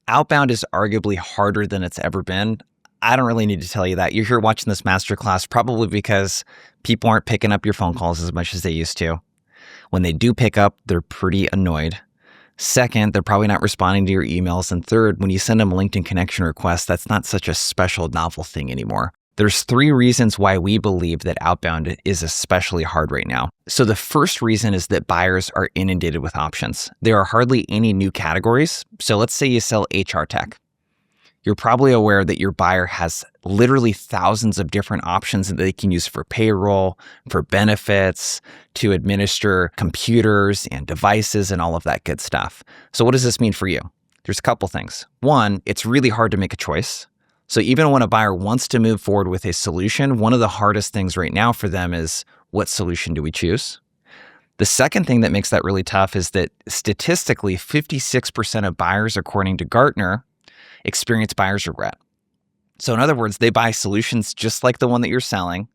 Outbound is arguably harder than it's ever been. I don't really need to tell you that. You're here watching this masterclass probably because people aren't picking up your phone calls as much as they used to. When they do pick up, they're pretty annoyed. Second, they're probably not responding to your emails. And third, when you send them a LinkedIn connection request, that's not such a special, novel thing anymore. There's 3 reasons why we believe that outbound is especially hard right now. So the first reason is that buyers are inundated with options. There are hardly any new categories. So let's say you sell HR tech. You're probably aware that your buyer has literally thousands of different options that they can use for payroll, for benefits, to administer computers and devices and all of that good stuff. So what does this mean for you? There's a couple things. One, it's really hard to make a choice. So even when a buyer wants to move forward with a solution, one of the hardest things right now for them is, what solution do we choose? The second thing that makes that really tough is that statistically, 56% of buyers, according to Gartner, experience buyer's regret. So in other words, they buy solutions just like the one that you're selling,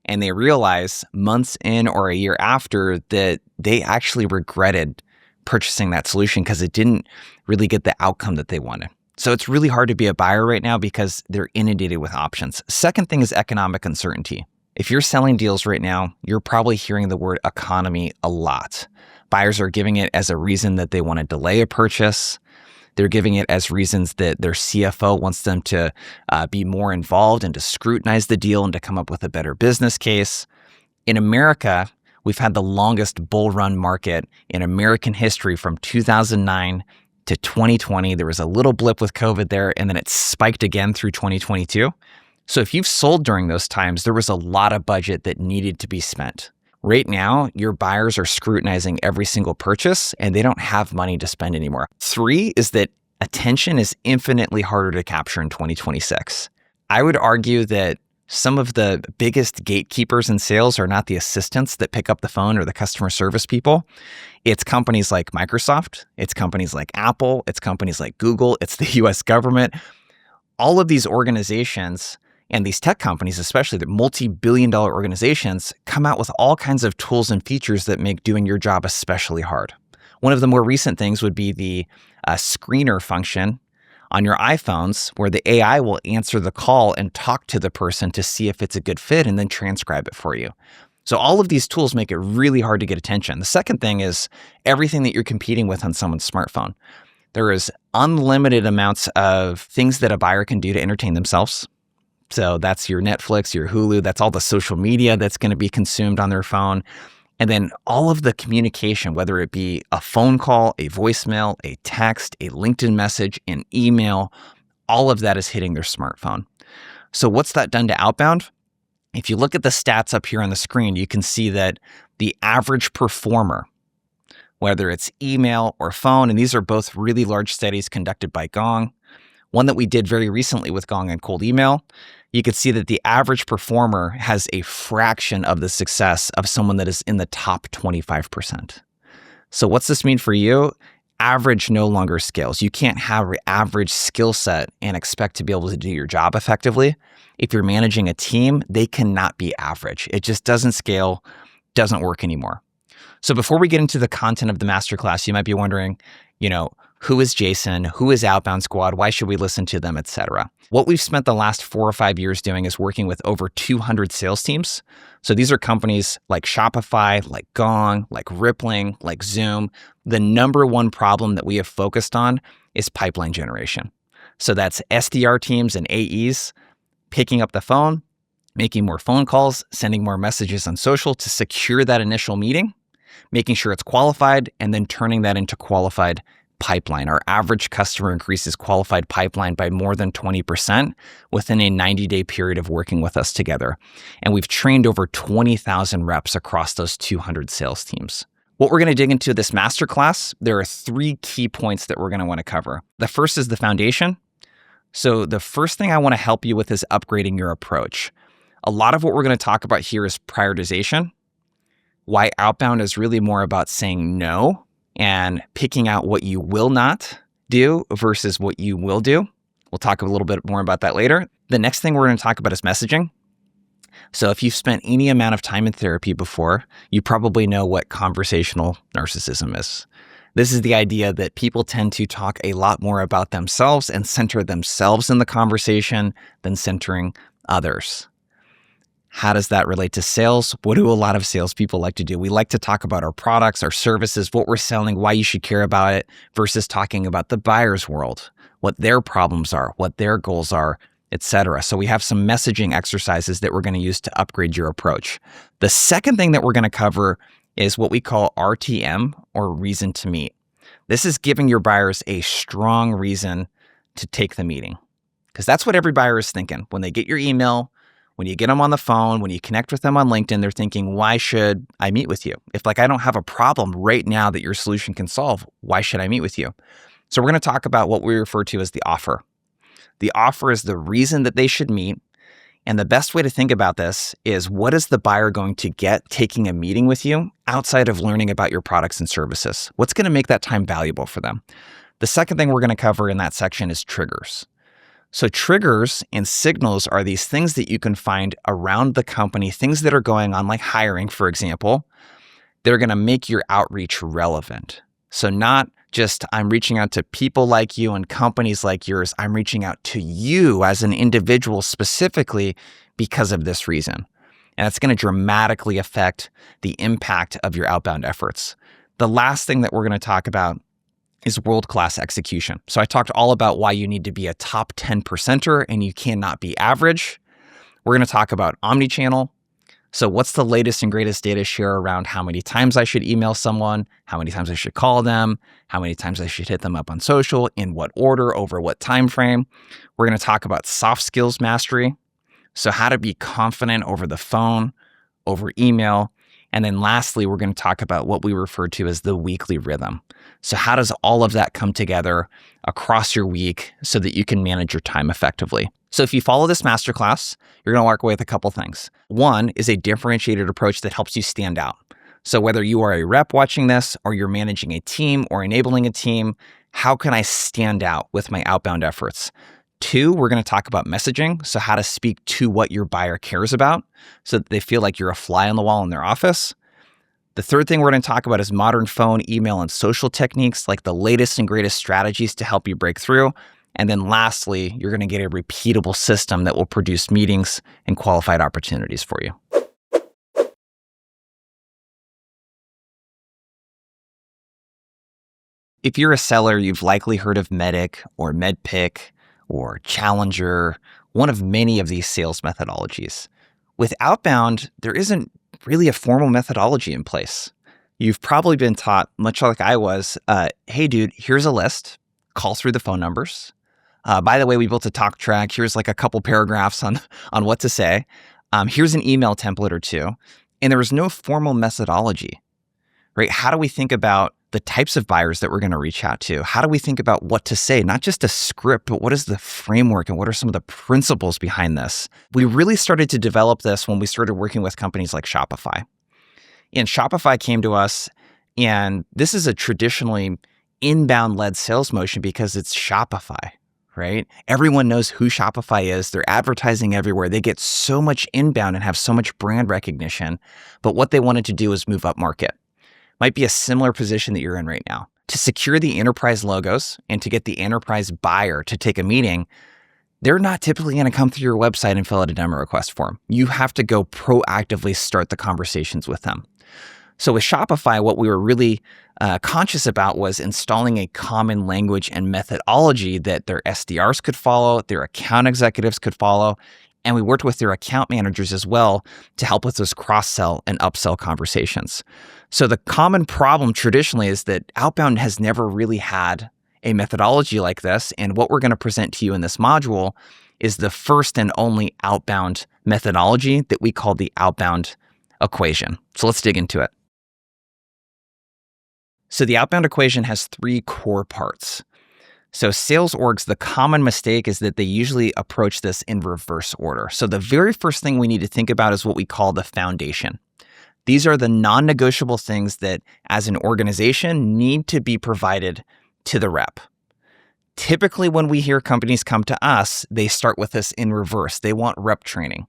and they realize months in or a year after that they actually regretted purchasing that solution because it didn't really get the outcome that they wanted. So it's really hard to be a buyer right now because they're inundated with options. Second thing is economic uncertainty. If you're selling deals right now, you're probably hearing the word economy a lot. Buyers are giving it as a reason that they want to delay a purchase. They're giving it as reasons that their CFO wants them to be more involved and to scrutinize the deal and to come up with a better business case. In America, we've had the longest bull run market in American history from 2009 to 2020. There was a little blip with COVID there, and then it spiked again through 2022. So if you've sold during those times, there was a lot of budget that needed to be spent. Right now, your buyers are scrutinizing every single purchase, and they don't have money to spend anymore. 3 is that attention is infinitely harder to capture in 2026. I would argue that some of the biggest gatekeepers in sales are not the assistants that pick up the phone or the customer service people. It's companies like Microsoft, it's companies like Apple, it's companies like Google, it's the US government. All of these organizations and these tech companies, especially the multi-billion-dollar organizations, come out with all kinds of tools and features that make doing your job especially hard. One of the more recent things would be the screener function on your iPhones, where the AI will answer the call and talk to the person to see if it's a good fit and then transcribe it for you. So all of these tools make it really hard to get attention. The second thing is everything that you're competing with on someone's smartphone. There is unlimited amounts of things that a buyer can do to entertain themselves. So that's your Netflix, your Hulu, that's all the social media that's going to be consumed on their phone. And then all of the communication, whether it be a phone call, a voicemail, a text, a LinkedIn message, an email, all of that is hitting their smartphone. So what's that done to outbound? If you look at the stats up here on the screen, you can see that the average performer, whether it's email or phone, and these are both really large studies conducted by Gong. One that we did very recently with Gong and cold email, you could see that the average performer has a fraction of the success of someone that is in the top 25%. So what's this mean for you? Average no longer scales. You can't have an average skill set and expect to be able to do your job effectively. If you're managing a team, they cannot be average. It just doesn't scale, doesn't work anymore. So before we get into the content of the masterclass, you might be wondering, who is Jason? Who is Outbound Squad? Why should we listen to them, etc.? What we've spent the last 4 or 5 years doing is working with over 200 sales teams. So these are companies like Shopify, like Gong, like Rippling, like Zoom. The number one problem that we have focused on is pipeline generation. So that's SDR teams and AEs picking up the phone, making more phone calls, sending more messages on social to secure that initial meeting, making sure it's qualified, and then turning that into qualified pipeline. Our average customer increases qualified pipeline by more than 20% within a 90-day period of working with us together. And we've trained over 20,000 reps across those 200 sales teams. What we're going to dig into this masterclass, there are 3 key points that we're going to want to cover. The first is the foundation. So the first thing I want to help you with is upgrading your approach. A lot of what we're going to talk about here is prioritization, why outbound is really more about saying no and picking out what you will not do versus what you will do. We'll talk a little bit more about that later. The next thing we're going to talk about is messaging. So if you've spent any amount of time in therapy before, you probably know what conversational narcissism is. This is the idea that people tend to talk a lot more about themselves and center themselves in the conversation than centering others. How does that relate to sales? What do a lot of salespeople like to do? We like to talk about our products, our services, what we're selling, why you should care about it, versus talking about the buyer's world, what their problems are, what their goals are, etc. So we have some messaging exercises that we're going to use to upgrade your approach. The second thing that we're going to cover is what we call RTM, or reason to meet. This is giving your buyers a strong reason to take the meeting, because that's what every buyer is thinking. When they get your email, when you get them on the phone, when you connect with them on LinkedIn, they're thinking, why should I meet with you? If I don't have a problem right now that your solution can solve, why should I meet with you? So we're going to talk about what we refer to as the offer. The offer is the reason that they should meet. And the best way to think about this is, what is the buyer going to get taking a meeting with you outside of learning about your products and services? What's going to make that time valuable for them? The second thing we're going to cover in that section is triggers. So triggers and signals are these things that you can find around the company, things that are going on, like hiring, for example. They're going to make your outreach relevant. So not just I'm reaching out to people like you and companies like yours. I'm reaching out to you as an individual specifically because of this reason. And it's going to dramatically affect the impact of your outbound efforts. The last thing that we're going to talk about is world-class execution. So I talked all about why you need to be a top 10%er and you cannot be average. We're going to talk about Omnichannel. So what's the latest and greatest data share around how many times I should email someone, how many times I should call them, how many times I should hit them up on social, in what order, over what time frame. We're going to talk about soft skills mastery. So how to be confident over the phone, over email. And then lastly, we're going to talk about what we refer to as the weekly rhythm. So how does all of that come together across your week so that you can manage your time effectively? So if you follow this masterclass, you're going to walk away with a couple things. One is a differentiated approach that helps you stand out. So whether you are a rep watching this, or you're managing a team or enabling a team, how can I stand out with my outbound efforts? Two, we're going to talk about messaging. So how to speak to what your buyer cares about so that they feel like you're a fly on the wall in their office. The third thing we're going to talk about is modern phone, email, and social techniques, like the latest and greatest strategies to help you break through. And then lastly, you're going to get a repeatable system that will produce meetings and qualified opportunities for you. If you're a seller, you've likely heard of Medic or MedPick or Challenger, one of many of these sales methodologies. With Outbound, there isn't really a formal methodology in place. You've probably been taught, much like I was, hey dude, here's a list, call through the phone numbers. By the way, we built a talk track. Here's like a couple paragraphs on what to say. Here's an email template or two. And there was no formal methodology, right? How do we think about the types of buyers that we're going to reach out to? How do we think about what to say? Not just a script, but what is the framework and what are some of the principles behind this? We really started to develop this when we started working with companies like Shopify. And Shopify came to us, and this is a traditionally inbound-led sales motion because it's Shopify, right? Everyone knows who Shopify is. They're advertising everywhere. They get so much inbound and have so much brand recognition. But what they wanted to do is move up market. Might be a similar position that you're in right now. To secure the enterprise logos and to get the enterprise buyer to take a meeting, they're not typically going to come through your website and fill out a demo request form. You have to go proactively start the conversations with them. So with Shopify, what we were really conscious about was installing a common language and methodology that their SDRs could follow, their account executives could follow, and we worked with their account managers as well to help with those cross-sell and upsell conversations. So the common problem traditionally is that Outbound has never really had a methodology like this. And what we're going to present to you in this module is the first and only outbound methodology that we call the Outbound Equation. So let's dig into it. So the Outbound Equation has three core parts. So sales orgs, the common mistake is that they usually approach this in reverse order. So the very first thing we need to think about is what we call the foundation. These are the non-negotiable things that as an organization need to be provided to the rep. Typically, when we hear companies come to us, they start with this in reverse. They want rep training.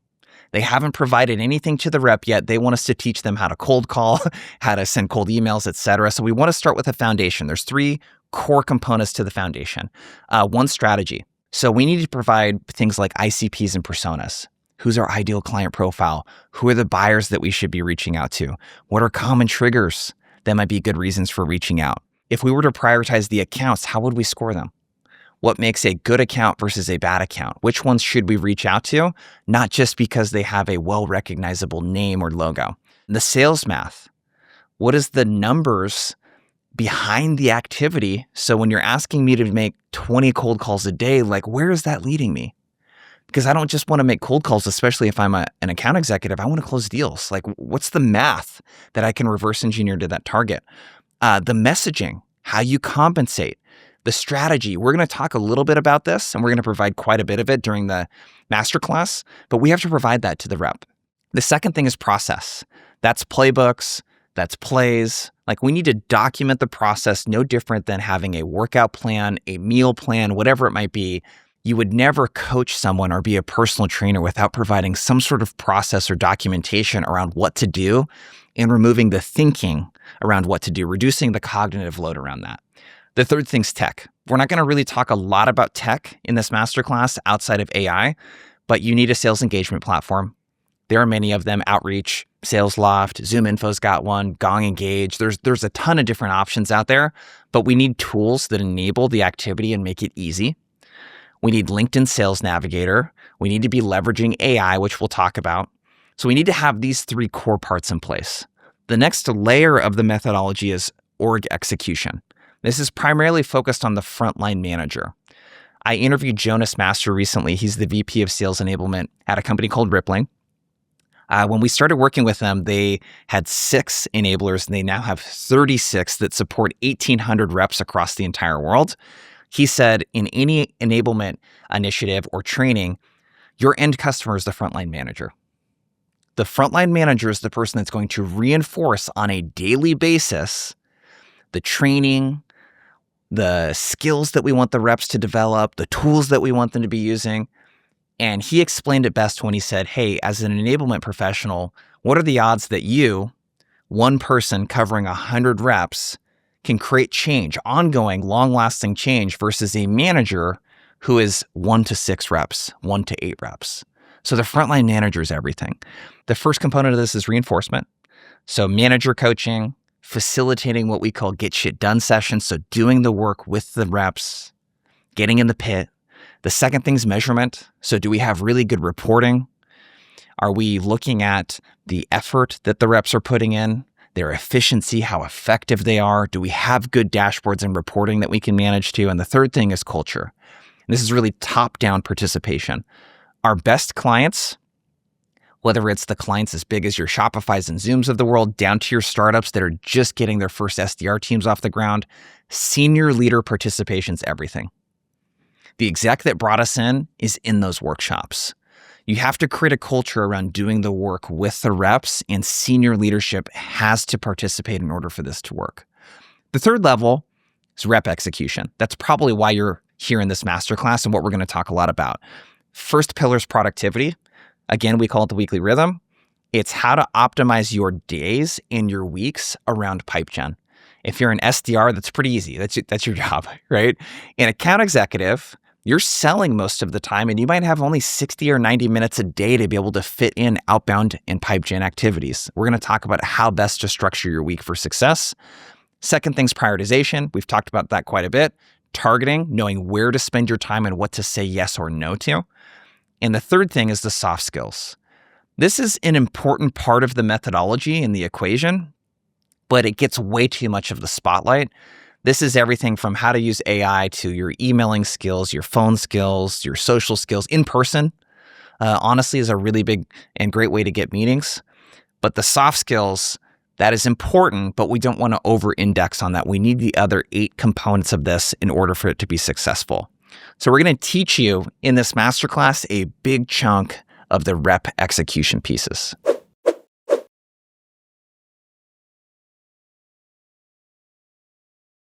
They haven't provided anything to the rep yet. They want us to teach them how to cold call, how to send cold emails, etc. So we want to start with a foundation. There's 3 core components to the foundation. One, strategy. So we need to provide things like ICPs and personas. Who's our ideal client profile? Who are the buyers that we should be reaching out to? What are common triggers that might be good reasons for reaching out? If we were to prioritize the accounts, how would we score them? What makes a good account versus a bad account? Which ones should we reach out to? Not just because they have a well-recognizable name or logo. The sales math. What is the numbers behind the activity? So when you're asking me to make 20 cold calls a day, like, where is that leading me? Because I don't just want to make cold calls, especially if I'm an account executive. I want to close deals. Like, what's the math that I can reverse engineer to that target? The messaging, how you compensate, the strategy. We're going to talk a little bit about this, and we're going to provide quite a bit of it during the masterclass, but we have to provide that to the rep. The second thing is process. That's playbooks, that's plays. Like, we need to document the process, no different than having a workout plan, a meal plan, whatever it might be. You would never coach someone or be a personal trainer without providing some sort of process or documentation around what to do and removing the thinking around what to do, reducing the cognitive load around that. The third thing's tech. We're not going to really talk a lot about tech in this masterclass outside of AI, but you need a sales engagement platform. There are many of them: Outreach, SalesLoft, ZoomInfo's got one, Gong Engage. There's a ton of different options out there, but we need tools that enable the activity and make it easy. We need LinkedIn Sales Navigator. We need to be leveraging AI, which we'll talk about. So we need to have these 3 core parts in place. The next layer of the methodology is org execution. This is primarily focused on the frontline manager. I interviewed Jonas Master recently. He's the VP of Sales Enablement at a company called Rippling. When we started working with them, they had 6 enablers, and they now have 36 that support 1,800 reps across the entire world. He said, in any enablement initiative or training, your end customer is the frontline manager. The frontline manager is the person that's going to reinforce on a daily basis the training, the skills that we want the reps to develop, the tools that we want them to be using. And he explained it best when he said, hey, as an enablement professional, what are the odds that you, one person covering 100 reps, can create change, ongoing, long-lasting change, versus a manager who is 1 to 6 reps, 1 to 8 reps. So the frontline manager is everything. The first component of this is reinforcement. So manager coaching, facilitating what we call get shit done sessions. So doing the work with the reps, getting in the pit. The second thing is measurement. So do we have really good reporting? Are we looking at the effort that the reps are putting in, their efficiency, how effective they are? Do we have good dashboards and reporting that we can manage to? And the third thing is culture. And this is really top-down participation. Our best clients, whether it's the clients as big as your Shopifys and Zooms of the world, down to your startups that are just getting their first SDR teams off the ground, senior leader participation's everything. The exec that brought us in is in those workshops. You have to create a culture around doing the work with the reps, and senior leadership has to participate in order for this to work. The third level is rep execution. That's probably why you're here in this masterclass and what we're going to talk a lot about. First pillar is productivity. Again, we call it the weekly rhythm. It's how to optimize your days and your weeks around pipe gen. If you're an SDR, that's pretty easy. That's your job, right? An account executive, you're selling most of the time, and you might have only 60 or 90 minutes a day to be able to fit in outbound and pipe gen activities. We're going to talk about how best to structure your week for success. Second thing's prioritization. We've talked about that quite a bit. Targeting, knowing where to spend your time and what to say yes or no to. And the third thing is the soft skills. This is an important part of the methodology in the equation, but it gets way too much of the spotlight. This is everything from how to use AI to your emailing skills, your phone skills, your social skills. In person, honestly, is a really big and great way to get meetings. But the soft skills, that is important, but we don't want to over-index on that. We need the other 8 components of this in order for it to be successful. So we're going to teach you in this masterclass a big chunk of the rep execution pieces.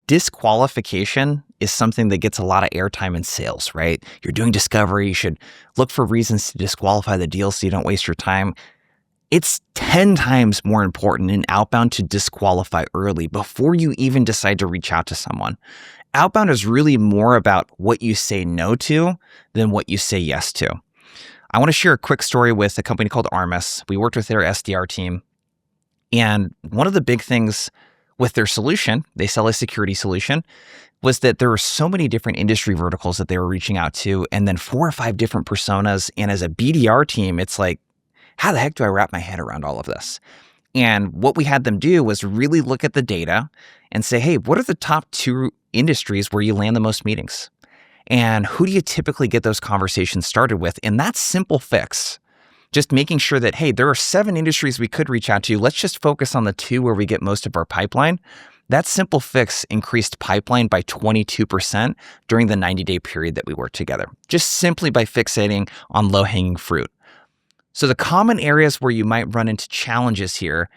Disqualification is something that gets a lot of airtime in sales, right? You're doing discovery. You should look for reasons to disqualify the deal so you don't waste your time. It's 10 times more important in outbound to disqualify early before you even decide to reach out to someone. Outbound is really more about what you say no to than what you say yes to. I want to share a quick story with a company called Armis. We worked with their SDR team. And one of the big things with their solution, they sell a security solution, was that there were so many different industry verticals that they were reaching out to, and then 4 or 5 different personas. And as a BDR team, it's like, how the heck do I wrap my head around all of this? And what we had them do was really look at the data and say, hey, what are the top 2 industries where you land the most meetings? And who do you typically get those conversations started with? And that simple fix, just making sure that, hey, there are 7 industries we could reach out to. Let's just focus on the 2 where we get most of our pipeline. That simple fix increased pipeline by 22% during the 90-day period that we worked together, just simply by fixating on low-hanging fruit. So the common areas where you might run into challenges here,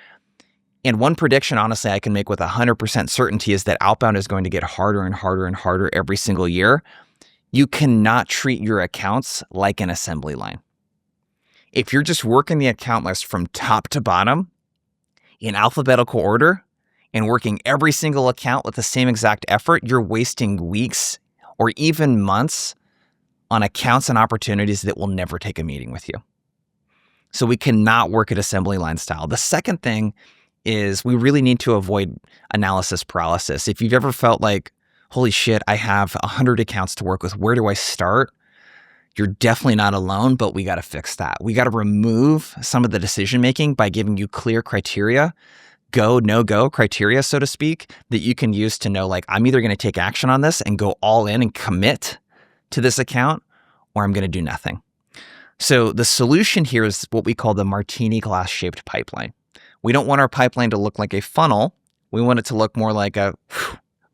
and one prediction, honestly, I can make with 100% certainty is that outbound is going to get harder and harder and harder every single year. You cannot treat your accounts like an assembly line. If you're just working the account list from top to bottom in alphabetical order and working every single account with the same exact effort, you're wasting weeks or even months on accounts and opportunities that will never take a meeting with you. So we cannot work at assembly line style. The second thing is we really need to avoid analysis paralysis. If you've ever felt like, holy shit, I have 100 accounts to work with, where do I start? You're definitely not alone, but we got to fix that. We got to remove some of the decision-making by giving you clear criteria, go, no-go criteria, so to speak, that you can use to know, like, I'm either going to take action on this and go all in and commit to this account, or I'm going to do nothing. So the solution here is what we call the martini glass-shaped pipeline. We don't want our pipeline to look like a funnel. We want it to look more like a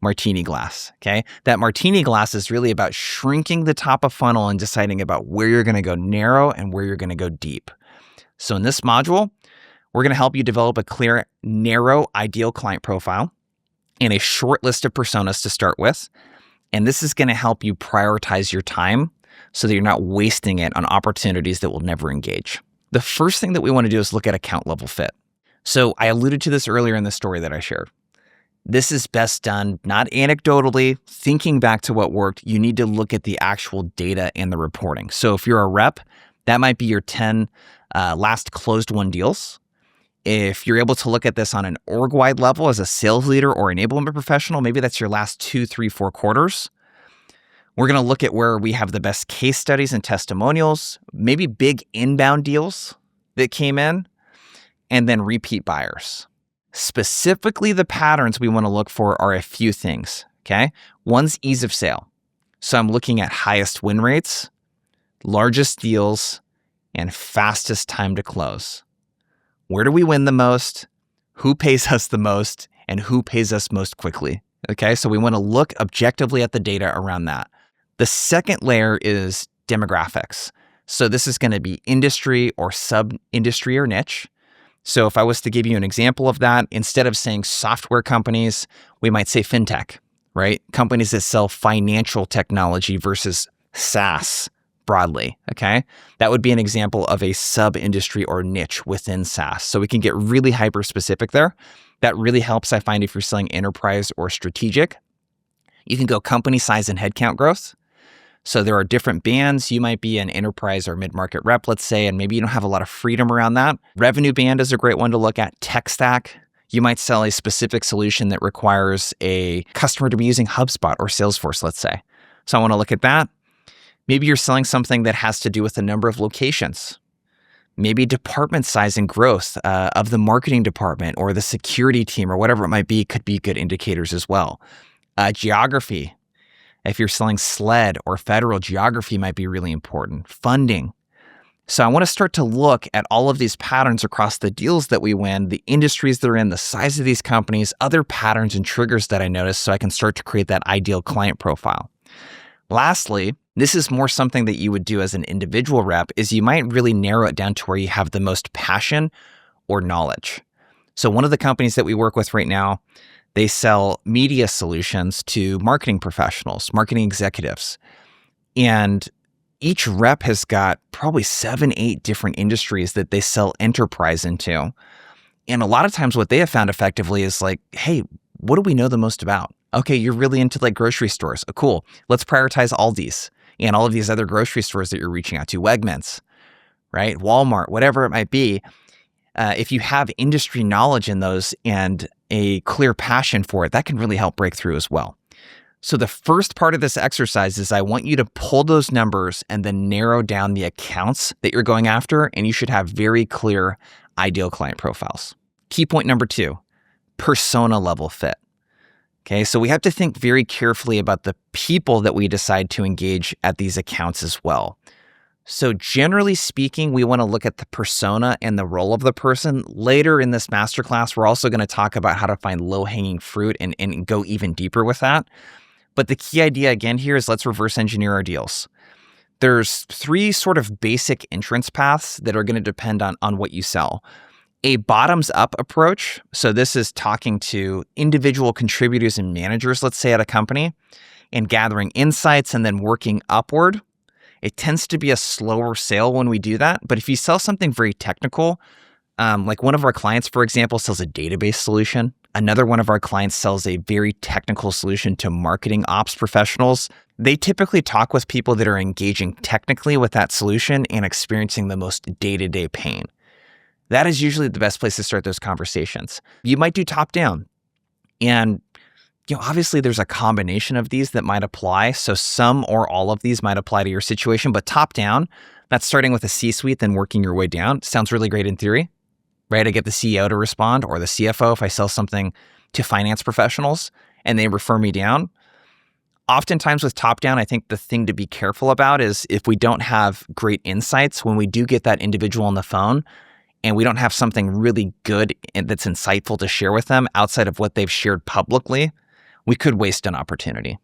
martini glass, okay? That martini glass is really about shrinking the top of funnel and deciding about where you're going to go narrow and where you're going to go deep. So in this module, we're going to help you develop a clear, narrow, ideal client profile and a short list of personas to start with. And this is going to help you prioritize your time so that you're not wasting it on opportunities that will never engage. The first thing that we want to do is look at account level fit. So I alluded to this earlier in the story that I shared. This is best done not anecdotally, thinking back to what worked. You need to look at the actual data and the reporting. So if you're a rep, that might be your 10 last closed won deals. If you're able to look at this on an org-wide level as a sales leader or enablement professional, maybe that's your last 2, 3, 4 quarters. We're going to look at where we have the best case studies and testimonials, maybe big inbound deals that came in, and then repeat buyers. Specifically, the patterns we want to look for are a few things, okay? One's ease of sale. So I'm looking at highest win rates, largest deals, and fastest time to close. Where do we win the most? Who pays us the most? And who pays us most quickly? Okay, so we want to look objectively at the data around that. The second layer is demographics. So this is going to be industry or sub-industry or niche. So if I was to give you an example of that, instead of saying software companies, we might say fintech, right? Companies that sell financial technology versus SaaS broadly, okay? That would be an example of a sub-industry or niche within SaaS. So we can get really hyper-specific there. That really helps, I find, if you're selling enterprise or strategic. You can go company size and headcount growth. So there are different bands. You might be an enterprise or mid-market rep, let's say, and maybe you don't have a lot of freedom around that. Revenue band is a great one to look at. Tech stack. You might sell a specific solution that requires a customer to be using HubSpot or Salesforce, let's say. So I want to look at that. Maybe you're selling something that has to do with the number of locations. Maybe department size and growth of the marketing department or the security team or whatever it might be could be good indicators as well. Geography. If you're selling SLED or federal, geography might be really important. Funding. So I want to start to look at all of these patterns across the deals that we win, the industries they're in, the size of these companies, other patterns and triggers that I notice so I can start to create that ideal client profile. Lastly, this is more something that you would do as an individual rep, is you might really narrow it down to where you have the most passion or knowledge. So one of the companies that we work with right now, They sell media solutions to marketing professionals, marketing executives. And each rep has got probably 7, 8 different industries that they sell enterprise into. And a lot of times what they have found effectively is like, hey, what do we know the most about? Okay, you're really into like grocery stores. Oh, cool. Let's prioritize Aldi's and all of these other grocery stores that you're reaching out to, Wegmans, right? Walmart, whatever it might be. If you have industry knowledge in those and a clear passion for it, that can really help break through as well. So the first part of this exercise is I want you to pull those numbers and then narrow down the accounts that you're going after, and you should have very clear ideal client profiles. Key point number 2, persona level fit. Okay, so we have to think very carefully about the people that we decide to engage at these accounts as well. So generally speaking, we want to look at the persona and the role of the person. Later in this masterclass, we're also going to talk about how to find low-hanging fruit and go even deeper with that. But the key idea again here is let's reverse engineer our deals. There's 3 sort of basic entrance paths that are going to depend on what you sell. A bottoms-up approach, so this is talking to individual contributors and managers, let's say at a company, and gathering insights and then working upward. It tends to be a slower sale when we do that. But if you sell something very technical, like one of our clients, for example, sells a database solution. Another one of our clients sells a very technical solution to marketing ops professionals. They typically talk with people that are engaging technically with that solution and experiencing the most day-to-day pain. That is usually the best place to start those conversations. You might do top-down. And obviously there's a combination of these that might apply. So some or all of these might apply to your situation, but top down, that's starting with a C-suite, then working your way down. Sounds really great in theory, right? I get the CEO to respond or the CFO if I sell something to finance professionals and they refer me down. Oftentimes with top down, I think the thing to be careful about is if we don't have great insights, when we do get that individual on the phone and we don't have something really good and that's insightful to share with them outside of what they've shared publicly, we could waste an opportunity.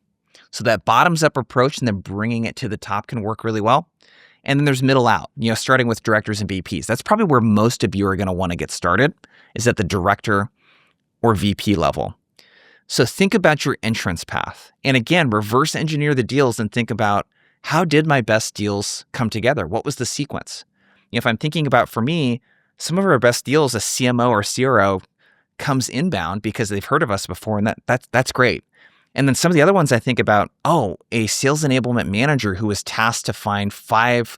So that bottoms-up approach and then bringing it to the top can work really well. And then there's middle out, starting with directors and VPs. That's probably where most of you are going to want to get started, is at the director or VP level. So think about your entrance path. And again, reverse engineer the deals and think about, how did my best deals come together? What was the sequence? If I'm thinking about, for me, some of our best deals, a CMO or CRO comes inbound because they've heard of us before, and that's great. And then some of the other ones I think about, a sales enablement manager who was tasked to find 5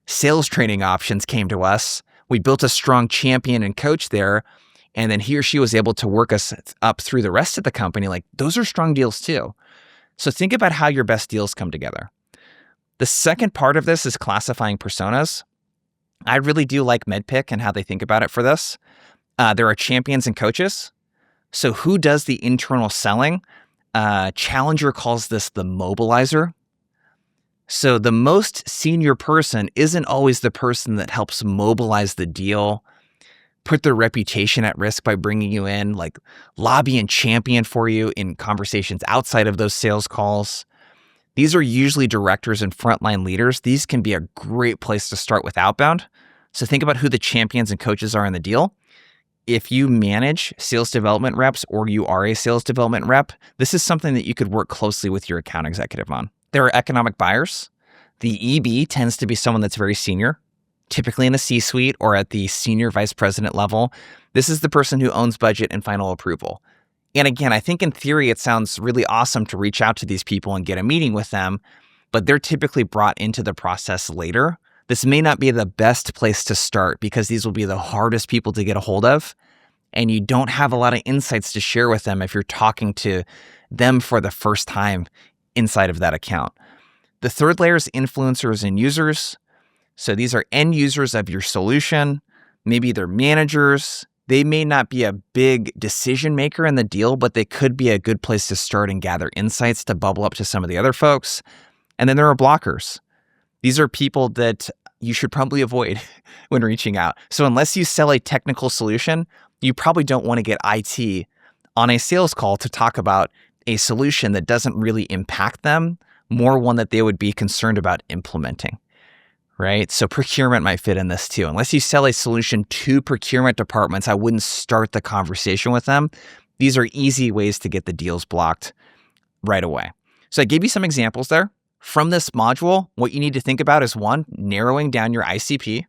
sales training options came to us. We built a strong champion and coach there, and then he or she was able to work us up through the rest of the company. Like, those are strong deals too. So think about how your best deals come together. The second part of this is classifying personas. I really do like MedPick and how they think about it for this. There are champions and coaches. So who does the internal selling? Challenger calls this the mobilizer. So the most senior person isn't always the person that helps mobilize the deal, put their reputation at risk by bringing you in, like lobby and champion for you in conversations outside of those sales calls. These are usually directors and frontline leaders. These can be a great place to start with outbound. So think about who the champions and coaches are in the deal. If you manage sales development reps or you are a sales development rep, this is something that you could work closely with your account executive on. There are economic buyers. The EB tends to be someone that's very senior, typically in a C-suite or at the senior vice president level. This is the person who owns budget and final approval. And again, I think in theory, it sounds really awesome to reach out to these people and get a meeting with them, but they're typically brought into the process later. This may not be the best place to start because these will be the hardest people to get a hold of, and you don't have a lot of insights to share with them if you're talking to them for the first time inside of that account. The third layer is influencers and users. So these are end users of your solution. Maybe they're managers. They may not be a big decision maker in the deal, but they could be a good place to start and gather insights to bubble up to some of the other folks. And then there are blockers. These are people that you should probably avoid when reaching out. So unless you sell a technical solution, you probably don't want to get IT on a sales call to talk about a solution that doesn't really impact them, more one that they would be concerned about implementing, right? So procurement might fit in this too. Unless you sell a solution to procurement departments, I wouldn't start the conversation with them These are easy ways to get the deals blocked right away. So I gave you some examples there. From this module, what you need to think about is one, narrowing down your ICP.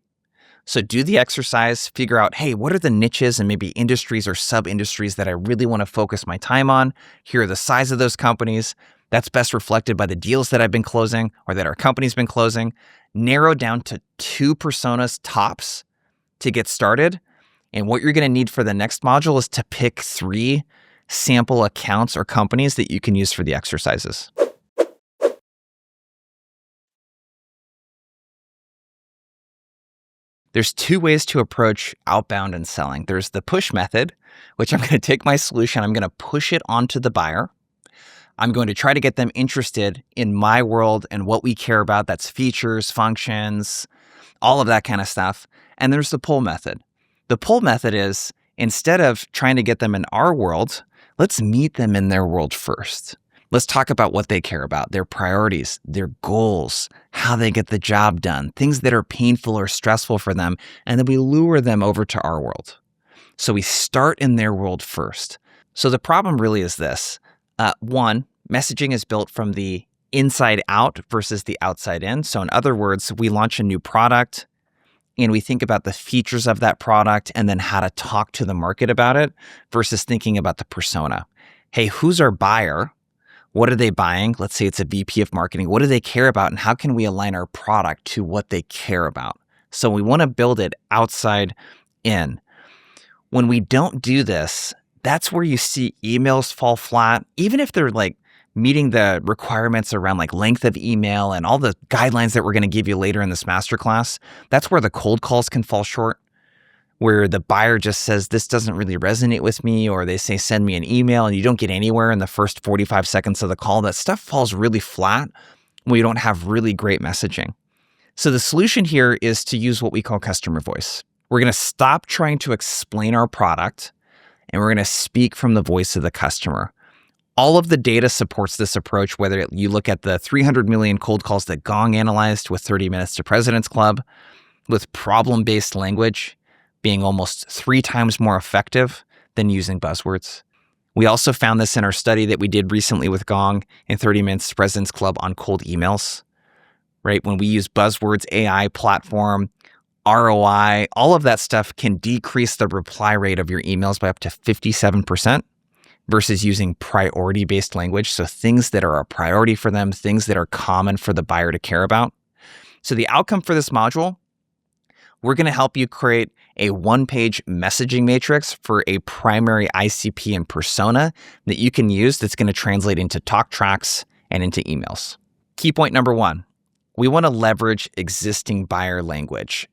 So do the exercise, figure out, hey, what are the niches and maybe industries or sub-industries that I really want to focus my time on? Here are the size of those companies. That's best reflected by the deals that I've been closing or that our company's been closing. Narrow down to 2 personas tops to get started. And what you're going to need for the next module is to pick 3 sample accounts or companies that you can use for the exercises. There's 2 ways to approach outbound and selling. There's the push method, which I'm going to take my solution, I'm going to push it onto the buyer. I'm going to try to get them interested in my world and what we care about. That's features, functions, all of that kind of stuff. And there's the pull method. The pull method is, instead of trying to get them in our world, let's meet them in their world first. Let's talk about what they care about, their priorities, their goals, how they get the job done, things that are painful or stressful for them, and then we lure them over to our world. So we start in their world first. So the problem really is this. One, messaging is built from the inside out versus the outside in. So in other words, we launch a new product and we think about the features of that product and then how to talk to the market about it versus thinking about the persona. Hey, who's our buyer? What are they buying? Let's say it's a VP of marketing. What do they care about? And how can we align our product to what they care about? So we want to build it outside in. When we don't do this, that's where you see emails fall flat, even if they're like meeting the requirements around like length of email and all the guidelines that we're going to give you later in this masterclass. That's where the cold calls can fall short, where the buyer just says, this doesn't really resonate with me, or they say, send me an email, and you don't get anywhere in the first 45 seconds of the call. That stuff falls really flat when you don't have really great messaging. So the solution here is to use what we call customer voice. We're going to stop trying to explain our product, and we're going to speak from the voice of the customer. All of the data supports this approach, whether you look at the 300 million cold calls that Gong analyzed with 30 Minutes to President's Club, with problem-based language being almost 3 times more effective than using buzzwords. We also found this in our study that we did recently with Gong and 30 Minutes to President's Club on cold emails, right? When we use buzzwords, AI, platform, ROI, all of that stuff can decrease the reply rate of your emails by up to 57% versus using priority-based language. So things that are a priority for them, things that are common for the buyer to care about. So the outcome for this module, we're going to help you create a 1-page messaging matrix for a primary ICP and persona that you can use that's going to translate into talk tracks and into emails. Key point number 1, we want to leverage existing buyer language.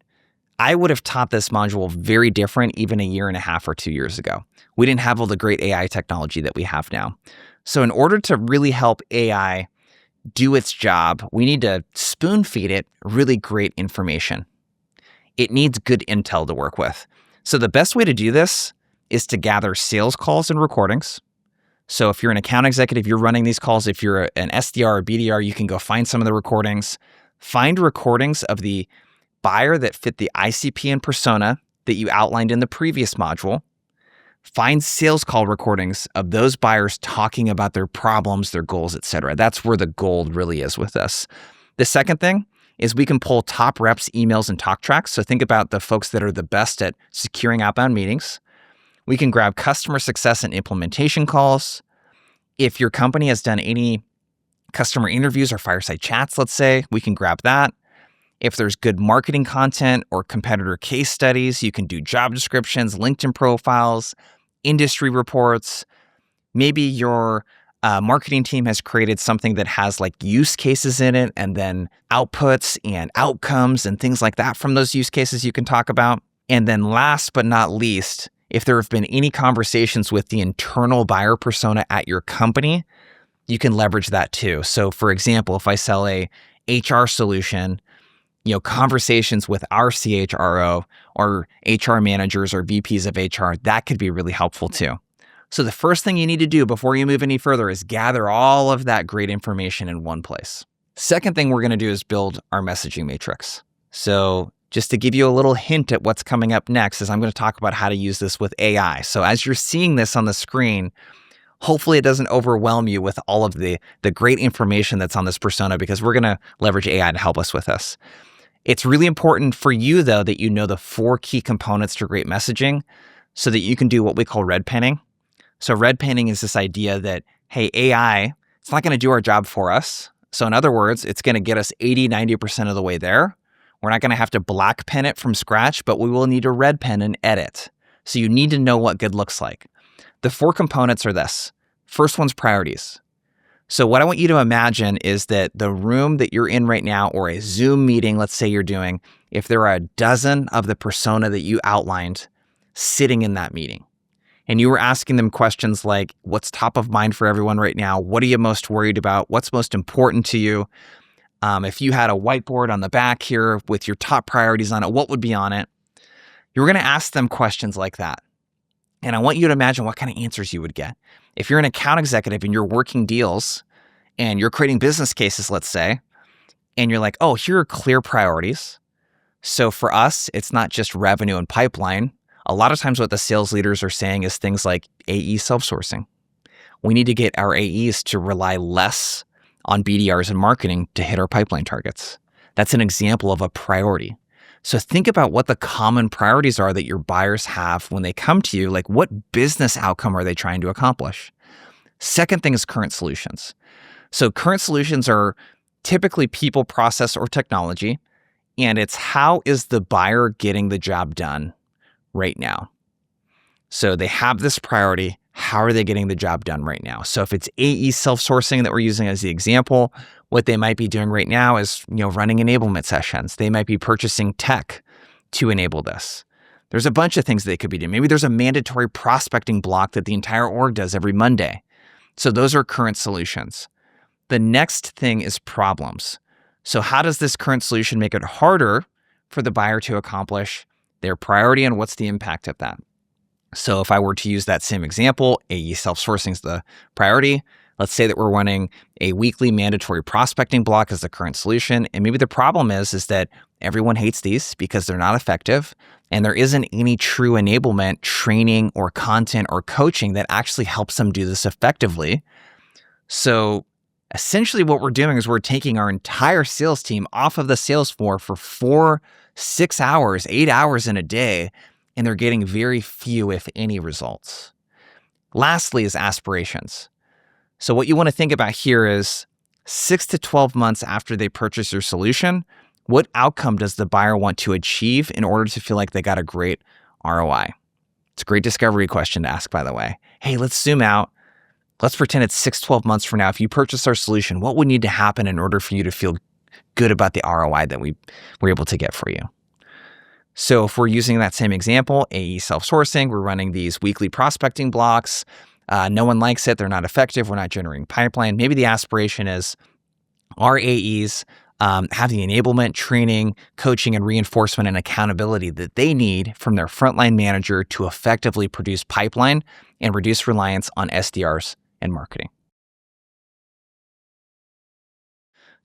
I would have taught this module very different even a year and a half or 2 years ago. We didn't have all the great AI technology that we have now. So in order to really help AI do its job, we need to spoon feed it really great information. It needs good intel to work with. So the best way to do this is to gather sales calls and recordings. So if you're an account executive, you're running these calls. If you're an SDR or BDR, you can go find some of the recordings. Find recordings of the buyer that fit the ICP and persona that you outlined in the previous module. Find sales call recordings of those buyers talking about their problems, their goals, etc. That's where the gold really is with this. The second thing is we can pull top reps' emails and talk tracks. So think about the folks that are the best at securing outbound meetings. We can grab customer success and implementation calls. If your company has done any customer interviews or fireside chats, let's say, we can grab that. If there's good marketing content or competitor case studies, you can do job descriptions, LinkedIn profiles, industry reports. Maybe your marketing team has created something that has like use cases in it and then outputs and outcomes and things like that from those use cases you can talk about. And then last but not least, if there have been any conversations with the internal buyer persona at your company, you can leverage that too. So for example, if I sell a HR solution, conversations with our CHRO or HR managers or VPs of HR, that could be really helpful too. So the first thing you need to do before you move any further is gather all of that great information in one place. Second thing we're going to do is build our messaging matrix. So Just to give you a little hint at what's coming up next is I'm going to talk about how to use this with AI. So as you're seeing this on the screen, hopefully it doesn't overwhelm you with all of the great information that's on this persona, because we're going to leverage AI to help us with this. It's really important for you, though, that you know the 4 key components to great messaging so that you can do what we call red penning. So red penning is this idea that, hey, AI, it's not going to do our job for us. So in other words, it's going to get us 80, 90% of the way there. We're not going to have to black pen it from scratch, but we will need to red pen and edit. So you need to know what good looks like. The 4 components are this. First one's priorities. So what I want you to imagine is that the room that you're in right now, or a Zoom meeting, let's say you're doing, if there are a dozen of the persona that you outlined sitting in that meeting, and you were asking them questions like, what's top of mind for everyone right now? What are you most worried about? What's most important to you? If you had a whiteboard on the back here with your top priorities on it, what would be on it? You're going to ask them questions like that. And I want you to imagine what kind of answers you would get. If you're an account executive and you're working deals and you're creating business cases, let's say, and you're like, oh, here are clear priorities. So for us, it's not just revenue and pipeline. A lot of times what the sales leaders are saying is things like AE self-sourcing. We need to get our AEs to rely less on BDRs and marketing to hit our pipeline targets. That's an example of a priority. So think about what the common priorities are that your buyers have when they come to you. Like, what business outcome are they trying to accomplish? Second thing is current solutions. So current solutions are typically people, process, or technology. And it's how is the buyer getting the job done right now? So they have this priority. How are they getting the job done right now? So if it's AE self-sourcing that we're using as the example, what they might be doing right now is, running enablement sessions. They might be purchasing tech to enable this. There's a bunch of things they could be doing. Maybe there's a mandatory prospecting block that the entire org does every Monday. So those are current solutions. The next thing is problems. So how does this current solution make it harder for the buyer to accomplish their priority, and what's the impact of that? So if I were to use that same example, AE self-sourcing is the priority. Let's say that we're running a weekly mandatory prospecting block as the current solution. And maybe the problem is that everyone hates these because they're not effective. And there isn't any true enablement, training, or content or coaching that actually helps them do this effectively. So essentially what we're doing is we're taking our entire sales team off of the sales floor for 4, 6 hours, 8 hours in a day, and they're getting very few, if any, results. Lastly is aspirations. So what you want to think about here is 6 to 12 months after they purchase your solution, what outcome does the buyer want to achieve in order to feel like they got a great ROI? It's a great discovery question to ask, by the way. Hey, let's zoom out. Let's pretend it's 6, 12 months from now. If you purchase our solution, what would need to happen in order for you to feel good about the ROI that we were able to get for you? So if we're using that same example, AE self-sourcing, we're running these weekly prospecting blocks. No one likes it. They're not effective. We're not generating pipeline. Maybe the aspiration is our AEs have the enablement, training, coaching, and reinforcement and accountability that they need from their frontline manager to effectively produce pipeline and reduce reliance on SDRs and marketing.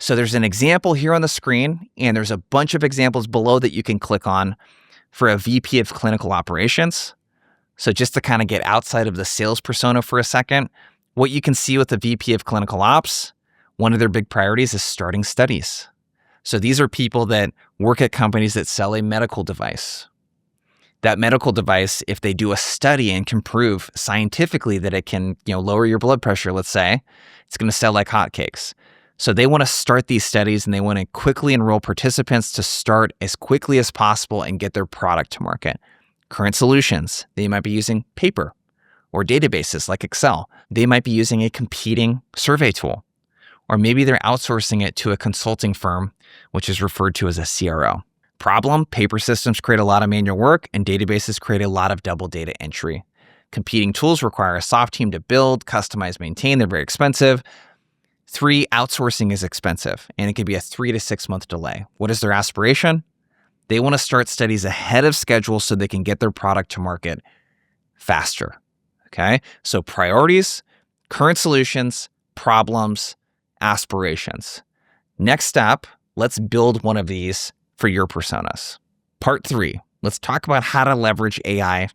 So there's an example here on the screen, and there's a bunch of examples below that you can click on for a VP of clinical operations. So just to kind of get outside of the sales persona for a second, what you can see with the VP of clinical ops, one of their big priorities is starting studies. So these are people that work at companies that sell a medical device. That medical device, if they do a study and can prove scientifically that it can, lower your blood pressure, let's say, it's going to sell like hotcakes. So they want to start these studies and they want to quickly enroll participants to start as quickly as possible and get their product to market. Current solutions, they might be using paper or databases like Excel. They might be using a competing survey tool, or maybe they're outsourcing it to a consulting firm, which is referred to as a CRO. Problem, paper systems create a lot of manual work and databases create a lot of double data entry. Competing tools require a soft team to build, customize, maintain. They're very expensive. 3, outsourcing is expensive, and it could be a 3 to 6 month delay. What is their aspiration? They want to start studies ahead of schedule so they can get their product to market faster. Okay, so priorities, current solutions, problems, aspirations. Next step, let's build one of these for your personas. Part 3, let's talk about how to leverage AI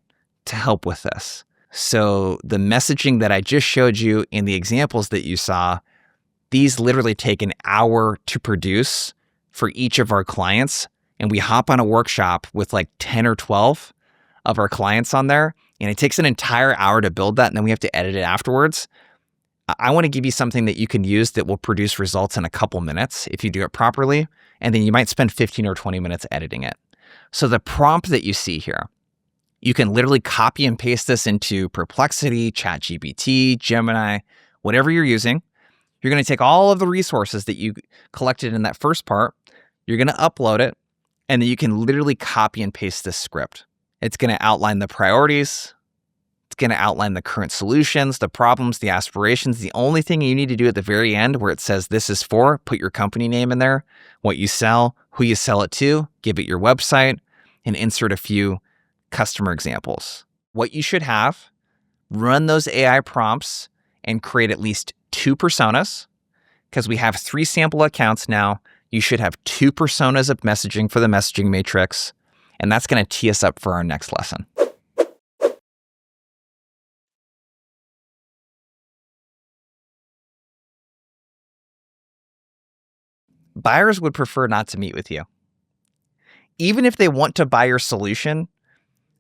to help with this. So the messaging that I just showed you in the examples that you saw, these literally take an hour to produce for each of our clients. And we hop on a workshop with like 10 or 12 of our clients on there. And it takes an entire hour to build that. And then we have to edit it afterwards. I want to give you something that you can use that will produce results in a couple minutes if you do it properly. And then you might spend 15 or 20 minutes editing it. So the prompt that you see here, you can literally copy and paste this into Perplexity, ChatGPT, Gemini, whatever you're using. You're going to take all of the resources that you collected in that first part, you're going to upload it, and then you can literally copy and paste this script. It's going to outline the priorities. It's going to outline the current solutions, the problems, the aspirations. The only thing you need to do at the very end where it says this is for, put your company name in there, what you sell, who you sell it to, give it your website, and insert a few customer examples. What you should have, run those AI prompts and create at least 2 personas. Because we have 3 sample accounts now, you should have 2 personas of messaging for the messaging matrix. And that's going to tee us up for our next lesson. Buyers would prefer not to meet with you. Even if they want to buy your solution,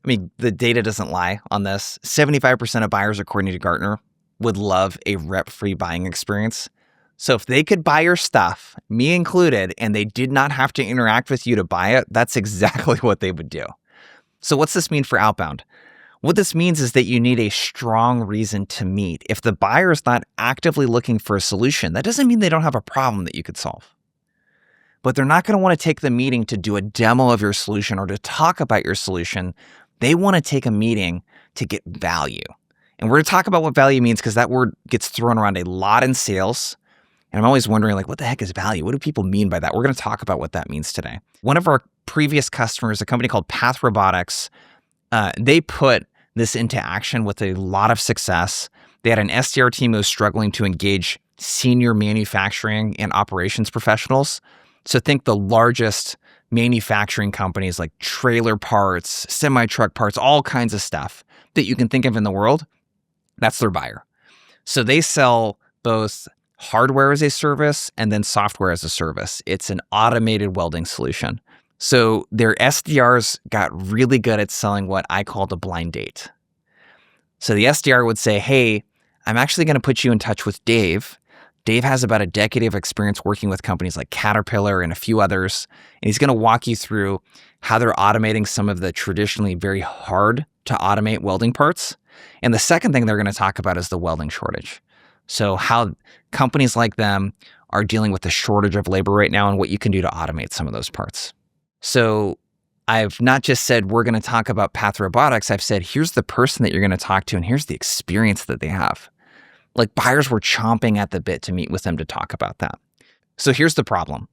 I mean, the data doesn't lie on this. 75% of buyers, according to Gartner, would love a rep-free buying experience. So if they could buy your stuff, me included, and they did not have to interact with you to buy it, that's exactly what they would do. So what's this mean for outbound? What this means is that you need a strong reason to meet. If the buyer is not actively looking for a solution, that doesn't mean they don't have a problem that you could solve. But they're not going to want to take the meeting to do a demo of your solution or to talk about your solution. They want to take a meeting to get value. And we're going to talk about what value means because that word gets thrown around a lot in sales. And I'm always wondering, like, what the heck is value? What do people mean by that? We're going to talk about what that means today. One of our previous customers, a company called Path Robotics, they put this into action with a lot of success. They had an SDR team who was struggling to engage senior manufacturing and operations professionals. So think the largest manufacturing companies like trailer parts, semi-truck parts, all kinds of stuff that you can think of in the world. That's their buyer. So they sell both hardware as a service and then software as a service. It's an automated welding solution. So their SDRs got really good at selling what I call the blind date. So the SDR would say, hey, I'm actually going to put you in touch with Dave. Dave has about a decade of experience working with companies like Caterpillar and a few others. And he's going to walk you through how they're automating some of the traditionally very hard to automate welding parts. And the second thing they're going to talk about is the welding shortage. So how companies like them are dealing with the shortage of labor right now and what you can do to automate some of those parts. So I've not just said we're going to talk about Path Robotics. I've said, here's the person that you're going to talk to and here's the experience that they have. Like buyers were chomping at the bit to meet with them to talk about that. So here's the problem,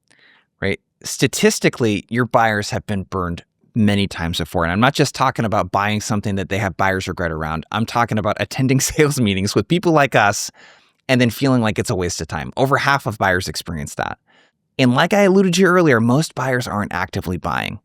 right? Statistically, your buyers have been burned many times before. And I'm not just talking about buying something that they have buyer's regret around. I'm talking about attending sales meetings with people like us and then feeling like it's a waste of time. Over half of buyers experience that. And like I alluded to earlier, most buyers aren't actively buying.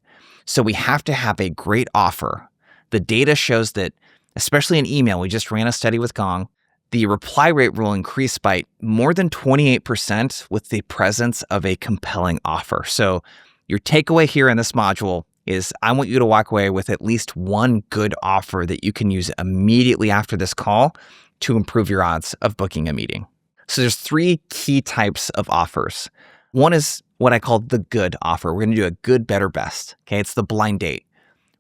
So we have to have a great offer. The data shows that, especially in email, we just ran a study with Gong, the reply rate will increase by more than 28% with the presence of a compelling offer. So your takeaway here in this module is I want you to walk away with at least one good offer that you can use immediately after this call to improve your odds of booking a meeting. So there's 3 key types of offers. One is what I call the good offer. We're going to do a good, better, best. Okay, it's the blind date.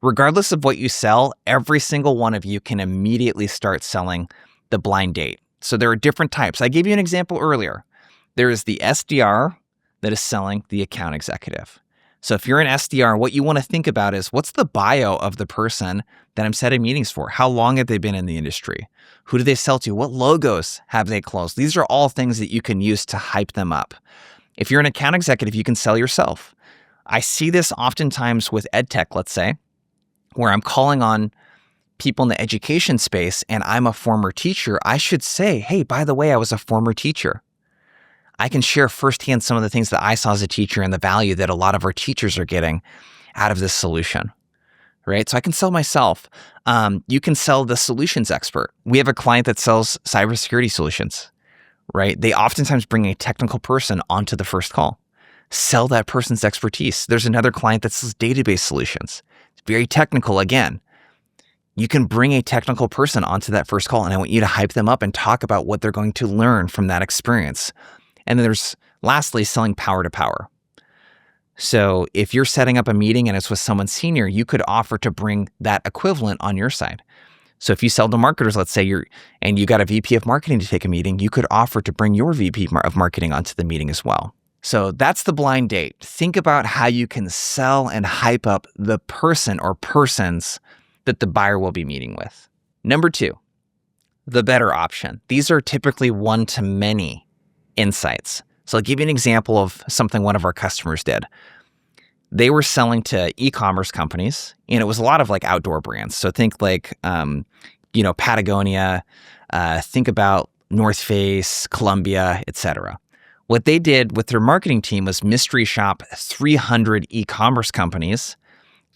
Regardless of what you sell, every single one of you can immediately start selling the blind date. So there are different types. I gave you an example earlier. There is the SDR that is selling the account executive. So if you're an SDR, what you want to think about is what's the bio of the person that I'm setting meetings for? How long have they been in the industry? Who do they sell to? What logos have they closed? These are all things that you can use to hype them up. If you're an account executive, you can sell yourself. I see this oftentimes with EdTech, let's say, where I'm calling on people in the education space and I'm a former teacher. I should say, hey, by the way, I was a former teacher. I can share firsthand some of the things that I saw as a teacher and the value that a lot of our teachers are getting out of this solution, right? So I can sell myself. You can sell the solutions expert. We have a client that sells cybersecurity solutions, right? They oftentimes bring a technical person onto the first call. Sell that person's expertise. There's another client that sells database solutions. It's very technical again. You can bring a technical person onto that first call, and I want you to hype them up and talk about what they're going to learn from that experience. And then there's lastly, selling power to power. So if you're setting up a meeting and it's with someone senior, you could offer to bring that equivalent on your side. So if you sell to marketers, let's say you got a VP of marketing to take a meeting, you could offer to bring your VP of marketing onto the meeting as well. So that's the blind date. Think about how you can sell and hype up the person or persons that the buyer will be meeting with. Number 2, the better option. These are typically one-to-many insights. So I'll give you an example of something one of our customers did. They were selling to e-commerce companies, and it was a lot of like outdoor brands. So think like, Patagonia, think about North Face, Columbia, etc. What they did with their marketing team was mystery shop 300 e-commerce companies,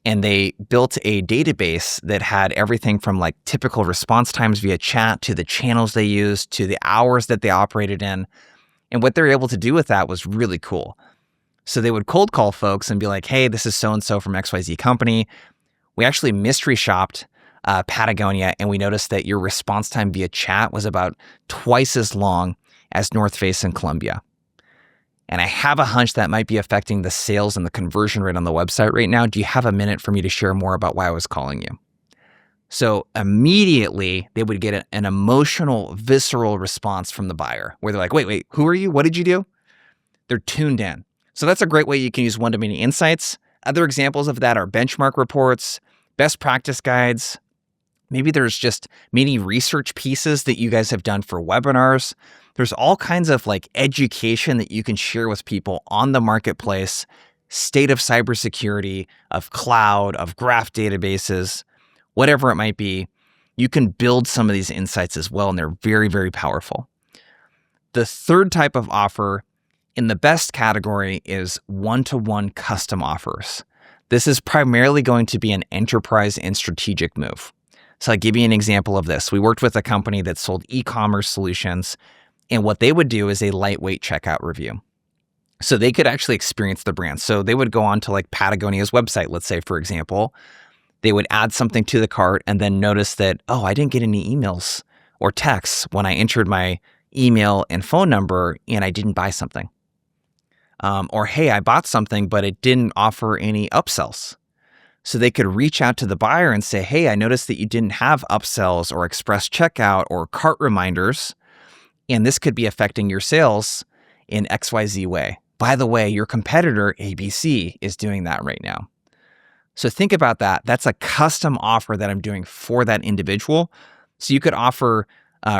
and they built a database that had everything from like typical response times via chat to the channels they used to the hours that they operated in. And what they're able to do with that was really cool. So they would cold call folks and be like, hey, this is so-and-so from XYZ company. We actually mystery shopped Patagonia, and we noticed that your response time via chat was about twice as long as North Face and Columbia. And I have a hunch that might be affecting the sales and the conversion rate on the website right now. Do you have a minute for me to share more about why I was calling you? So immediately they would get an emotional, visceral response from the buyer where they're like, wait, who are you? What did you do? They're tuned in. So that's a great way you can use one-to-many insights. Other examples of that are benchmark reports, best practice guides. Maybe there's just mini research pieces that you guys have done for webinars. There's all kinds of like education that you can share with people on the marketplace, state of cybersecurity, of cloud, of graph databases, whatever it might be. You can build some of these insights as well, and they're very, very powerful. The third type of offer in the best category is one-to-one custom offers. This is primarily going to be an enterprise and strategic move. So I'll give you an example of this. We worked with a company that sold e-commerce solutions, and what they would do is a lightweight checkout review. So they could actually experience the brand. So they would go on to like Patagonia's website, let's say, for example. They would add something to the cart and then notice that, oh, I didn't get any emails or texts when I entered my email and phone number and I didn't buy something. Or, hey, I bought something, but it didn't offer any upsells. So they could reach out to the buyer and say, hey, I noticed that you didn't have upsells or express checkout or cart reminders, and this could be affecting your sales in XYZ way. By the way, your competitor, ABC, is doing that right now. So think about that. That's a custom offer that I'm doing for that individual. So you could offer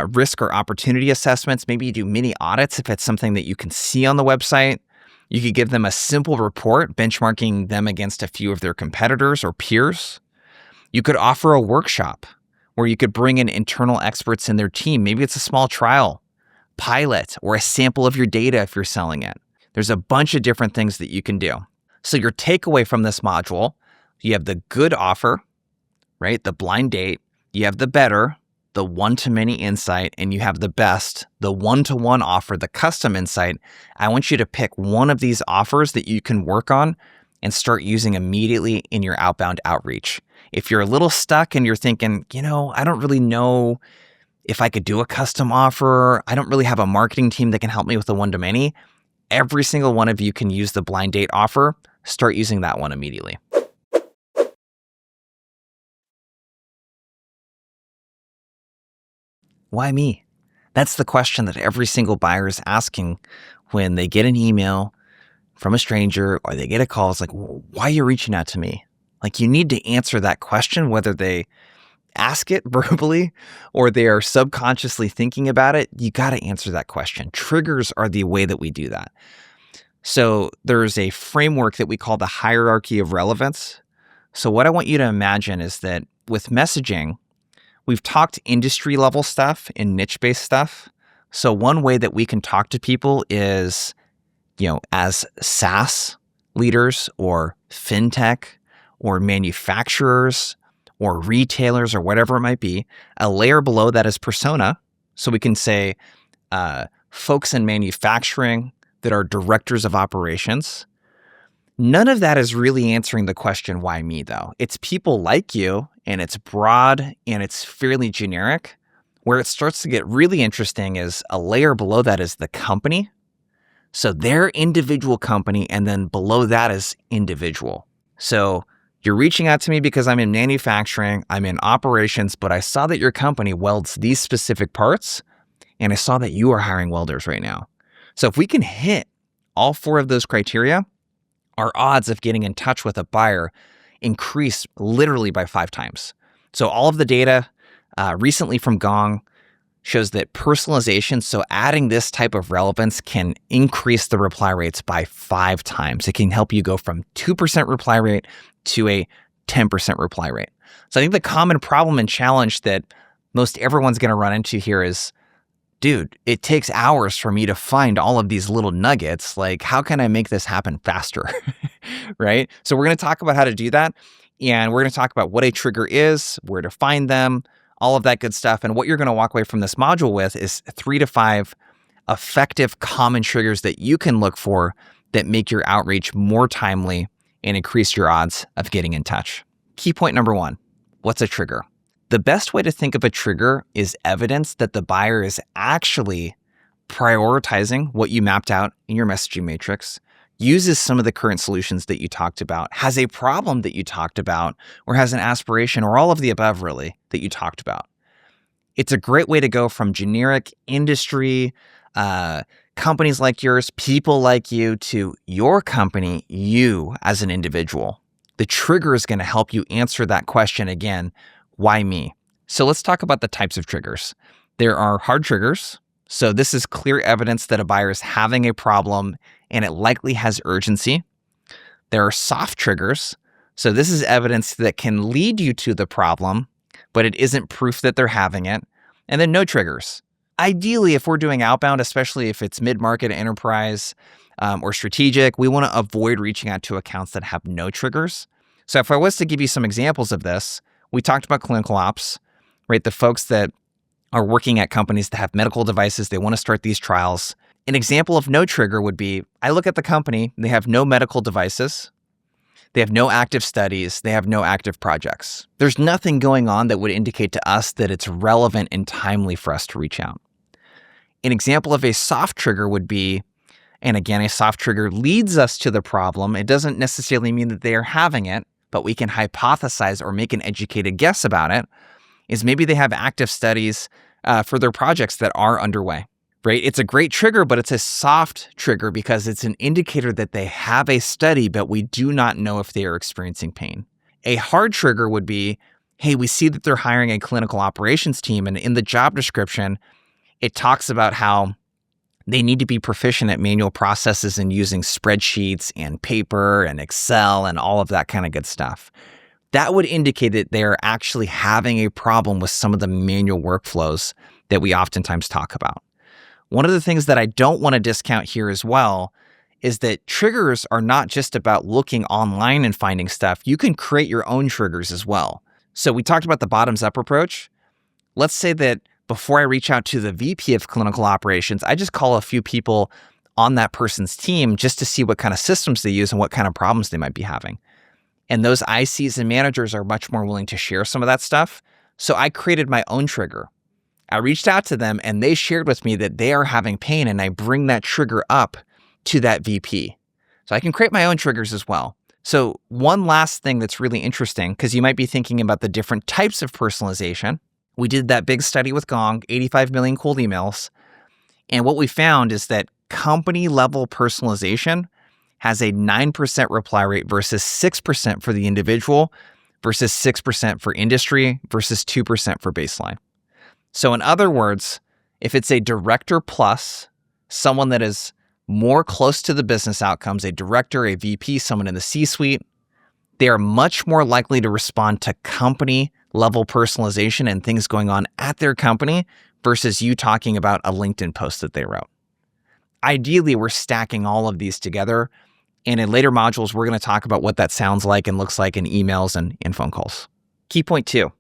risk or opportunity assessments. Maybe you do mini audits if it's something that you can see on the website. You could give them a simple report benchmarking them against a few of their competitors or peers. You could offer a workshop where you could bring in internal experts in their team. Maybe it's a small trial, pilot, or a sample of your data if you're selling it. There's a bunch of different things that you can do. So your takeaway from this module, you have the good offer, right? The blind date. You have the better, the one-to-many insight, and you have the best, the one-to-one offer, the custom insight. I want you to pick one of these offers that you can work on and start using immediately in your outbound outreach. If you're a little stuck and you're thinking, I don't really know if I could do a custom offer, I don't really have a marketing team that can help me with the one-to-many, every single one of you can use the blind date offer. Start using that one immediately. Why me? That's the question that every single buyer is asking when they get an email from a stranger or they get a call. It's like, why are you reaching out to me? Like, you need to answer that question, whether they ask it verbally or they are subconsciously thinking about it. You got to answer that question. Triggers are the way that we do that. So there's a framework that we call the hierarchy of relevance. So what I want you to imagine is that with messaging, we've talked industry level stuff and niche-based stuff. So one way that we can talk to people is, as SaaS leaders or fintech or manufacturers or retailers or whatever it might be. A layer below that is persona. So we can say folks in manufacturing that are directors of operations. None of that is really answering the question, why me, though? It's people like you, and it's broad, and it's fairly generic. Where it starts to get really interesting is a layer below that is the company. So their individual company, and then below that is individual. So you're reaching out to me because I'm in manufacturing, I'm in operations, but I saw that your company welds these specific parts, and I saw that you are hiring welders right now. So if we can hit all 4 of those criteria, our odds of getting in touch with a buyer increase literally by 5 times. So all of the data recently from Gong shows that personalization, so adding this type of relevance, can increase the reply rates by 5 times. It can help you go from 2% reply rate to a 10% reply rate. So I think the common problem and challenge that most everyone's going to run into here is, dude, it takes hours for me to find all of these little nuggets. Like, how can I make this happen faster? Right? So we're going to talk about how to do that. And we're going to talk about what a trigger is, where to find them, all of that good stuff. And what you're going to walk away from this module with is 3 to 5 effective common triggers that you can look for that make your outreach more timely and increase your odds of getting in touch. Key point number 1, what's a trigger? The best way to think of a trigger is evidence that the buyer is actually prioritizing what you mapped out in your messaging matrix, uses some of the current solutions that you talked about, has a problem that you talked about, or has an aspiration, or all of the above really, that you talked about. It's a great way to go from generic industry, companies like yours, people like you, to your company, you as an individual. The trigger is going to help you answer that question again. Why me? So let's talk about the types of triggers. There are hard triggers. So this is clear evidence that a buyer is having a problem and it likely has urgency. There are soft triggers. So this is evidence that can lead you to the problem, but it isn't proof that they're having it. And then no triggers. Ideally, if we're doing outbound, especially if it's mid-market, enterprise, or strategic, we want to avoid reaching out to accounts that have no triggers. So if I was to give you some examples of this, we talked about clinical ops, right? The folks that are working at companies that have medical devices, they want to start these trials. An example of no trigger would be, I look at the company, they have no medical devices, they have no active studies, they have no active projects. There's nothing going on that would indicate to us that it's relevant and timely for us to reach out. An example of a soft trigger would be, and again, a soft trigger leads us to the problem. It doesn't necessarily mean that they are having it, but we can hypothesize or make an educated guess about it, is maybe they have active studies for their projects that are underway, right? It's a great trigger, but it's a soft trigger because it's an indicator that they have a study, but we do not know if they are experiencing pain. A hard trigger would be, hey, we see that they're hiring a clinical operations team, and in the job description, it talks about how they need to be proficient at manual processes and using spreadsheets and paper and Excel and all of that kind of good stuff. That would indicate that they're actually having a problem with some of the manual workflows that we oftentimes talk about. One of the things that I don't want to discount here as well is that triggers are not just about looking online and finding stuff. You can create your own triggers as well. So we talked about the bottoms-up approach. Let's say that before I reach out to the VP of clinical operations, I just call a few people on that person's team just to see what kind of systems they use and what kind of problems they might be having. And those ICs and managers are much more willing to share some of that stuff. So I created my own trigger. I reached out to them and they shared with me that they are having pain, and I bring that trigger up to that VP. So I can create my own triggers as well. So one last thing that's really interesting, because you might be thinking about the different types of personalization. We did that big study with Gong, 85 million cold emails. And what we found is that company level personalization has a 9% reply rate versus 6% for the individual, versus 6% for industry, versus 2% for baseline. So in other words, if it's a director plus, someone that is more close to the business outcomes, a director, a VP, someone in the C-suite, they are much more likely to respond to company level personalization and things going on at their company versus you talking about a LinkedIn post that they wrote. Ideally, we're stacking all of these together And in later modules, we're going to talk about what that sounds like and looks like in emails and phone calls. Key point 2,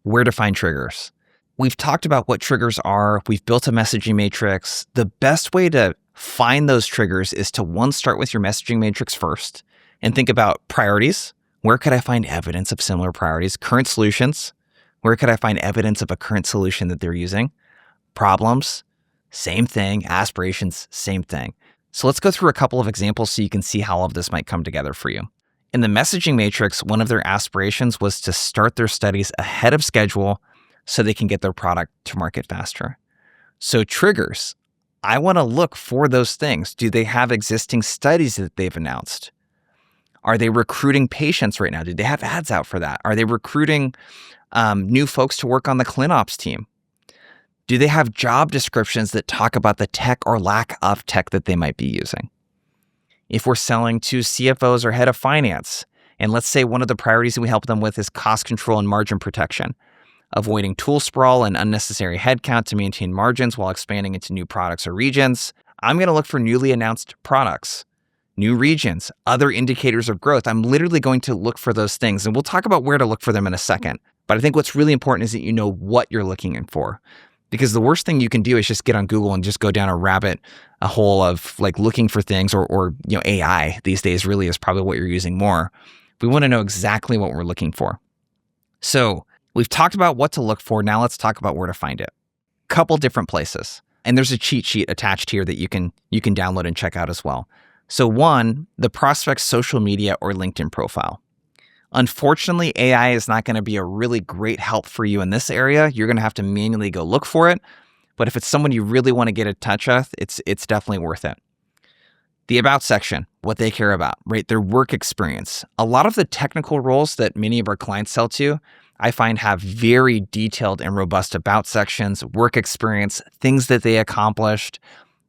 where to find triggers. We've talked about what triggers are. We've built a messaging matrix. The best way to find those triggers is to, one, start with your messaging matrix first and think about priorities. Where could I find evidence of similar priorities? Current solutions. Where could I find evidence of a current solution that they're using? Problems, same thing. Aspirations, same thing. So let's go through a couple of examples so you can see how all of this might come together for you. In the messaging matrix, one of their aspirations was to start their studies ahead of schedule so they can get their product to market faster. So triggers, I want to look for those things. Do they have existing studies that they've announced? Are they recruiting patients right now? Do they have ads out for that? Are they recruiting new folks to work on the ClinOps team? Do they have job descriptions that talk about the tech or lack of tech that they might be using? If we're selling to CFOs or head of finance, and let's say one of the priorities that we help them with is cost control and margin protection, avoiding tool sprawl and unnecessary headcount to maintain margins while expanding into new products or regions, I'm going to look for newly announced products, new regions, other indicators of growth. I'm literally going to look for those things, and we'll talk about where to look for them in a second. But I think what's really important is that you know what you're looking for. Because the worst thing you can do is just get on Google and just go down a hole of like looking for things or AI these days really is probably what you're using more. We want to know exactly what we're looking for. So we've talked about what to look for. Now let's talk about where to find it. Couple different places. And there's a cheat sheet attached here that you can download and check out as well. So one, the prospect's social media or LinkedIn profile. Unfortunately, AI is not going to be a really great help for you in this area. You're going to have to manually go look for it. But if it's someone you really want to get in touch with, it's definitely worth it. The About section, what they care about, right? Their work experience. A lot of the technical roles that many of our clients sell to, I find have very detailed and robust About sections, work experience, things that they accomplished.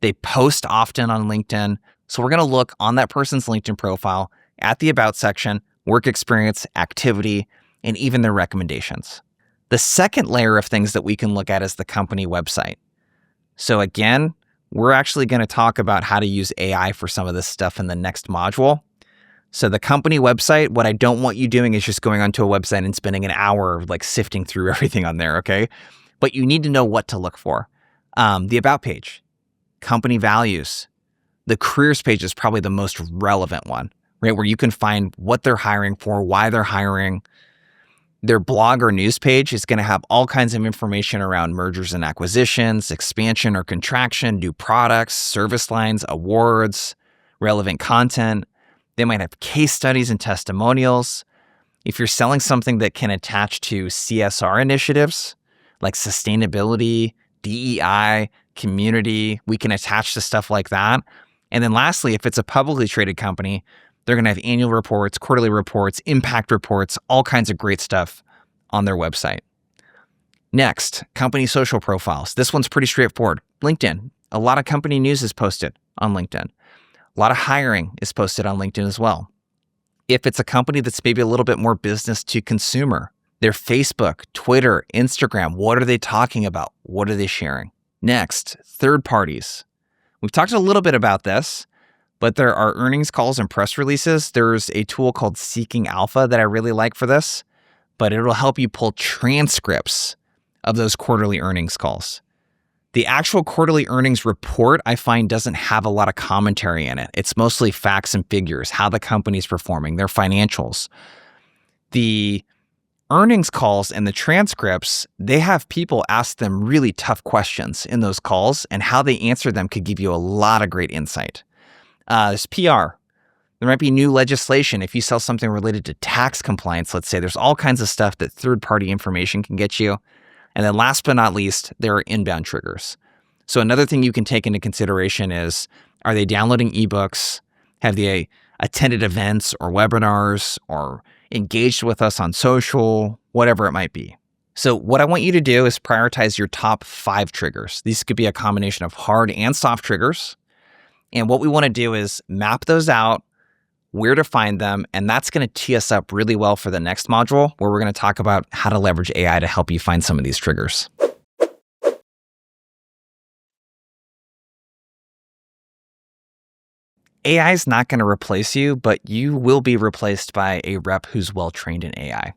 They post often on LinkedIn. So we're going to look on that person's LinkedIn profile at the About section, work experience, activity, and even their recommendations. The second layer of things that we can look at is the company website. So again, we're actually going to talk about how to use AI for some of this stuff in the next module. So the company website, what I don't want you doing is just going onto a website and spending an hour like sifting through everything on there, okay? But you need to know what to look for. The About page, company values. The careers page is probably the most relevant one, right? Where you can find what they're hiring for, why they're hiring. Their blog or news page is going to have all kinds of information around mergers and acquisitions, expansion or contraction, new products, service lines, awards, relevant content. They might have case studies and testimonials. If you're selling something that can attach to CSR initiatives like sustainability, DEI, community, we can attach to stuff like that. And then lastly, if it's a publicly traded company, they're going to have annual reports, quarterly reports, impact reports, all kinds of great stuff on their website. Next, company social profiles. This one's pretty straightforward. LinkedIn. A lot of company news is posted on LinkedIn. A lot of hiring is posted on LinkedIn as well. If it's a company that's maybe a little bit more business to consumer, their Facebook, Twitter, Instagram, what are they talking about? What are they sharing? Next, third parties. We've talked a little bit about this, but there are earnings calls and press releases. There's a tool called Seeking Alpha that I really like for this, but it'll help you pull transcripts of those quarterly earnings calls. The actual quarterly earnings report, I find, doesn't have a lot of commentary in it. It's mostly facts and figures, how the company's performing, their financials. The earnings calls and the transcripts, they have people ask them really tough questions in those calls, and how they answer them could give you a lot of great insight. There's PR. There might be new legislation. If you sell something related to tax compliance, let's say, there's all kinds of stuff that third-party information can get you. And then last but not least, there are inbound triggers. So another thing you can take into consideration is, are they downloading ebooks? Have they attended events or webinars or engaged with us on social, whatever it might be? So what I want you to do is prioritize your top 5 triggers. These could be a combination of hard and soft triggers. And what we want to do is map those out, where to find them, and that's going to tee us up really well for the next module, where we're going to talk about how to leverage AI to help you find some of these triggers. AI is not going to replace you, but you will be replaced by a rep who's well trained in AI.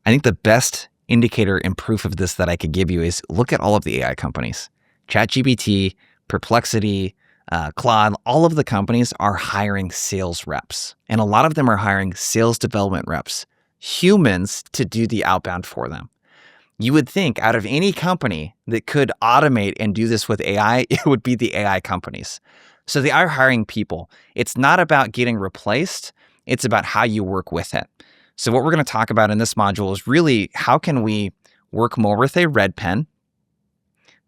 I think the best indicator and proof of this that I could give you is look at all of the AI companies. ChatGPT, Perplexity, Claude, all of the companies are hiring sales reps. And a lot of them are hiring sales development reps, humans to do the outbound for them. You would think out of any company that could automate and do this with AI, it would be the AI companies. So they are hiring people. It's not about getting replaced. It's about how you work with it. So what we're going to talk about in this module is really how can we work more with a red pen,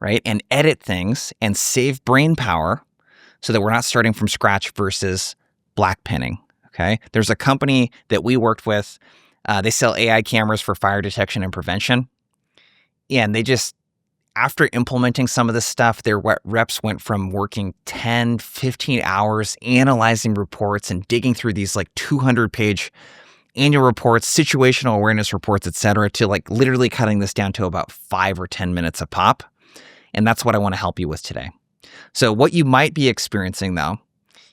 right? And edit things and save brain power so that we're not starting from scratch versus black penning, okay? There's a company that we worked with. They sell AI cameras for fire detection and prevention. And they just, after implementing some of this stuff, their reps went from working 10, 15 hours analyzing reports and digging through these like 200-page annual reports, situational awareness reports, et cetera, to like literally cutting this down to about 5 or 10 minutes a pop. And that's what I want to help you with today. So what you might be experiencing though,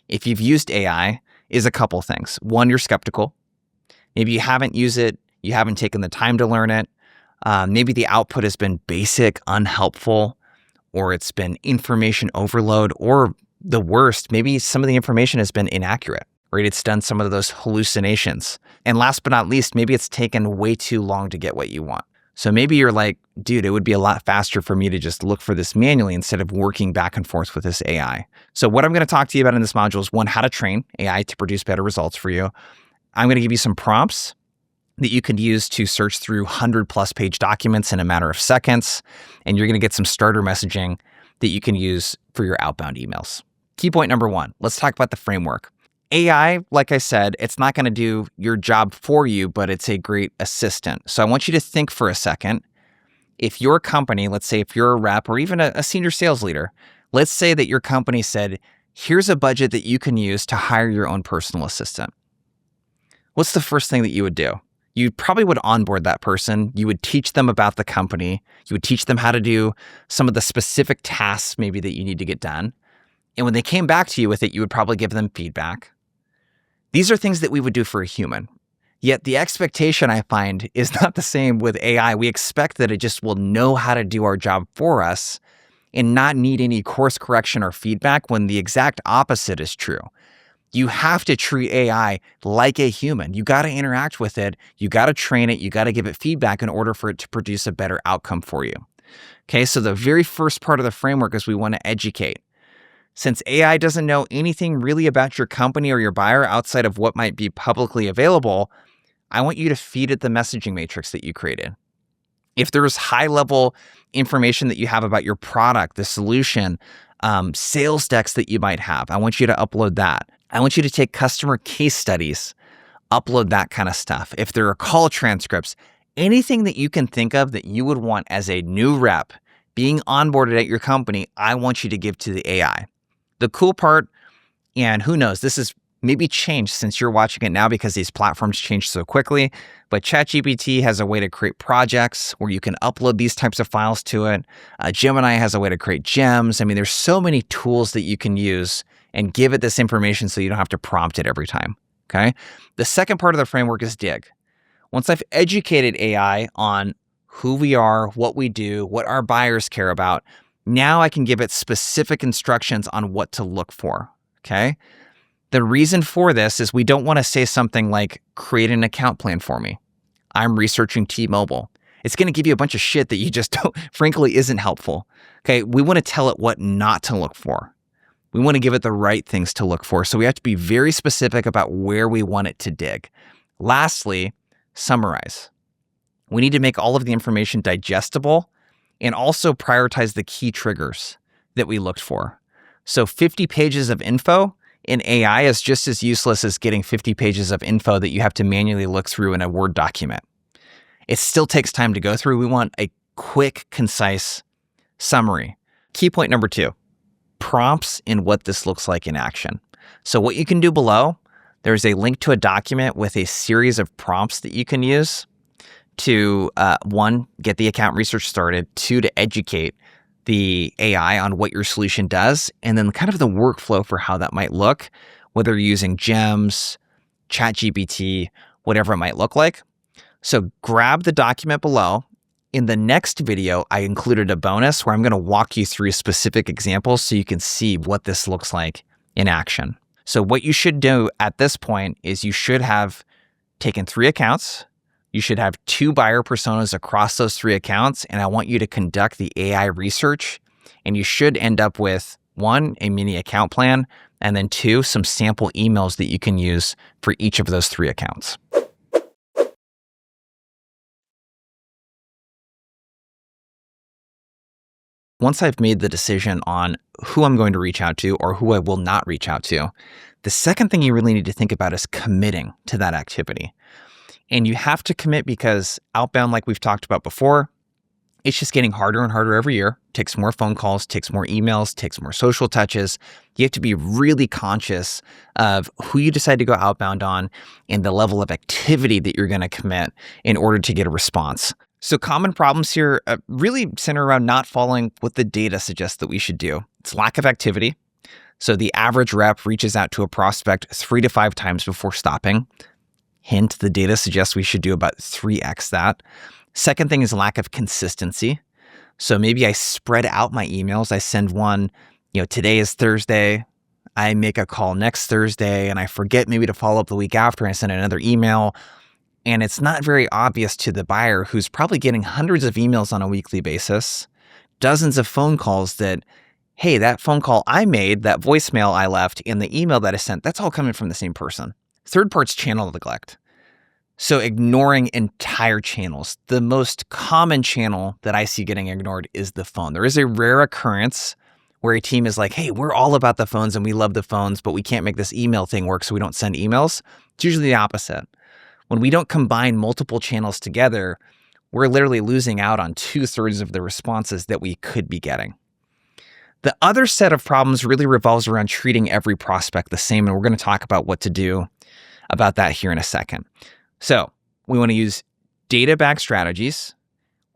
if you've used AI, is a couple things. One, you're skeptical. Maybe you haven't used it. You haven't taken the time to learn it. Maybe the output has been basic, unhelpful, or it's been information overload, or the worst, maybe some of the information has been inaccurate, right? It's done some of those hallucinations. And last but not least, maybe it's taken way too long to get what you want. So maybe you're like, dude, it would be a lot faster for me to just look for this manually instead of working back and forth with this AI. So what I'm going to talk to you about in this module is one, how to train AI to produce better results for you. I'm going to give you some prompts that you can use to search through 100+ page documents in a matter of seconds. And you're going to get some starter messaging that you can use for your outbound emails. Key point number one, let's talk about the framework. AI, like I said, it's not going to do your job for you, but it's a great assistant. So I want you to think for a second. If your company, let's say if you're a rep or even a senior sales leader, let's say that your company said, here's a budget that you can use to hire your own personal assistant. What's the first thing that you would do? You probably would onboard that person. You would teach them about the company. You would teach them how to do some of the specific tasks maybe that you need to get done. And when they came back to you with it, you would probably give them feedback. These are things that we would do for a human. Yet the expectation I find is not the same with AI. We expect that it just will know how to do our job for us and not need any course correction or feedback, when the exact opposite is true. You have to treat AI like a human. You got to interact with it. You got to train it. You got to give it feedback in order for it to produce a better outcome for you. Okay, so the very first part of the framework is we want to educate. Since AI doesn't know anything really about your company or your buyer outside of what might be publicly available, I want you to feed it the messaging matrix that you created. If there's high-level information that you have about your product, the solution, sales decks that you might have, I want you to upload that. I want you to take customer case studies, upload that kind of stuff. If there are call transcripts, anything that you can think of that you would want as a new rep being onboarded at your company, I want you to give to the AI. The cool part, and who knows, this is maybe changed since you're watching it now because these platforms change so quickly, but ChatGPT has a way to create projects where you can upload these types of files to it. Gemini has a way to create gems. I mean, there's so many tools that you can use and give it this information so you don't have to prompt it every time, okay? The second part of the framework is dig. Once I've educated AI on who we are, what we do, what our buyers care about, now I can give it specific instructions on what to look for, okay? The reason for this is we don't want to say something like, create an account plan for me. I'm researching T-Mobile. It's going to give you a bunch of shit that you just don't, frankly, isn't helpful, okay? We want to tell it what not to look for. We want to give it the right things to look for. So we have to be very specific about where we want it to dig. Lastly, summarize. We need to make all of the information digestible and also prioritize the key triggers that we looked for. So 50 pages of info in AI is just as useless as getting 50 pages of info that you have to manually look through in a Word document. It still takes time to go through. We want a quick, concise summary. Key point number 2. Prompts in what this looks like in action. So what you can do below, there's a link to a document with a series of prompts that you can use to, 1, get the account research started, 2, to educate, the AI on what your solution does, and then kind of the workflow for how that might look, whether you're using Gems, ChatGPT, whatever it might look like. So grab the document below. In the next video, I included a bonus where I'm going to walk you through specific examples so you can see what this looks like in action. So what you should do at this point is you should have taken 3 accounts. You should have 2 buyer personas across those 3 accounts, and I want you to conduct the AI research. And you should end up with 1, a mini account plan, and then 2, some sample emails that you can use for each of those 3 accounts. Once I've made the decision on who I'm going to reach out to or who I will not reach out to, the second thing you really need to think about is committing to that activity. And you have to commit because outbound, like we've talked about before, it's just getting harder and harder every year. Takes more phone calls, takes more emails, takes more social touches. You have to be really conscious of who you decide to go outbound on and the level of activity that you're going to commit in order to get a response. So common problems here really center around not following what the data suggests that we should do. It's lack of activity. So the average rep reaches out to a prospect 3 to 5 times before stopping. Hint, the data suggests we should do about 3x that. Second thing is lack of consistency. So maybe I spread out my emails. I send one, today is Thursday. I make a call next Thursday and I forget maybe to follow up the week after. I send another email. And it's not very obvious to the buyer who's probably getting hundreds of emails on a weekly basis, dozens of phone calls that, hey, that phone call I made, that voicemail I left, and the email that I sent, that's all coming from the same person. Third part's channel neglect. So ignoring entire channels. The most common channel that I see getting ignored is the phone. There is a rare occurrence where a team is like, hey, we're all about the phones and we love the phones, but we can't make this email thing work, so we don't send emails. It's usually the opposite. When we don't combine multiple channels together, we're literally losing out on 2/3 of the responses that we could be getting. The other set of problems really revolves around treating every prospect the same, and we're going to talk about what to do about that here in a second. So we want to use data-backed strategies.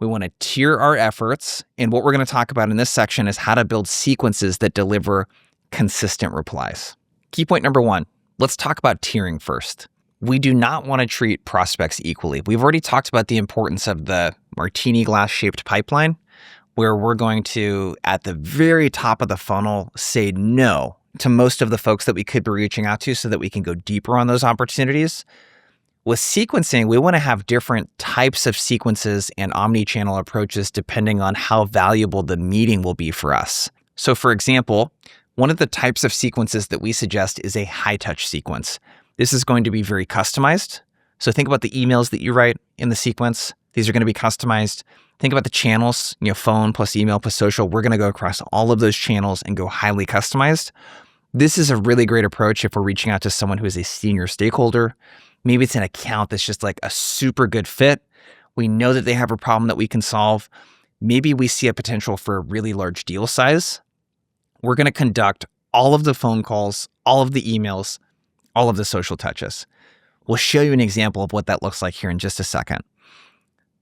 We want to tier our efforts, and what we're going to talk about in this section is how to build sequences that deliver consistent replies. Key point number 1, let's talk about tiering first. We do not want to treat prospects equally. We've already talked about the importance of the martini glass-shaped pipeline, where we're going to, at the very top of the funnel, say no to most of the folks that we could be reaching out to so that we can go deeper on those opportunities. With sequencing, we want to have different types of sequences and omnichannel approaches depending on how valuable the meeting will be for us. So for example, one of the types of sequences that we suggest is a high-touch sequence. This is going to be very customized. So think about the emails that you write in the sequence. These are going to be customized. Think about the channels, phone plus email plus social. We're going to go across all of those channels and go highly customized. This is a really great approach if we're reaching out to someone who is a senior stakeholder. Maybe it's an account that's just like a super good fit. We know that they have a problem that we can solve. Maybe we see a potential for a really large deal size. We're going to conduct all of the phone calls, all of the emails, all of the social touches. We'll show you an example of what that looks like here in just a second.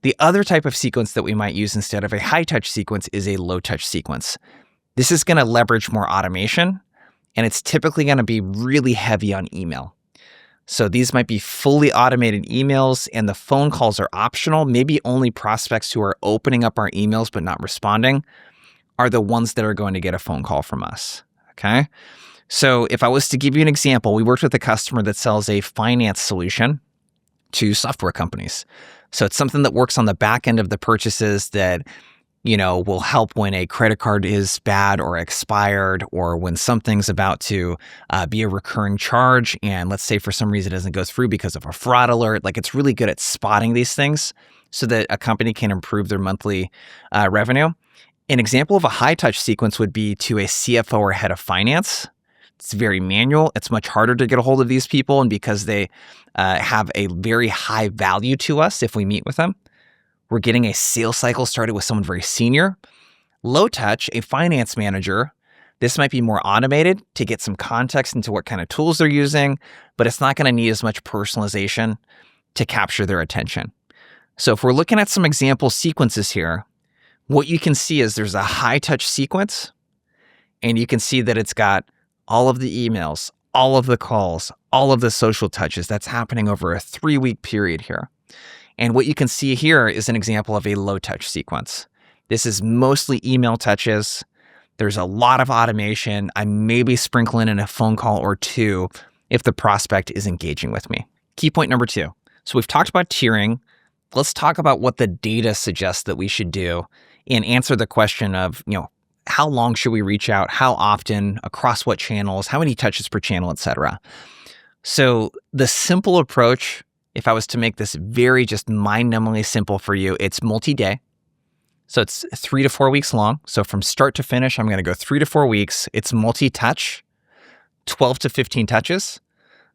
The other type of sequence that we might use instead of a high-touch sequence is a low-touch sequence. This is going to leverage more automation, and it's typically going to be really heavy on email. So these might be fully automated emails, and the phone calls are optional. Maybe only prospects who are opening up our emails but not responding are the ones that are going to get a phone call from us, okay? So if I was to give you an example, we worked with a customer that sells a finance solution to software companies. So it's something that works on the back end of the purchases that, will help when a credit card is bad or expired, or when something's about to be a recurring charge. And let's say for some reason it doesn't go through because of a fraud alert. Like, it's really good at spotting these things so that a company can improve their monthly revenue. An example of a high touch sequence would be to a CFO or head of finance. It's very manual. It's much harder to get a hold of these people. And because they have a very high value to us if we meet with them, we're getting a sales cycle started with someone very senior. Low touch, a finance manager. This might be more automated to get some context into what kind of tools they're using, but it's not going to need as much personalization to capture their attention. So if we're looking at some example sequences here, what you can see is there's a high touch sequence, and you can see that it's got all of the emails, all of the calls, all of the social touches. That's happening over a 3-week period here. And what you can see here is an example of a low touch sequence. This is mostly email touches. There's a lot of automation. I may be sprinkling in a phone call or two if the prospect is engaging with me. Key point number 2. So we've talked about tiering. Let's talk about what the data suggests that we should do and answer the question of, how long should we reach out? How often? Across what channels? How many touches per channel, etc. So the simple approach, if I was to make this very just mind-numbingly simple for you, it's multi-day. So it's 3 to 4 weeks long. So from start to finish, I'm going to go 3 to 4 weeks. It's multi-touch, 12 to 15 touches.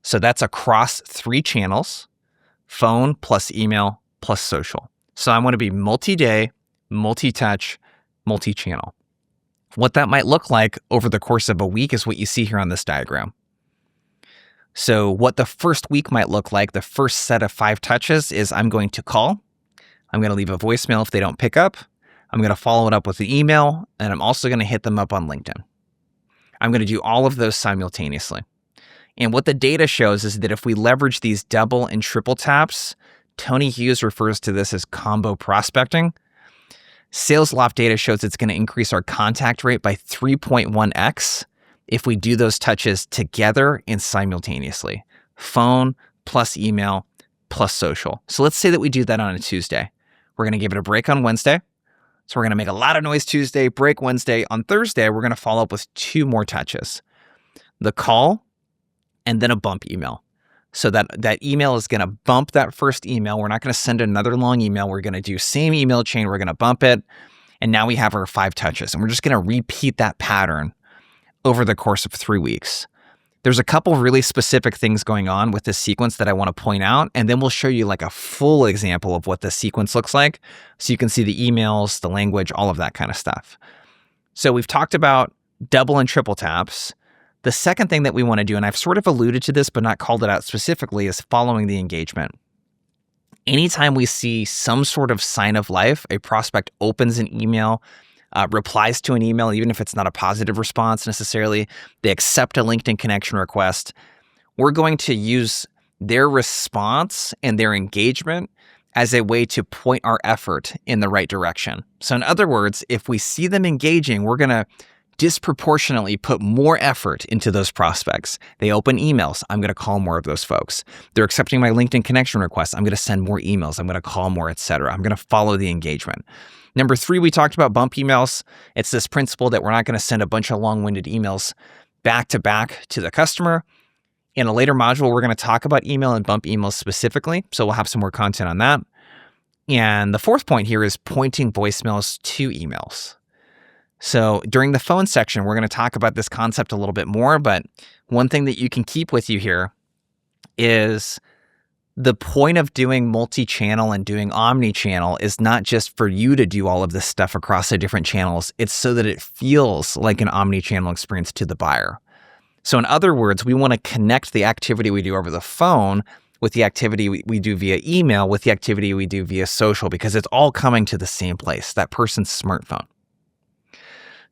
So that's across 3 channels, phone plus email plus social. So I want to be multi-day, multi-touch, multi-channel. What that might look like over the course of a week is what you see here on this diagram. So what the first week might look like, the first set of 5 touches is I'm going to call. I'm going to leave a voicemail if they don't pick up. I'm going to follow it up with the email, and I'm also going to hit them up on LinkedIn. I'm going to do all of those simultaneously. And what the data shows is that if we leverage these double and triple taps, Tony Hughes refers to this as combo prospecting. SalesLoft data shows it's going to increase our contact rate by 3.1x if we do those touches together and simultaneously. Phone plus email plus social. So let's say that we do that on a Tuesday. We're going to give it a break on Wednesday. So we're going to make a lot of noise Tuesday, break Wednesday. On Thursday, we're going to follow up with 2 more touches. The call and then a bump email. So that email is going to bump that first email. We're not going to send another long email. We're going to do same email chain. We're going to bump it. And now we have our 5 touches. And we're just going to repeat that pattern over the course of 3 weeks. There's a couple really specific things going on with this sequence that I want to point out. And then we'll show you like a full example of what the sequence looks like. So you can see the emails, the language, all of that kind of stuff. So we've talked about double and triple taps. The second thing that we want to do, and I've sort of alluded to this, but not called it out specifically, is following the engagement. Anytime we see some sort of sign of life, a prospect opens an email, replies to an email, even if it's not a positive response necessarily, they accept a LinkedIn connection request, we're going to use their response and their engagement as a way to point our effort in the right direction. So in other words, if we see them engaging, we're going to disproportionately put more effort into those prospects. They open emails. I'm going to call more of those folks. They're accepting my LinkedIn connection request. I'm going to send more emails. I'm going to call more, etc. I'm going to follow the engagement. Number 3, we talked about bump emails. It's this principle that we're not going to send a bunch of long-winded emails back to back to the customer. In a later module, we're going to talk about email and bump emails specifically. So we'll have some more content on that. And the 4th point here is pointing voicemails to emails. So during the phone section, we're going to talk about this concept a little bit more, but one thing that you can keep with you here is the point of doing multi-channel and doing omnichannel is not just for you to do all of this stuff across the different channels. It's so that it feels like an omnichannel experience to the buyer. So in other words, we want to connect the activity we do over the phone with the activity we do via email, with the activity we do via social, because it's all coming to the same place, that person's smartphone.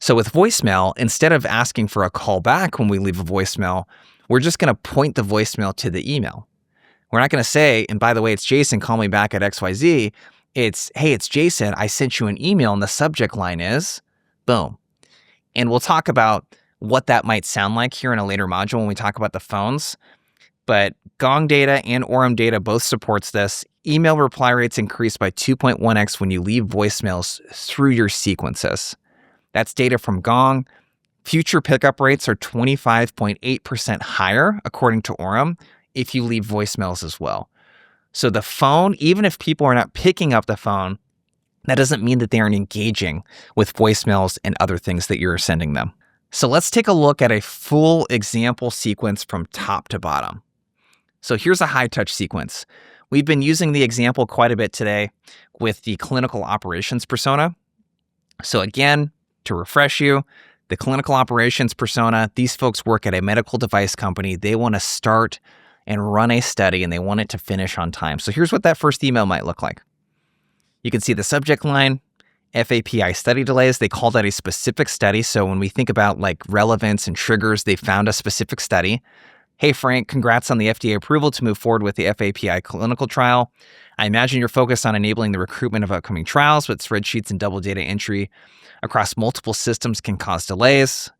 So with voicemail, instead of asking for a call back when we leave a voicemail, we're just going to point the voicemail to the email. We're not going to say, and by the way, it's Jason, call me back at XYZ. It's, hey, it's Jason, I sent you an email and the subject line is, boom. And we'll talk about what that might sound like here in a later module when we talk about the phones. But Gong data and Orem data both supports this. Email reply rates increase by 2.1x when you leave voicemails through your sequences. That's data from Gong. Future pickup rates are 25.8% higher, according to Orem, if you leave voicemails as well. So the phone, even if people are not picking up the phone, that doesn't mean that they aren't engaging with voicemails and other things that you're sending them. So let's take a look at a full example sequence from top to bottom. So here's a high-touch sequence. We've been using the example quite a bit today with the clinical operations persona. So again, to refresh you, the clinical operations persona, these folks work at a medical device company. They want to start and run a study and they want it to finish on time. So here's what that first email might look like. You can see the subject line, FAPI study delays, they call that a specific study. So when we think about like relevance and triggers, they found a specific study. Hey, Frank, congrats on the FDA approval to move forward with the FAPI clinical trial. I imagine you're focused on enabling the recruitment of upcoming trials, but spreadsheets and double data entry across multiple systems can cause delays.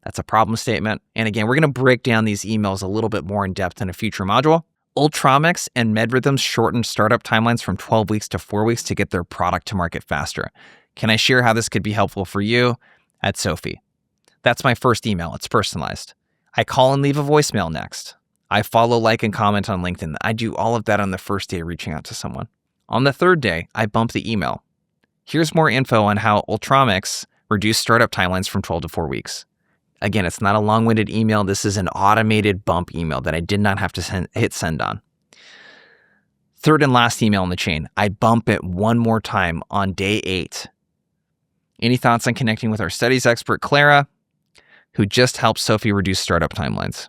That's a problem statement. And again, we're going to break down these emails a little bit more in depth in a future module. Ultramics and MedRhythms shortened startup timelines from 12 weeks to 4 weeks to get their product to market faster. Can I share how this could be helpful for you? At Sophie. That's my first email. It's personalized. I call and leave a voicemail next. I follow, like, and comment on LinkedIn. I do all of that on the first day of reaching out to someone. On the third day, I bump the email. Here's more info on how Ultramics reduced startup timelines from 12 to 4 weeks. Again, it's not a long-winded email. This is an automated bump email that I did not have to hit send on. Third and last email in the chain, I bump it one more time on day 8. Any thoughts on connecting with our studies expert, Clara, who just helped Sophie reduce startup timelines?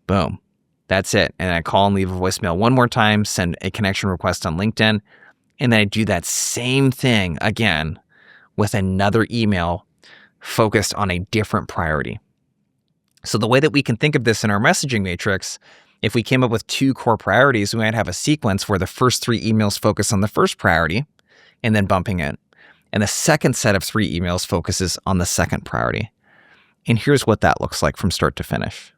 Boom. That's it. And I call and leave a voicemail one more time, send a connection request on LinkedIn, and then I do that same thing again with another email focused on a different priority. So the way that we can think of this in our messaging matrix, if we came up with 2 core priorities, we might have a sequence where the first 3 emails focus on the first priority and then bumping it. And the second set of 3 emails focuses on the second priority. And here's what that looks like from start to finish.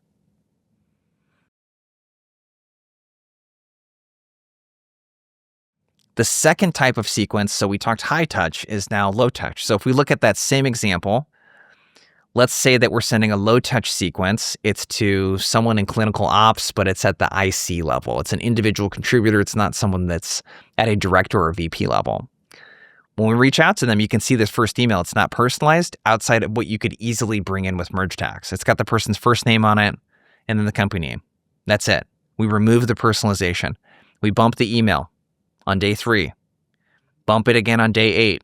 The second type of sequence, so we talked high touch, is now low touch. So if we look at that same example, let's say that we're sending a low touch sequence. It's to someone in clinical ops, but it's at the IC level. It's an individual contributor. It's not someone that's at a director or VP level. When we reach out to them, you can see this first email. It's not personalized outside of what you could easily bring in with merge tags. It's got the person's first name on it and then the company name. That's it. We remove the personalization. We bump the email on day 3. Bump it again on day 8.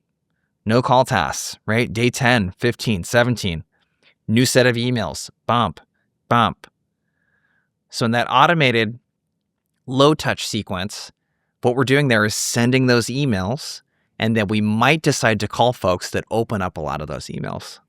No call tasks, right? Day 10, 15, 17. New set of emails. Bump, bump. So in that automated low touch sequence, what we're doing there is sending those emails, and then we might decide to call folks that open up a lot of those emails.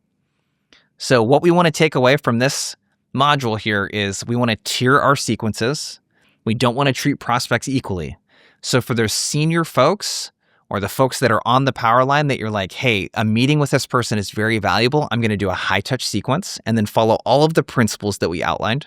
So what we want to take away from this module here is we want to tier our sequences. We don't want to treat prospects equally. So for those senior folks or the folks that are on the power line that you're like, hey, a meeting with this person is very valuable, I'm going to do a high touch sequence and then follow all of the principles that we outlined,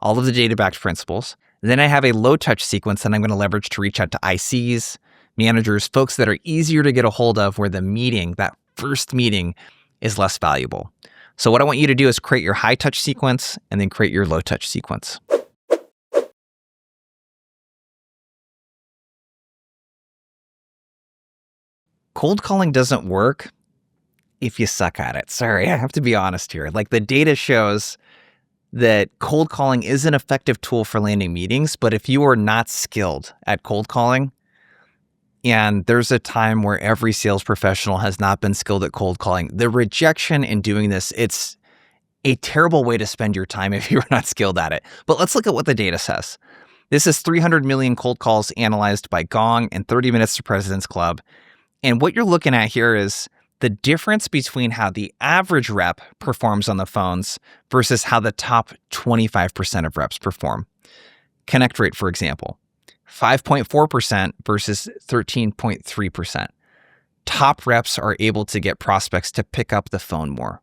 all of the data-backed principles. Then I have a low touch sequence that I'm going to leverage to reach out to ICs, managers, folks that are easier to get a hold of where the meeting, that first meeting, is less valuable. So what I want you to do is create your high touch sequence and then create your low touch sequence. Cold calling doesn't work if you suck at it. Sorry, I have to be honest here. Like the data shows that cold calling is an effective tool for landing meetings, but if you are not skilled at cold calling, and there's a time where every sales professional has not been skilled at cold calling, the rejection in doing this, it's a terrible way to spend your time if you're not skilled at it. But let's look at what the data says. This is 300 million cold calls analyzed by Gong and 30 Minutes to President's Club. And what you're looking at here is the difference between how the average rep performs on the phones versus how the top 25% of reps perform. Connect rate, for example, 5.4% versus 13.3%. Top reps are able to get prospects to pick up the phone more.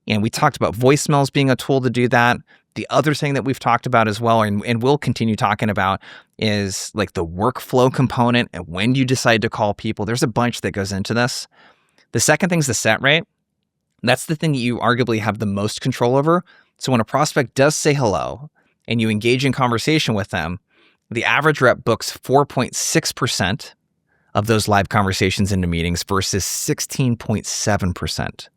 And we talked about voicemails being a tool to do that. The other thing that we've talked about as well, and we'll continue talking about, is like the workflow component and when you decide to call people. There's a bunch that goes into this. The second thing is the set rate. That's the thing that you arguably have the most control over. So when a prospect does say hello and you engage in conversation with them, the average rep books 4.6% of those live conversations into meetings versus 16.7%.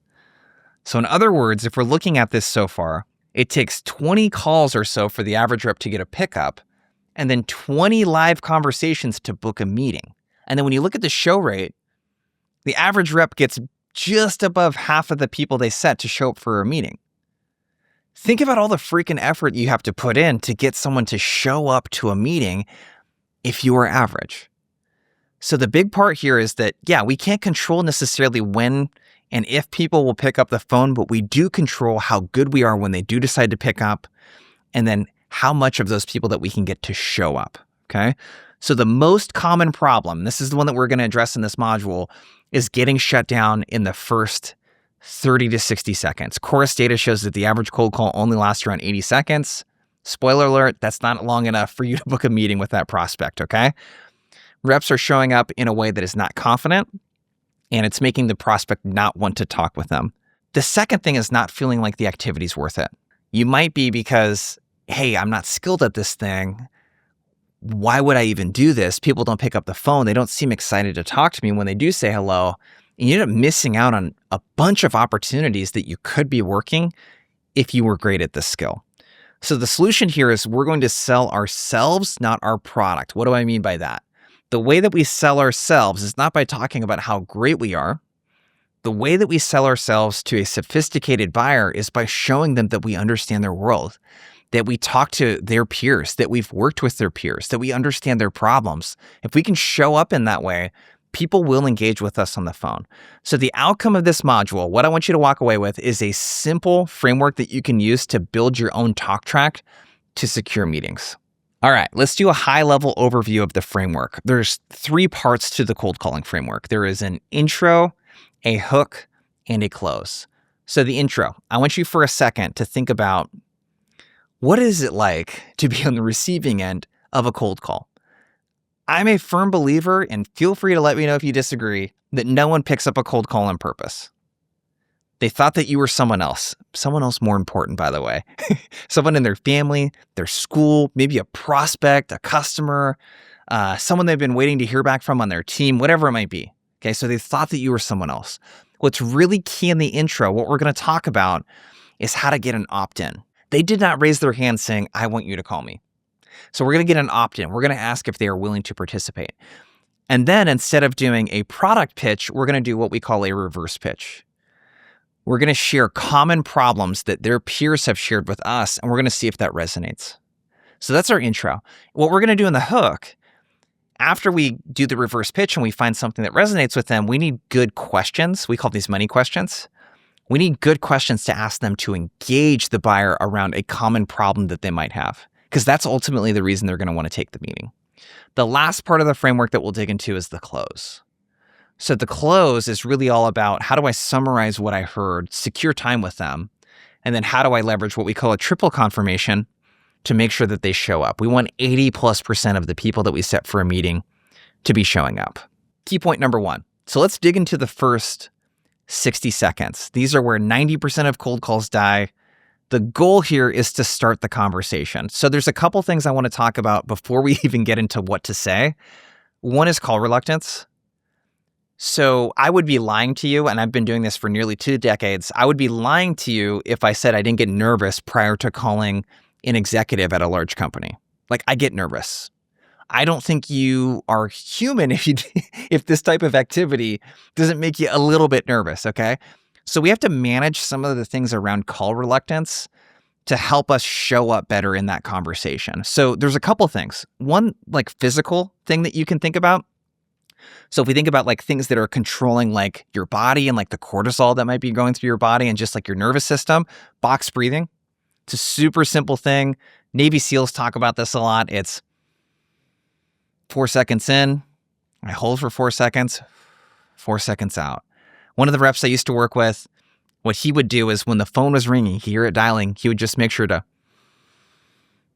So in other words, if we're looking at this so far, it takes 20 calls or so for the average rep to get a pickup, and then 20 live conversations to book a meeting. And then when you look at the show rate, the average rep gets just above half of the people they set to show up for a meeting. Think about all the freaking effort you have to put in to get someone to show up to a meeting if you are average. So the big part here is that, yeah, we can't control necessarily when and if people will pick up the phone, but we do control how good we are when they do decide to pick up, and then how much of those people that we can get to show up, okay? So the most common problem, this is the one that we're going to address in this module, is getting shut down in the first 30 to 60 seconds. Chorus data shows that the average cold call only lasts around 80 seconds. Spoiler alert, that's not long enough for you to book a meeting with that prospect, okay? Reps are showing up in a way that is not confident, and it's making the prospect not want to talk with them. The second thing is not feeling like the activity's worth it. You might be because, hey, I'm not skilled at this thing. Why would I even do this? People don't pick up the phone. They don't seem excited to talk to me when they do say hello. And you end up missing out on a bunch of opportunities that you could be working if you were great at this skill. So the solution here is we're going to sell ourselves, not our product. What do I mean by that? The way that we sell ourselves is not by talking about how great we are. The way that we sell ourselves to a sophisticated buyer is by showing them that we understand their world, that we talk to their peers, that we've worked with their peers, that we understand their problems. If we can show up in that way, people will engage with us on the phone. So the outcome of this module, what I want you to walk away with is a simple framework that you can use to build your own talk track to secure meetings. All right, let's do a high-level overview of the framework. There's 3 parts to the cold calling framework. There is an intro, a hook, and a close. So the intro, I want you for a second to think about what is it like to be on the receiving end of a cold call? I'm a firm believer, and feel free to let me know if you disagree, that no one picks up a cold call on purpose. They thought that you were someone else more important, by the way, someone in their family, their school, maybe a prospect, a customer, someone they've been waiting to hear back from on their team, whatever it might be. Okay, so they thought that you were someone else. What's really key in the intro, what we're going to talk about, is how to get an opt-in. They did not raise their hand saying, I want you to call me. So we're going to get an opt-in. We're going to ask if they are willing to participate. And then instead of doing a product pitch, we're going to do what we call a reverse pitch. We're going to share common problems that their peers have shared with us, and we're going to see if that resonates. So that's our intro. What we're going to do in the hook, after we do the reverse pitch and we find something that resonates with them, we need good questions. We call these money questions. We need good questions to ask them to engage the buyer around a common problem that they might have, because that's ultimately the reason they're going to want to take the meeting. The last part of the framework that we'll dig into is the close. So the close is really all about how do I summarize what I heard, secure time with them, and then how do I leverage what we call a triple confirmation to make sure that they show up. We want 80+% of the people that we set for a meeting to be showing up. Key point number 1. So let's dig into the first 60 seconds. These are where 90% of cold calls die. The goal here is to start the conversation. So there's a couple things I want to talk about before we even get into what to say. One is call reluctance. So I would be lying to you, and I've been doing this for nearly 2 decades. I would be lying to you if I said I didn't get nervous prior to calling an executive at a large company. Like, I get nervous. I don't think you are human if this type of activity doesn't make you a little bit nervous, okay? So we have to manage some of the things around call reluctance to help us show up better in that conversation. So there's a couple things. One, like physical thing that you can think about. So if we think about like things that are controlling like your body and like the cortisol that might be going through your body and just like your nervous system, box breathing. It's a super simple thing. Navy SEALs talk about this a lot. It's 4 seconds in, I hold for 4 seconds, 4 seconds out. One of the reps I used to work with, what he would do is when the phone was ringing, he'd hear it dialing, he would just make sure to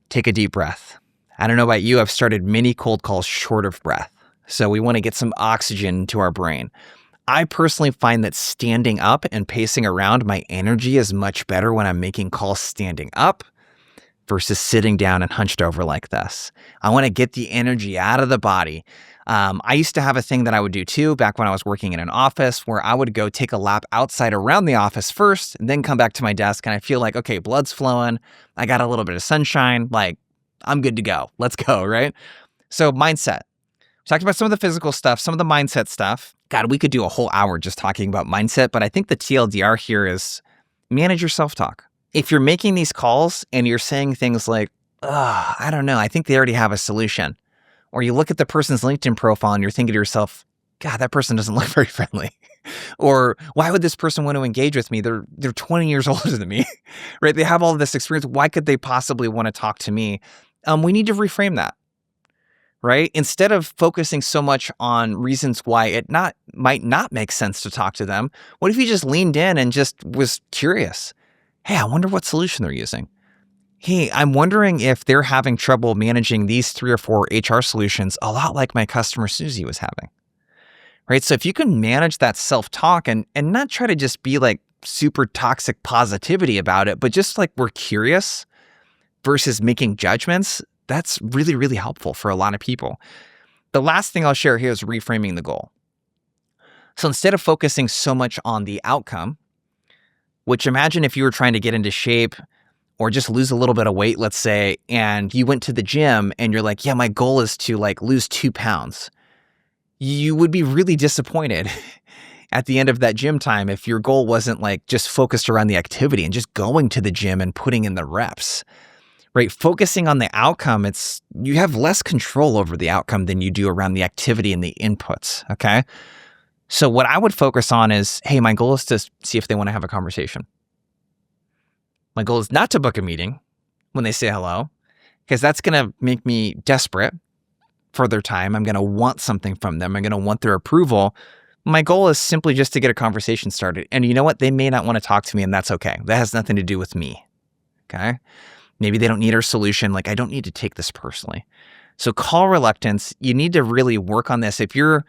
take a deep breath. I don't know about you, I've started many cold calls short of breath. So we want to get some oxygen to our brain. I personally find that standing up and pacing around, my energy is much better when I'm making calls standing up versus sitting down and hunched over like this. I want to get the energy out of the body. I used to have a thing that I would do too back when I was working in an office where I would go take a lap outside around the office first and then come back to my desk and I feel like, okay, blood's flowing. I got a little bit of sunshine. Like, I'm good to go. Let's go, right? So mindset. We talked about some of the physical stuff, some of the mindset stuff. God, we could do a whole hour just talking about mindset, but I think the TLDR here is manage your self-talk. If you're making these calls and you're saying things like, I don't know, I think they already have a solution. Or you look at the person's LinkedIn profile and you're thinking to yourself, God, that person doesn't look very friendly. Or why would this person want to engage with me? They're 20 years older than me, right? They have all of this experience. Why could they possibly want to talk to me? We need to reframe that, right? Instead of focusing so much on reasons why it might not make sense to talk to them, what if you just leaned in and just was curious? Hey, I wonder what solution they're using. Hey, I'm wondering if they're having trouble managing these 3 or 4 HR solutions, a lot like my customer Susie was having. Right? So if you can manage that self-talk and not try to just be like super toxic positivity about it, but just like we're curious versus making judgments, that's really, really helpful for a lot of people. The last thing I'll share here is reframing the goal. So instead of focusing so much on the outcome, which imagine if you were trying to get into shape or just lose a little bit of weight, let's say, and you went to the gym and you're like, yeah, my goal is to like lose 2 pounds. You would be really disappointed at the end of that gym time if your goal wasn't like just focused around the activity and just going to the gym and putting in the reps, right? Focusing on the outcome, you have less control over the outcome than you do around the activity and the inputs, okay? So what I would focus on is, hey, my goal is to see if they want to have a conversation. My goal is not to book a meeting when they say hello, because that's going to make me desperate for their time. I'm going to want something from them. I'm going to want their approval. My goal is simply just to get a conversation started. And you know what? They may not want to talk to me, and that's okay. That has nothing to do with me. Okay? Maybe they don't need our solution. Like, I don't need to take this personally. So call reluctance, you need to really work on this. If you're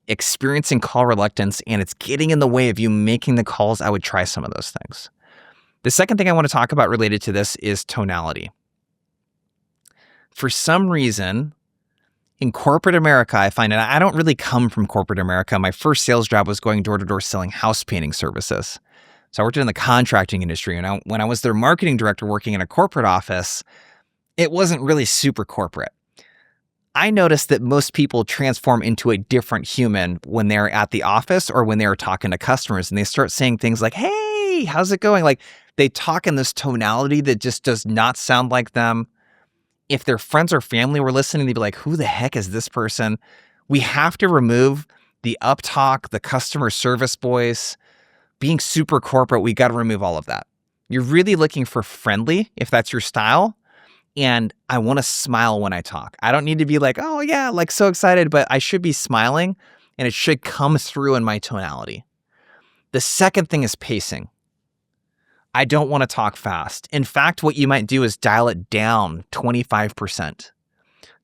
experiencing call reluctance and it's getting in the way of you making the calls, I would try some of those things. The second thing I want to talk about related to this is tonality. For some reason, in corporate America, I find, and I don't really come from corporate America. My first sales job was going door to door selling house painting services. So I worked in the contracting industry. And when I was their marketing director working in a corporate office, it wasn't really super corporate. I noticed that most people transform into a different human when they're at the office or when they're talking to customers, and they start saying things like, hey, how's it going? Like, they talk in this tonality that just does not sound like them. If their friends or family were listening, they'd be like, who the heck is this person? We have to remove the uptalk, the customer service voice, being super corporate. We got to remove all of that. You're really looking for friendly, if that's your style. And I want to smile when I talk. I don't need to be like, oh yeah, like so excited, but I should be smiling and it should come through in my tonality. The second thing is pacing. I don't want to talk fast. In fact, what you might do is dial it down 25%.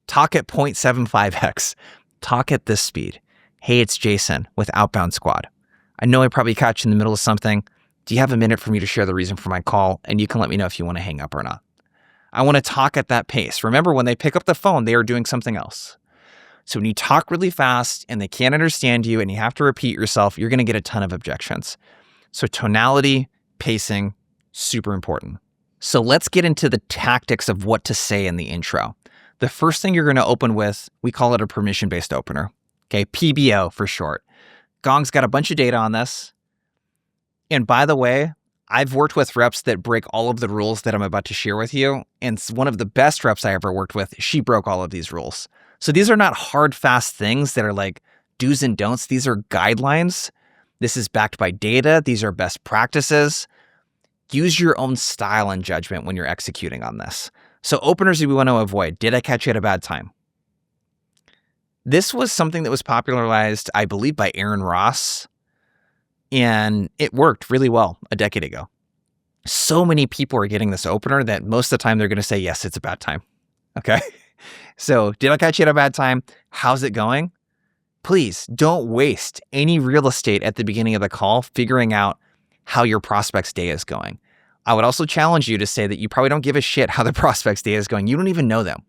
Talk at 0.75x. Talk at this speed. Hey, it's Jason with Outbound Squad. I know I probably caught you in the middle of something. Do you have a minute for me to share the reason for my call? And you can let me know if you want to hang up or not. I want to talk at that pace. Remember, when they pick up the phone, they are doing something else. So when you talk really fast and they can't understand you and you have to repeat yourself, you're going to get a ton of objections. So tonality, pacing, super important. So let's get into the tactics of what to say in the intro. The first thing you're going to open with, we call it a permission-based opener. Okay, PBO for short. Gong's got a bunch of data on this. And by the way, I've worked with reps that break all of the rules that I'm about to share with you. And one of the best reps I ever worked with, she broke all of these rules. So these are not hard, fast things that are like do's and don'ts. These are guidelines. This is backed by data. These are best practices. Use your own style and judgment when you're executing on this. So openers we want to avoid. Did I catch you at a bad time? This was something that was popularized, I believe, by Aaron Ross. And it worked really well a decade ago. So many people are getting this opener that most of the time they're going to say, yes, it's a bad time. Okay. So did I catch you at a bad time? How's it going? Please don't waste any real estate at the beginning of the call figuring out how your prospect's day is going. I would also challenge you to say that you probably don't give a shit how the prospect's day is going. You don't even know them.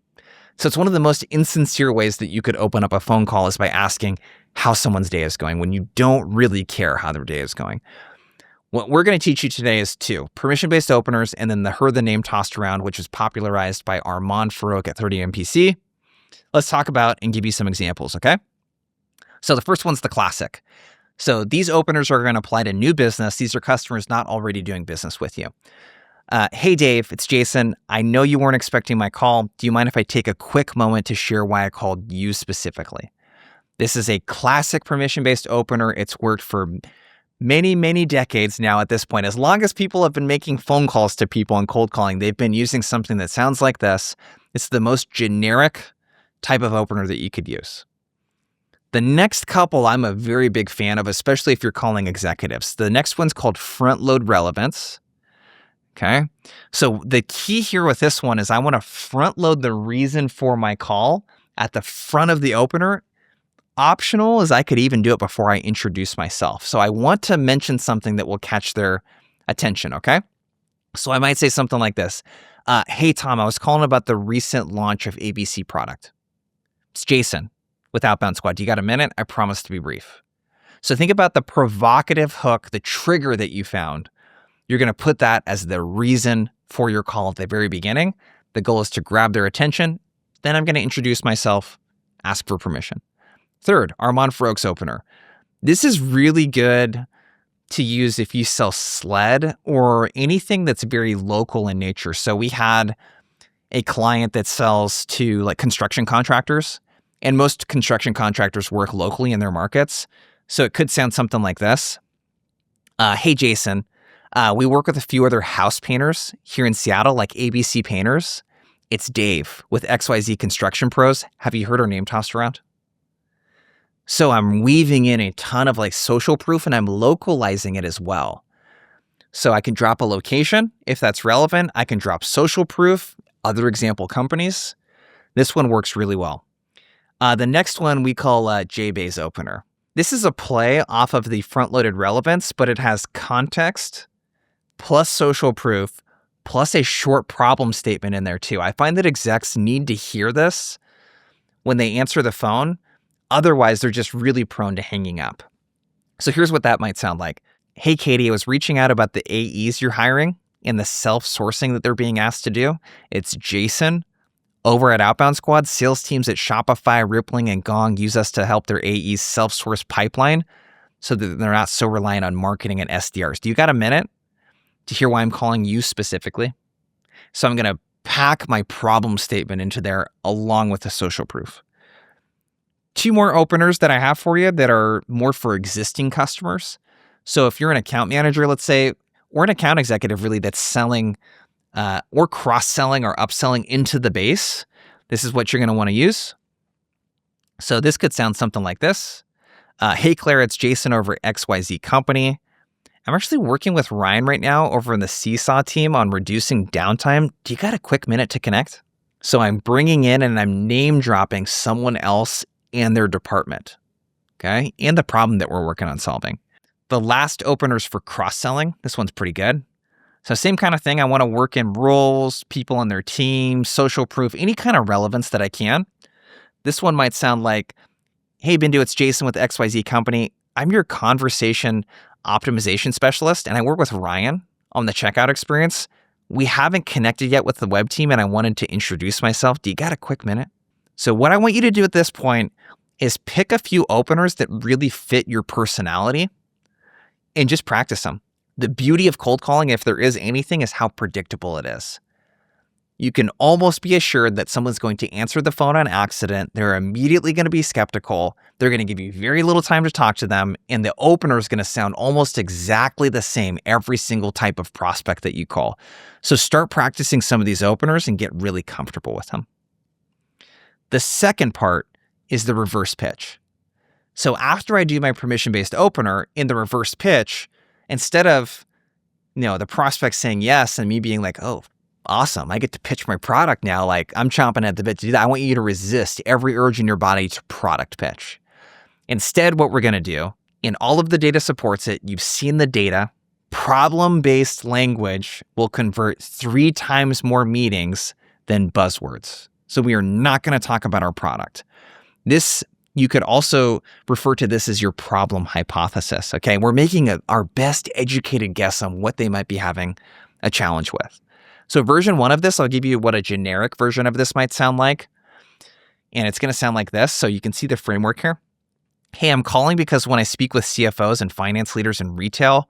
So it's one of the most insincere ways that you could open up a phone call is by asking how someone's day is going when you don't really care how their day is going. What we're going to teach you today is 2 permission-based openers and then the heard the name tossed around, which was popularized by Armand Farouk at 30 MPC. Let's talk about and give you some examples, okay? So the first one's the classic. So these openers are going to apply to new business. These are customers not already doing business with you. Hey, Dave, it's Jason. I know you weren't expecting my call. Do you mind if I take a quick moment to share why I called you specifically? This is a classic permission-based opener. It's worked for many, many decades now at this point. As long as people have been making phone calls to people and cold calling, they've been using something that sounds like this. It's the most generic type of opener that you could use. The next couple I'm a very big fan of, especially if you're calling executives. The next one's called front load relevance. Okay. So the key here with this one is I want to front load the reason for my call at the front of the opener. Optional is I could even do it before I introduce myself. So I want to mention something that will catch their attention, okay? So I might say something like this. Hey, Tom, I was calling about the recent launch of ABC product. It's Jason with Outbound Squad. Do you got a minute? I promise to be brief. So think about the provocative hook, the trigger that you found. You're going to put that as the reason for your call at the very beginning. The goal is to grab their attention. Then I'm going to introduce myself, ask for permission. Third, Armand Farok's opener. This is really good to use if you sell sled or anything that's very local in nature. So we had a client that sells to like construction contractors, and most construction contractors work locally in their markets. So it could sound something like this. Hey, Jason, we work with a few other house painters here in Seattle, like ABC Painters. It's Dave with XYZ Construction Pros. Have you heard our name tossed around? So I'm weaving in a ton of like social proof and I'm localizing it as well. So I can drop a location if that's relevant. I can drop social proof, other example companies. This one works really well. The next one we call JBay's opener. This is a play off of the front-loaded relevance, but it has context plus social proof plus a short problem statement in there too. I find that execs need to hear this when they answer the phone. Otherwise, they're just really prone to hanging up. So here's what that might sound like. Hey, Katie, I was reaching out about the AEs you're hiring and the self-sourcing that they're being asked to do. It's Jason over at Outbound Squad. Sales teams at Shopify, Rippling, and Gong use us to help their AEs self-source pipeline so that they're not so reliant on marketing and SDRs. Do you got a minute to hear why I'm calling you specifically? So I'm going to pack my problem statement into there along with the social proof. Two more openers that I have for you that are more for existing customers. So if you're an account manager, let's say, or an account executive really that's selling or cross-selling or upselling into the base, this is what you're going to want to use. So this could sound something like this. Hey, Claire, it's Jason over at XYZ Company. I'm actually working with Ryan right now over in the Seesaw team on reducing downtime. Do you got a quick minute to connect? So I'm bringing in and I'm name dropping someone else and their department, okay? And the problem that we're working on solving. The last openers for cross-selling, this one's pretty good. So same kind of thing. I want to work in roles, people on their team, social proof, any kind of relevance that I can. This one might sound like, hey, Bindu, it's Jason with XYZ Company. I'm your conversation optimization specialist, and I work with Ryan on the checkout experience. We haven't connected yet with the web team, and I wanted to introduce myself. Do you got a quick minute? So what I want you to do at this point is pick a few openers that really fit your personality and just practice them. The beauty of cold calling, if there is anything, is how predictable it is. You can almost be assured that someone's going to answer the phone on accident. They're immediately going to be skeptical. They're going to give you very little time to talk to them. And the opener is going to sound almost exactly the same every single type of prospect that you call. So start practicing some of these openers and get really comfortable with them. The second part is the reverse pitch. So after I do my permission-based opener in the reverse pitch, instead of, the prospect saying yes and me being like, oh, awesome, I get to pitch my product now. Like I'm chomping at the bit to do that. I want you to resist every urge in your body to product pitch. Instead, what we're going to do, and all of the data supports it, you've seen the data, problem-based language will convert 3 times more meetings than buzzwords. So we are not going to talk about our product. This, you could also refer to this as your problem hypothesis, okay? We're making our best educated guess on what they might be having a challenge with. So version 1 of this, I'll give you what a generic version of this might sound like. And it's going to sound like this. So you can see the framework here. Hey, I'm calling because when I speak with CFOs and finance leaders in retail,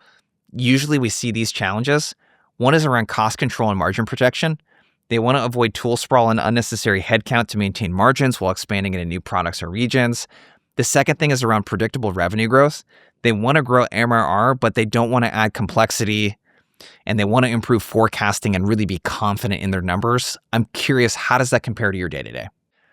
usually we see these challenges. One is around cost control and margin protection. They want to avoid tool sprawl and unnecessary headcount to maintain margins while expanding into new products or regions. The second thing is around predictable revenue growth. They want to grow MRR, but they don't want to add complexity, and they want to improve forecasting and really be confident in their numbers. I'm curious, how does that compare to your day-to-day?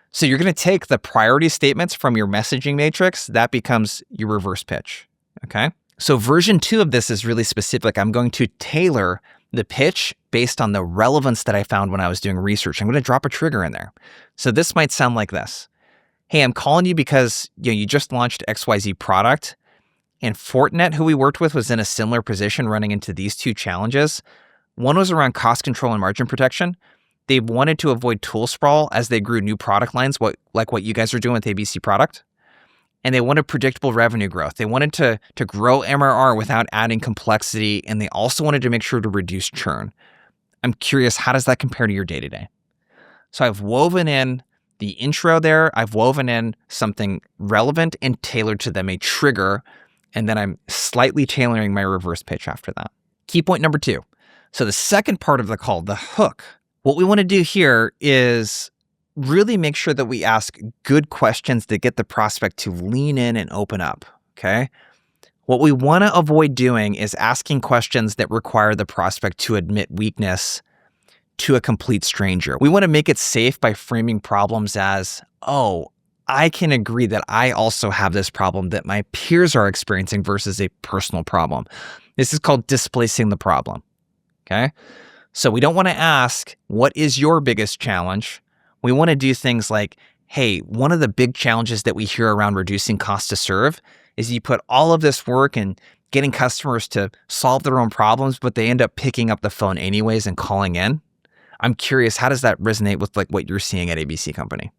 So you're going to take the priority statements from your messaging matrix. That becomes your reverse pitch, okay? So version 2 of this is really specific. I'm going to tailor the pitch based on the relevance that I found when I was doing research. I'm going to drop a trigger in there. So this might sound like this. Hey, I'm calling you because you just launched XYZ product, and Fortinet, who we worked with, was in a similar position running into these two challenges. One was around cost control and margin protection. They wanted to avoid tool sprawl as they grew new product lines, like what you guys are doing with ABC product. And they wanted predictable revenue growth. They wanted to grow MRR without adding complexity, and they also wanted to make sure to reduce churn. I'm curious, how does that compare to your day-to-day? So I've woven in the intro there. I've woven in something relevant and tailored to them, a trigger, and then I'm slightly tailoring my reverse pitch after that. Key point number 2. So the second part of the call, the hook, what we want to do here is really make sure that we ask good questions that get the prospect to lean in and open up, okay? What we want to avoid doing is asking questions that require the prospect to admit weakness to a complete stranger. We want to make it safe by framing problems as, oh, I can agree that I also have this problem that my peers are experiencing versus a personal problem. This is called displacing the problem, okay? So we don't want to ask, what is your biggest challenge? We want to do things like, hey, one of the big challenges that we hear around reducing cost to serve is you put all of this work in getting customers to solve their own problems, but they end up picking up the phone anyways and calling in. I'm curious, how does that resonate with like what you're seeing at ABC Company?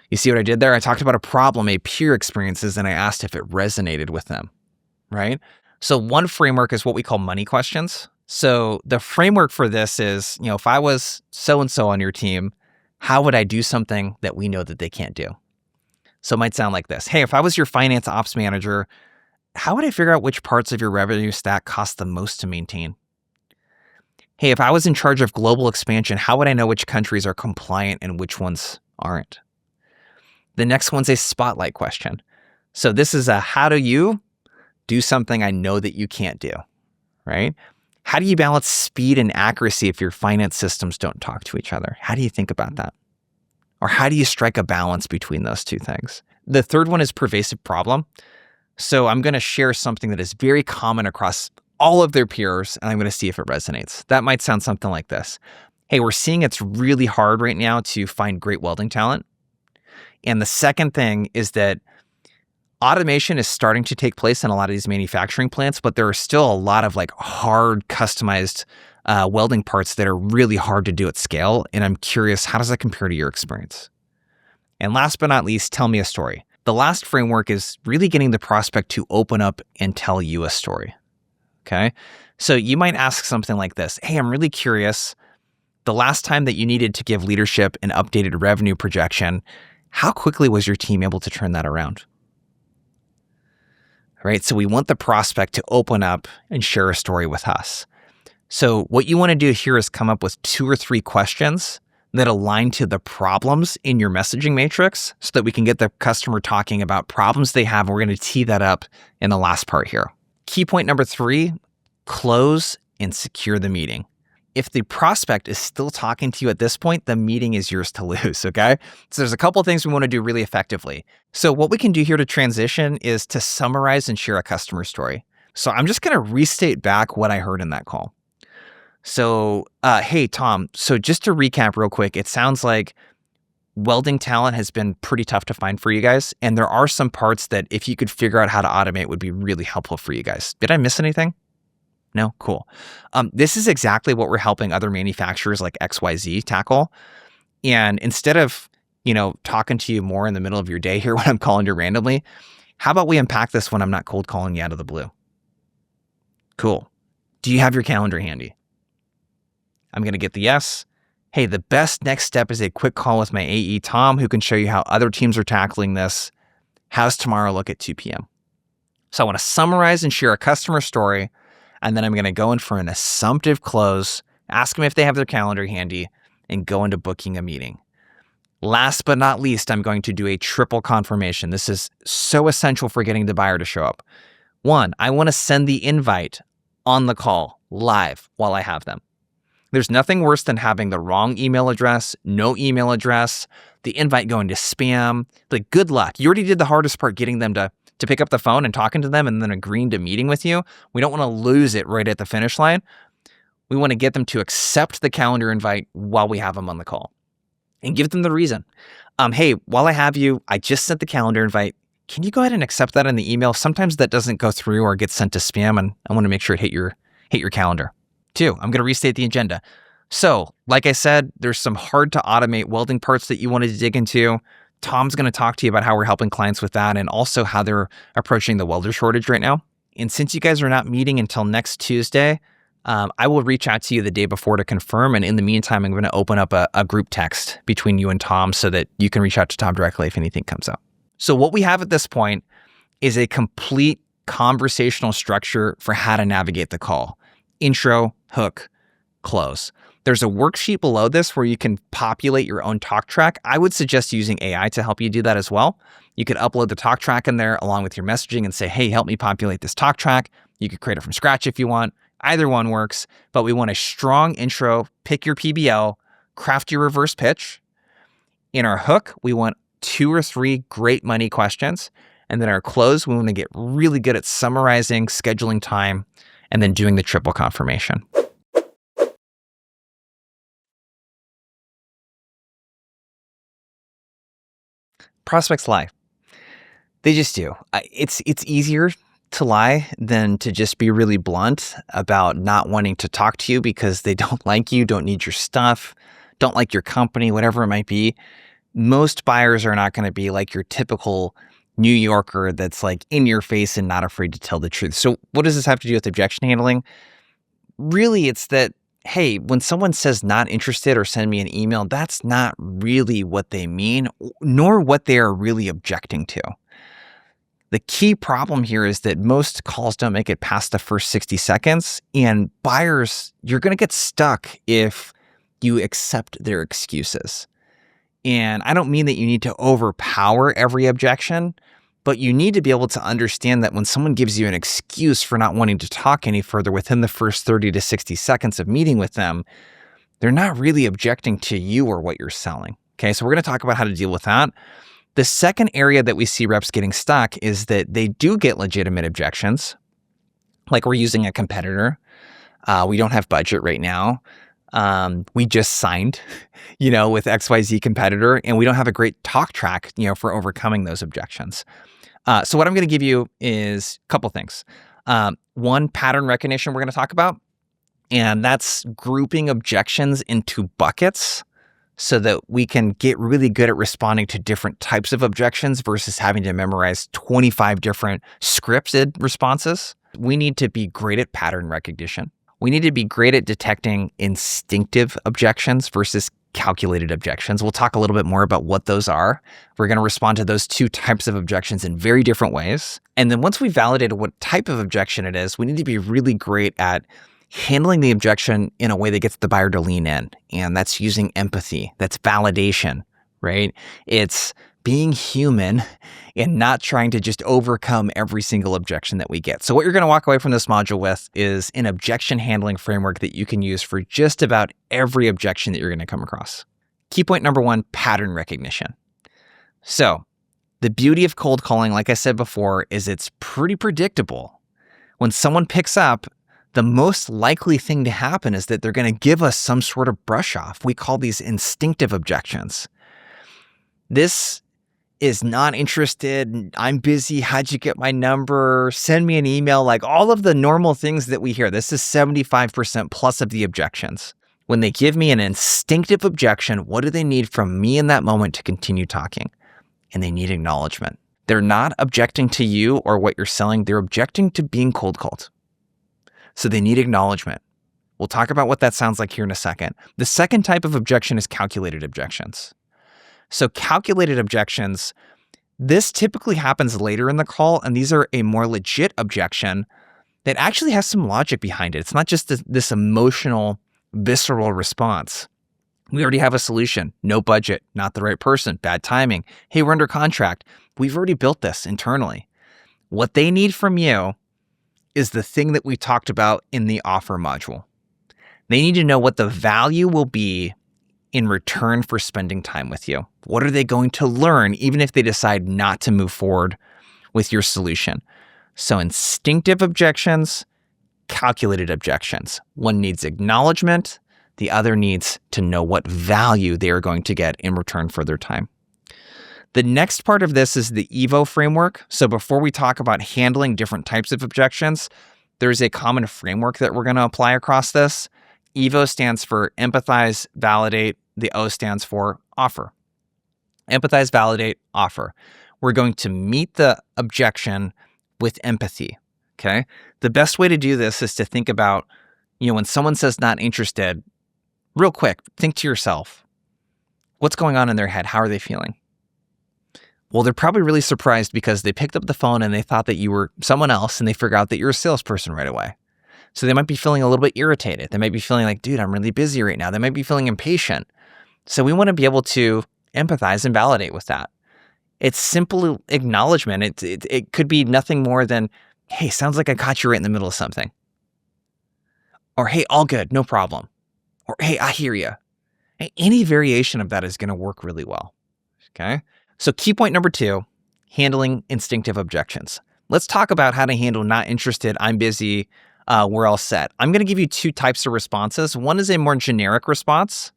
You see what I did there? I talked about a problem a peer experiences, and I asked if it resonated with them, right? So one framework is what we call money questions. So the framework for this is, if I was so-and-so on your team, how would I do something that we know that they can't do? So it might sound like this. Hey, if I was your finance ops manager, how would I figure out which parts of your revenue stack cost the most to maintain? Hey, if I was in charge of global expansion, how would I know which countries are compliant and which ones aren't? The next one's a spotlight question. So this is a how do you do something I know that you can't do, right? How do you balance speed and accuracy if your finance systems don't talk to each other? How do you think about that? Or how do you strike a balance between those two things? The third one is pervasive problem. So I'm going to share something that is very common across all of their peers, and I'm going to see if it resonates. That might sound something like this. Hey, we're seeing it's really hard right now to find great welding talent. And the second thing is that automation is starting to take place in a lot of these manufacturing plants, but there are still a lot of like hard customized welding parts that are really hard to do at scale. And I'm curious, how does that compare to your experience? And last but not least, tell me a story. The last framework is really getting the prospect to open up and tell you a story. Okay. So you might ask something like this. Hey, I'm really curious. The last time that you needed to give leadership an updated revenue projection, how quickly was your team able to turn that around? Right? So we want the prospect to open up and share a story with us. So what you want to do here is come up with 2 or 3 questions that align to the problems in your messaging matrix so that we can get the customer talking about problems they have. And we're going to tee that up in the last part here. Key point number 3, close and secure the meeting. If the prospect is still talking to you at this point, the meeting is yours to lose, okay? So there's a couple of things we want to do really effectively. So what we can do here to transition is to summarize and share a customer story. So I'm just going to restate back what I heard in that call. So, hey, Tom, so just to recap real quick, it sounds like welding talent has been pretty tough to find for you guys. And there are some parts that if you could figure out how to automate would be really helpful for you guys. Did I miss anything? No? Cool. This is exactly what we're helping other manufacturers like XYZ tackle. And instead of, talking to you more in the middle of your day here when I'm calling you randomly, how about we unpack this when I'm not cold calling you out of the blue? Cool. Do you have your calendar handy? I'm going to get the yes. Hey, the best next step is a quick call with my AE, Tom, who can show you how other teams are tackling this. How's tomorrow look at 2 p.m.? So I want to summarize and share a customer story. And then I'm going to go in for an assumptive close, ask them if they have their calendar handy, and go into booking a meeting. Last but not least, I'm going to do a triple confirmation. This is so essential for getting the buyer to show up. One, I want to send the invite on the call live while I have them. There's nothing worse than having the wrong email address, no email address, the invite going to spam. Like, good luck. You already did the hardest part, getting them to pick up the phone and talking to them and then agreeing to meeting with you. We don't want to lose it right at the finish line. We want to get them to accept the calendar invite while we have them on the call and give them the reason. Hey, while I have you, I just sent the calendar invite. Can you go ahead and accept that in the email? Sometimes that doesn't go through or gets sent to spam, and I want to make sure it hit your calendar. 2, I'm going to restate the agenda. So, like I said, there's some hard to automate welding parts that you wanted to dig into. Tom's going to talk to you about how we're helping clients with that and also how they're approaching the welder shortage right now. And since you guys are not meeting until next Tuesday, I will reach out to you the day before to confirm. And in the meantime, I'm going to open up a group text between you and Tom so that you can reach out to Tom directly if anything comes up. So what we have at this point is a complete conversational structure for how to navigate the call. Intro, hook, close. There's a worksheet below this where you can populate your own talk track. I would suggest using AI to help you do that as well. You could upload the talk track in there along with your messaging and say, hey, help me populate this talk track. You could create it from scratch if you want. Either one works, but we want a strong intro. Pick your PBL, craft your reverse pitch. In our hook, we want 2 or 3 great money questions. And then our close, we want to get really good at summarizing, scheduling time, and then doing the triple confirmation. Prospects lie. They just do. It's easier to lie than to just be really blunt about not wanting to talk to you because they don't like you, don't need your stuff, don't like your company, whatever it might be. Most buyers are not going to be like your typical New Yorker that's like in your face and not afraid to tell the truth. So what does this have to do with objection handling? Really, it's that, hey, when someone says not interested or send me an email, that's not really what they mean, nor what they are really objecting to. The key problem here is that most calls don't make it past the first 60 seconds, and buyers, you're going to get stuck if you accept their excuses. And I don't mean that you need to overpower every objection, but you need to be able to understand that when someone gives you an excuse for not wanting to talk any further within the first 30 to 60 seconds of meeting with them, they're not really objecting to you or what you're selling. Okay, so we're going to talk about how to deal with that. The second area that we see reps getting stuck is that they do get legitimate objections, like we're using a competitor. We don't have budget right now. We just signed, with XYZ competitor, and we don't have a great talk track, for overcoming those objections. So what I'm going to give you is a couple things. One, pattern recognition we're going to talk about, and that's grouping objections into buckets so that we can get really good at responding to different types of objections versus having to memorize 25 different scripted responses. We need to be great at pattern recognition. We need to be great at detecting instinctive objections versus calculated objections. We'll talk a little bit more about what those are. We're going to respond to those 2 types of objections in very different ways. And then once we've validated what type of objection it is, we need to be really great at handling the objection in a way that gets the buyer to lean in. And that's using empathy. That's validation, right? It's being human and not trying to just overcome every single objection that we get. So what you're going to walk away from this module with is an objection handling framework that you can use for just about every objection that you're going to come across. Key point number 1, pattern recognition. So the beauty of cold calling, like I said before, is it's pretty predictable. When someone picks up, the most likely thing to happen is that they're going to give us some sort of brush off. We call these instinctive objections. This is not interested, I'm busy, how'd you get my number, send me an email, like all of the normal things that we hear. This is 75% plus of the objections. When they give me an instinctive objection, what do they need from me in that moment to continue talking? And they need acknowledgement. They're not objecting to you or what you're selling, they're objecting to being cold called. So they need acknowledgement. We'll talk about what that sounds like here in a second. The second type of objection is calculated objections. So calculated objections, this typically happens later in the call, and these are a more legit objection that actually has some logic behind it. It's not just this emotional, visceral response. We already have a solution. No budget, not the right person, bad timing. Hey, we're under contract. We've already built this internally. What they need from you is the thing that we talked about in the offer module. They need to know what the value will be in return for spending time with you. What are they going to learn, even if they decide not to move forward with your solution? So instinctive objections, calculated objections. One needs acknowledgement. The other needs to know what value they are going to get in return for their time. The next part of this is the EVO framework. So before we talk about handling different types of objections, there's a common framework that we're going to apply across this. EVO stands for empathize, validate. The O stands for offer. Empathize, validate, offer. We're going to meet the objection with empathy, okay? The best way to do this is to think about, when someone says not interested, real quick, think to yourself, what's going on in their head? How are they feeling? Well, they're probably really surprised because they picked up the phone and they thought that you were someone else and they forgot that you're a salesperson right away. So they might be feeling a little bit irritated. They might be feeling like, dude, I'm really busy right now. They might be feeling impatient. So we want to be able to empathize and validate with that. It's simple acknowledgement. It could be nothing more than, hey, sounds like I caught you right in the middle of something. Or, hey, all good, no problem. Or, hey, I hear you. Any variation of that is going to work really well. Okay. So key point number 2, handling instinctive objections. Let's talk about how to handle not interested, I'm busy, we're all set. I'm going to give you 2 types of responses. One is a more generic response.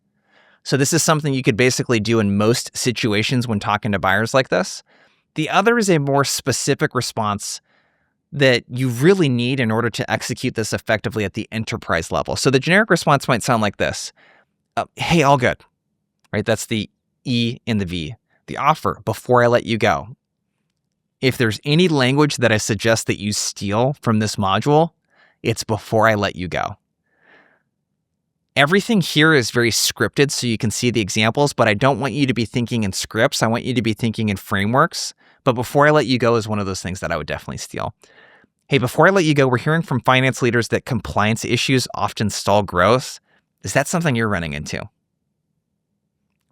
So this is something you could basically do in most situations when talking to buyers like this. The other is a more specific response that you really need in order to execute this effectively at the enterprise level. So the generic response might sound like this. Hey, all good, right? That's the E in the V. The offer, before I let you go. If there's any language that I suggest that you steal from this module, it's before I let you go. Everything here is very scripted so you can see the examples, but I don't want you to be thinking in scripts. I want you to be thinking in frameworks. But before I let you go is one of those things that I would definitely steal. Hey, before I let you go, we're hearing from finance leaders that compliance issues often stall growth. Is that something you're running into?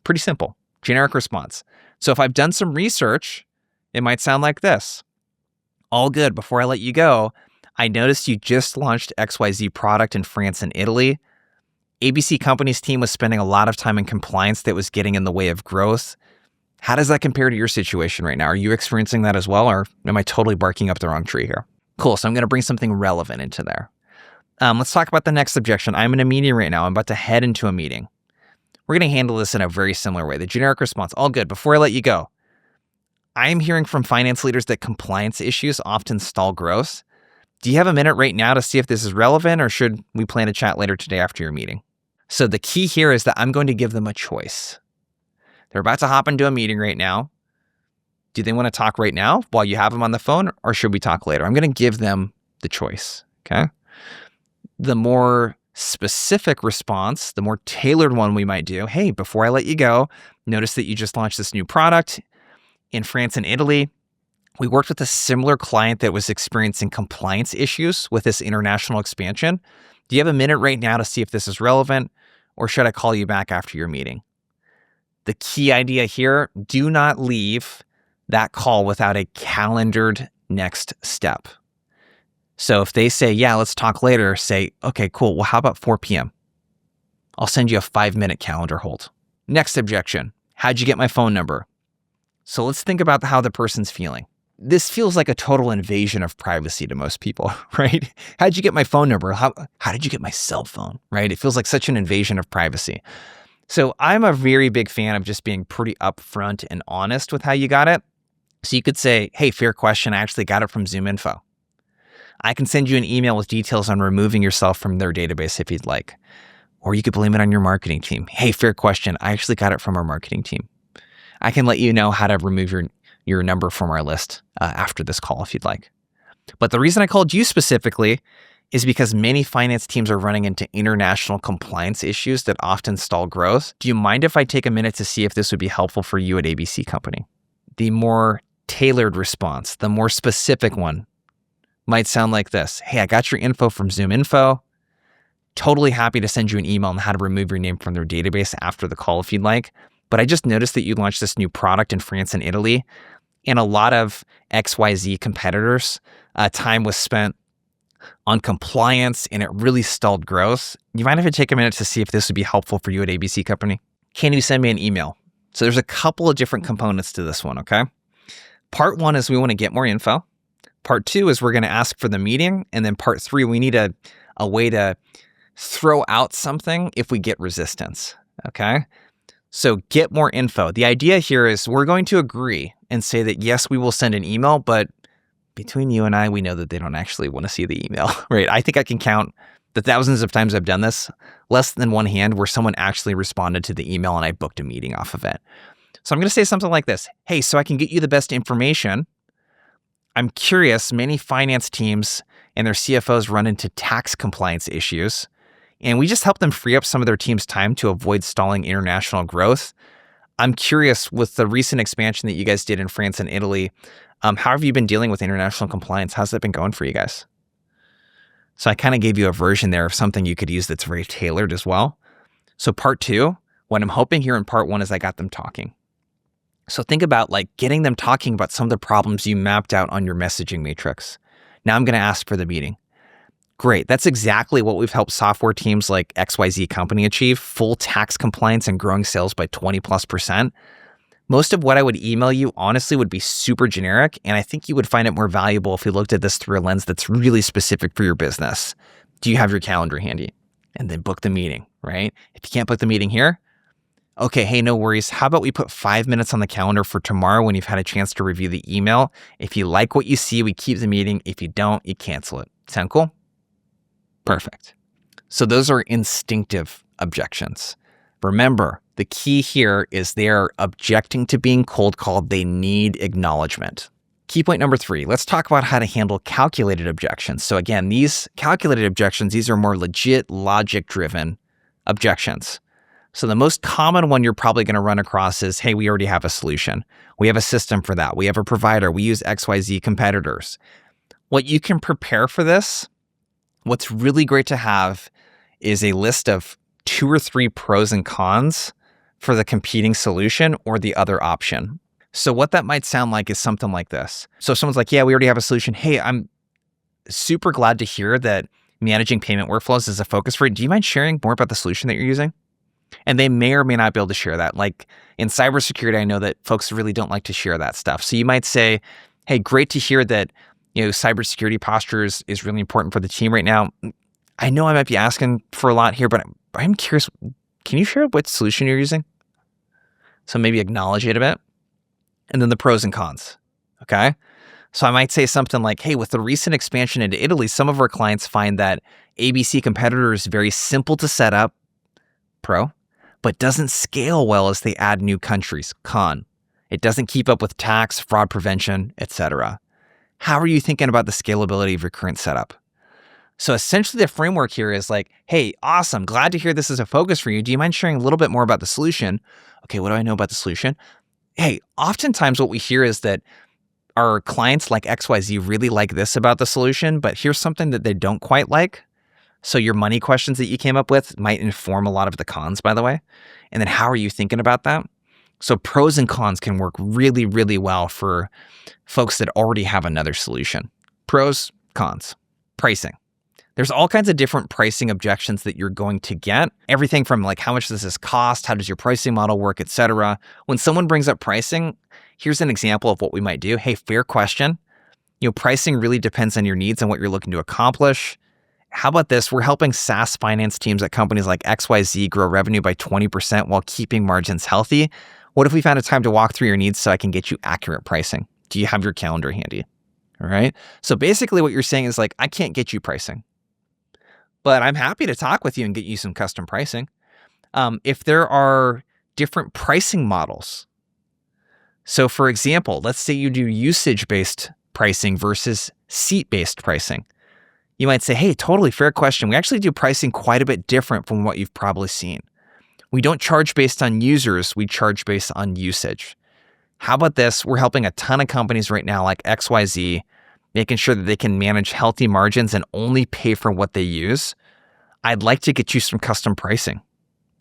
Pretty simple. Generic response. So if I've done some research, it might sound like this. All good. Before I let you go, I noticed you just launched XYZ product in France and Italy. ABC Company's team was spending a lot of time in compliance that was getting in the way of growth. How does that compare to your situation right now? Are you experiencing that as well, or am I totally barking up the wrong tree here? Cool. So I'm going to bring something relevant into there. Let's talk about the next objection. I'm in a meeting right now. I'm about to head into a meeting. We're going to handle this in a very similar way. The generic response, all good. Before I let you go, I'm hearing from finance leaders that compliance issues often stall growth. Do you have a minute right now to see if this is relevant, or should we plan a chat later today after your meeting? So the key here is that I'm going to give them a choice. They're about to hop into a meeting right now. Do they want to talk right now while you have them on the phone, or should we talk later? I'm going to give them the choice, okay? The more specific response, the more tailored one we might do, hey, before I let you go, notice that you just launched this new product in France and Italy. We worked with a similar client that was experiencing compliance issues with this international expansion. Do you have a minute right now to see if this is relevant, or should I call you back after your meeting? The key idea here, do not leave that call without a calendared next step. So if they say, yeah, let's talk later, say, okay, cool. Well, how about 4 p.m.? I'll send you a 5-minute calendar hold. Next objection. How'd you get my phone number? So let's think about how the person's feeling. This feels like a total invasion of privacy to most people, right? How'd you get my phone number? How did you get my cell phone, right? It feels like such an invasion of privacy. So I'm a very big fan of just being pretty upfront and honest with how you got it. So you could say, hey, fair question. I actually got it from ZoomInfo. I can send you an email with details on removing yourself from their database if you'd like. Or you could blame it on your marketing team. Hey, fair question. I actually got it from our marketing team. I can let you know how to remove your number from our list after this call if you'd like. But the reason I called you specifically is because many finance teams are running into international compliance issues that often stall growth. Do you mind if I take a minute to see if this would be helpful for you at ABC Company? The more tailored response, the more specific one, might sound like this. Hey, I got your info from Zoom Info. Totally happy to send you an email on how to remove your name from their database after the call if you'd like. But I just noticed that you launched this new product in France and Italy, and a lot of XYZ competitors, time was spent on compliance and it really stalled growth. You mind if I take a minute to see if this would be helpful for you at ABC Company? Can you send me an email? So there's a couple of different components to this one, okay? Part one is we want to get more info. Part two is we're going to ask for the meeting. And then part three, we need a way to throw out something if we get resistance, okay? So get more info. The idea here is we're going to agree and say that, yes, we will send an email, but between you and I, we know that they don't actually want to see the email, right? I think I can count the thousands of times I've done this, less than one hand, where someone actually responded to the email and I booked a meeting off of it. So I'm going to say something like this. Hey, so I can get you the best information. I'm curious, many finance teams and their CFOs run into tax compliance issues, and we just help them free up some of their team's time to avoid stalling international growth. I'm curious, with the recent expansion that you guys did in France and Italy, how have you been dealing with international compliance? How's that been going for you guys? So I kind of gave you a version there of something you could use that's very tailored as well. So part two, what I'm hoping here in part one is I got them talking. So think about like getting them talking about some of the problems you mapped out on your messaging matrix. Now I'm going to ask for the meeting. Great. That's exactly what we've helped software teams like XYZ Company achieve: full tax compliance and growing sales by 20+%. Most of what I would email you, honestly, would be super generic, and I think you would find it more valuable if we looked at this through a lens that's really specific for your business. Do you have your calendar handy? And then book the meeting, right? If you can't book the meeting here, okay, hey, no worries. How about we put 5 minutes on the calendar for tomorrow when you've had a chance to review the email? If you like what you see, we keep the meeting. If you don't, you cancel it. Sound cool? Perfect. So those are instinctive objections. Remember, the key here is they're objecting to being cold called. They need acknowledgement. Key point number 3, let's talk about how to handle calculated objections. So again, these calculated objections, these are more legit, logic-driven objections. So the most common one you're probably going to run across is, hey, we already have a solution. We have a system for that. We have a provider. We use XYZ competitors. What you can prepare for this, what's really great to have is a list of 2 or 3 pros and cons for the competing solution or the other option. So what that might sound like is something like this. So if someone's like, yeah, we already have a solution. Hey, I'm super glad to hear that managing payment workflows is a focus for you. Do you mind sharing more about the solution that you're using? And they may or may not be able to share that. Like in cybersecurity, I know that folks really don't like to share that stuff. So you might say, hey, great to hear that, cybersecurity posture is really important for the team right now. I know I might be asking for a lot here, but I'm curious, can you share what solution you're using? So maybe acknowledge it a bit. And then the pros and cons, okay? So I might say something like, hey, with the recent expansion into Italy, some of our clients find that ABC competitor is very simple to set up, pro, but doesn't scale well as they add new countries, con. It doesn't keep up with tax, fraud prevention, etc. How are you thinking about the scalability of your current setup? So essentially the framework here is like, hey, awesome, glad to hear this is a focus for you. Do you mind sharing a little bit more about the solution? Okay, what do I know about the solution? Hey, oftentimes what we hear is that our clients like XYZ really like this about the solution, but here's something that they don't quite like. So your money questions that you came up with might inform a lot of the cons, by the way. And then how are you thinking about that? So pros and cons can work really, really well for folks that already have another solution. Pros, cons, pricing. There's all kinds of different pricing objections that you're going to get. Everything from like, how much does this cost? How does your pricing model work, etc. When someone brings up pricing, here's an example of what we might do. Hey, fair question. Pricing really depends on your needs and what you're looking to accomplish. How about this? We're helping SaaS finance teams at companies like XYZ grow revenue by 20% while keeping margins healthy. What if we found a time to walk through your needs so I can get you accurate pricing? Do you have your calendar handy? All right. So basically what you're saying is like, I can't get you pricing, but I'm happy to talk with you and get you some custom pricing. If there are different pricing models. So for example, let's say you do usage-based pricing versus seat-based pricing. You might say, hey, totally fair question. We actually do pricing quite a bit different from what you've probably seen. We don't charge based on users, we charge based on usage. How about this? We're helping a ton of companies right now like XYZ making sure that they can manage healthy margins and only pay for what they use, I'd like to get you some custom pricing.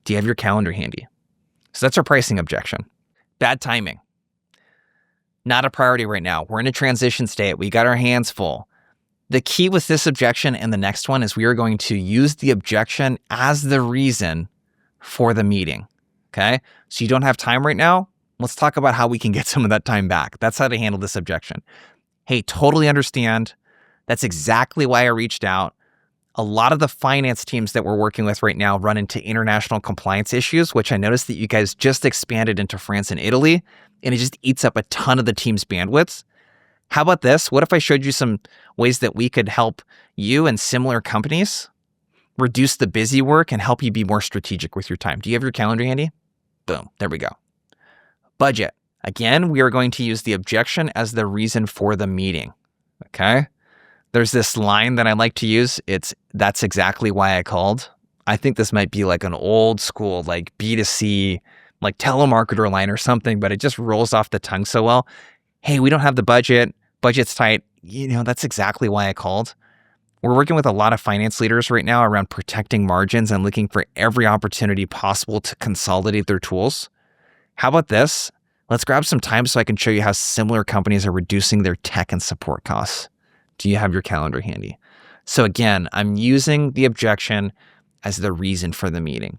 Do you have your calendar handy? So that's our pricing objection. Bad timing. Not a priority right now. We're in a transition state. We got our hands full. The key with this objection and the next one is we are going to use the objection as the reason for the meeting. Okay? So you don't have time right now? Let's talk about how we can get some of that time back. That's how to handle this objection. Hey, totally understand. That's exactly why I reached out. A lot of the finance teams that we're working with right now run into international compliance issues, which I noticed that you guys just expanded into France and Italy, and it just eats up a ton of the team's bandwidth. How about this? What if I showed you some ways that we could help you and similar companies reduce the busy work and help you be more strategic with your time? Do you have your calendar handy? Boom, there we go. Budget. Again, we are going to use the objection as the reason for the meeting, okay? There's this line that I like to use. That's exactly why I called. I think this might be like an old school, like B2C, like telemarketer line or something, but it just rolls off the tongue so well. Hey, we don't have the budget. Budget's tight. That's exactly why I called. We're working with a lot of finance leaders right now around protecting margins and looking for every opportunity possible to consolidate their tools. How about this? Let's grab some time so I can show you how similar companies are reducing their tech and support costs. Do you have your calendar handy? So again, I'm using the objection as the reason for the meeting.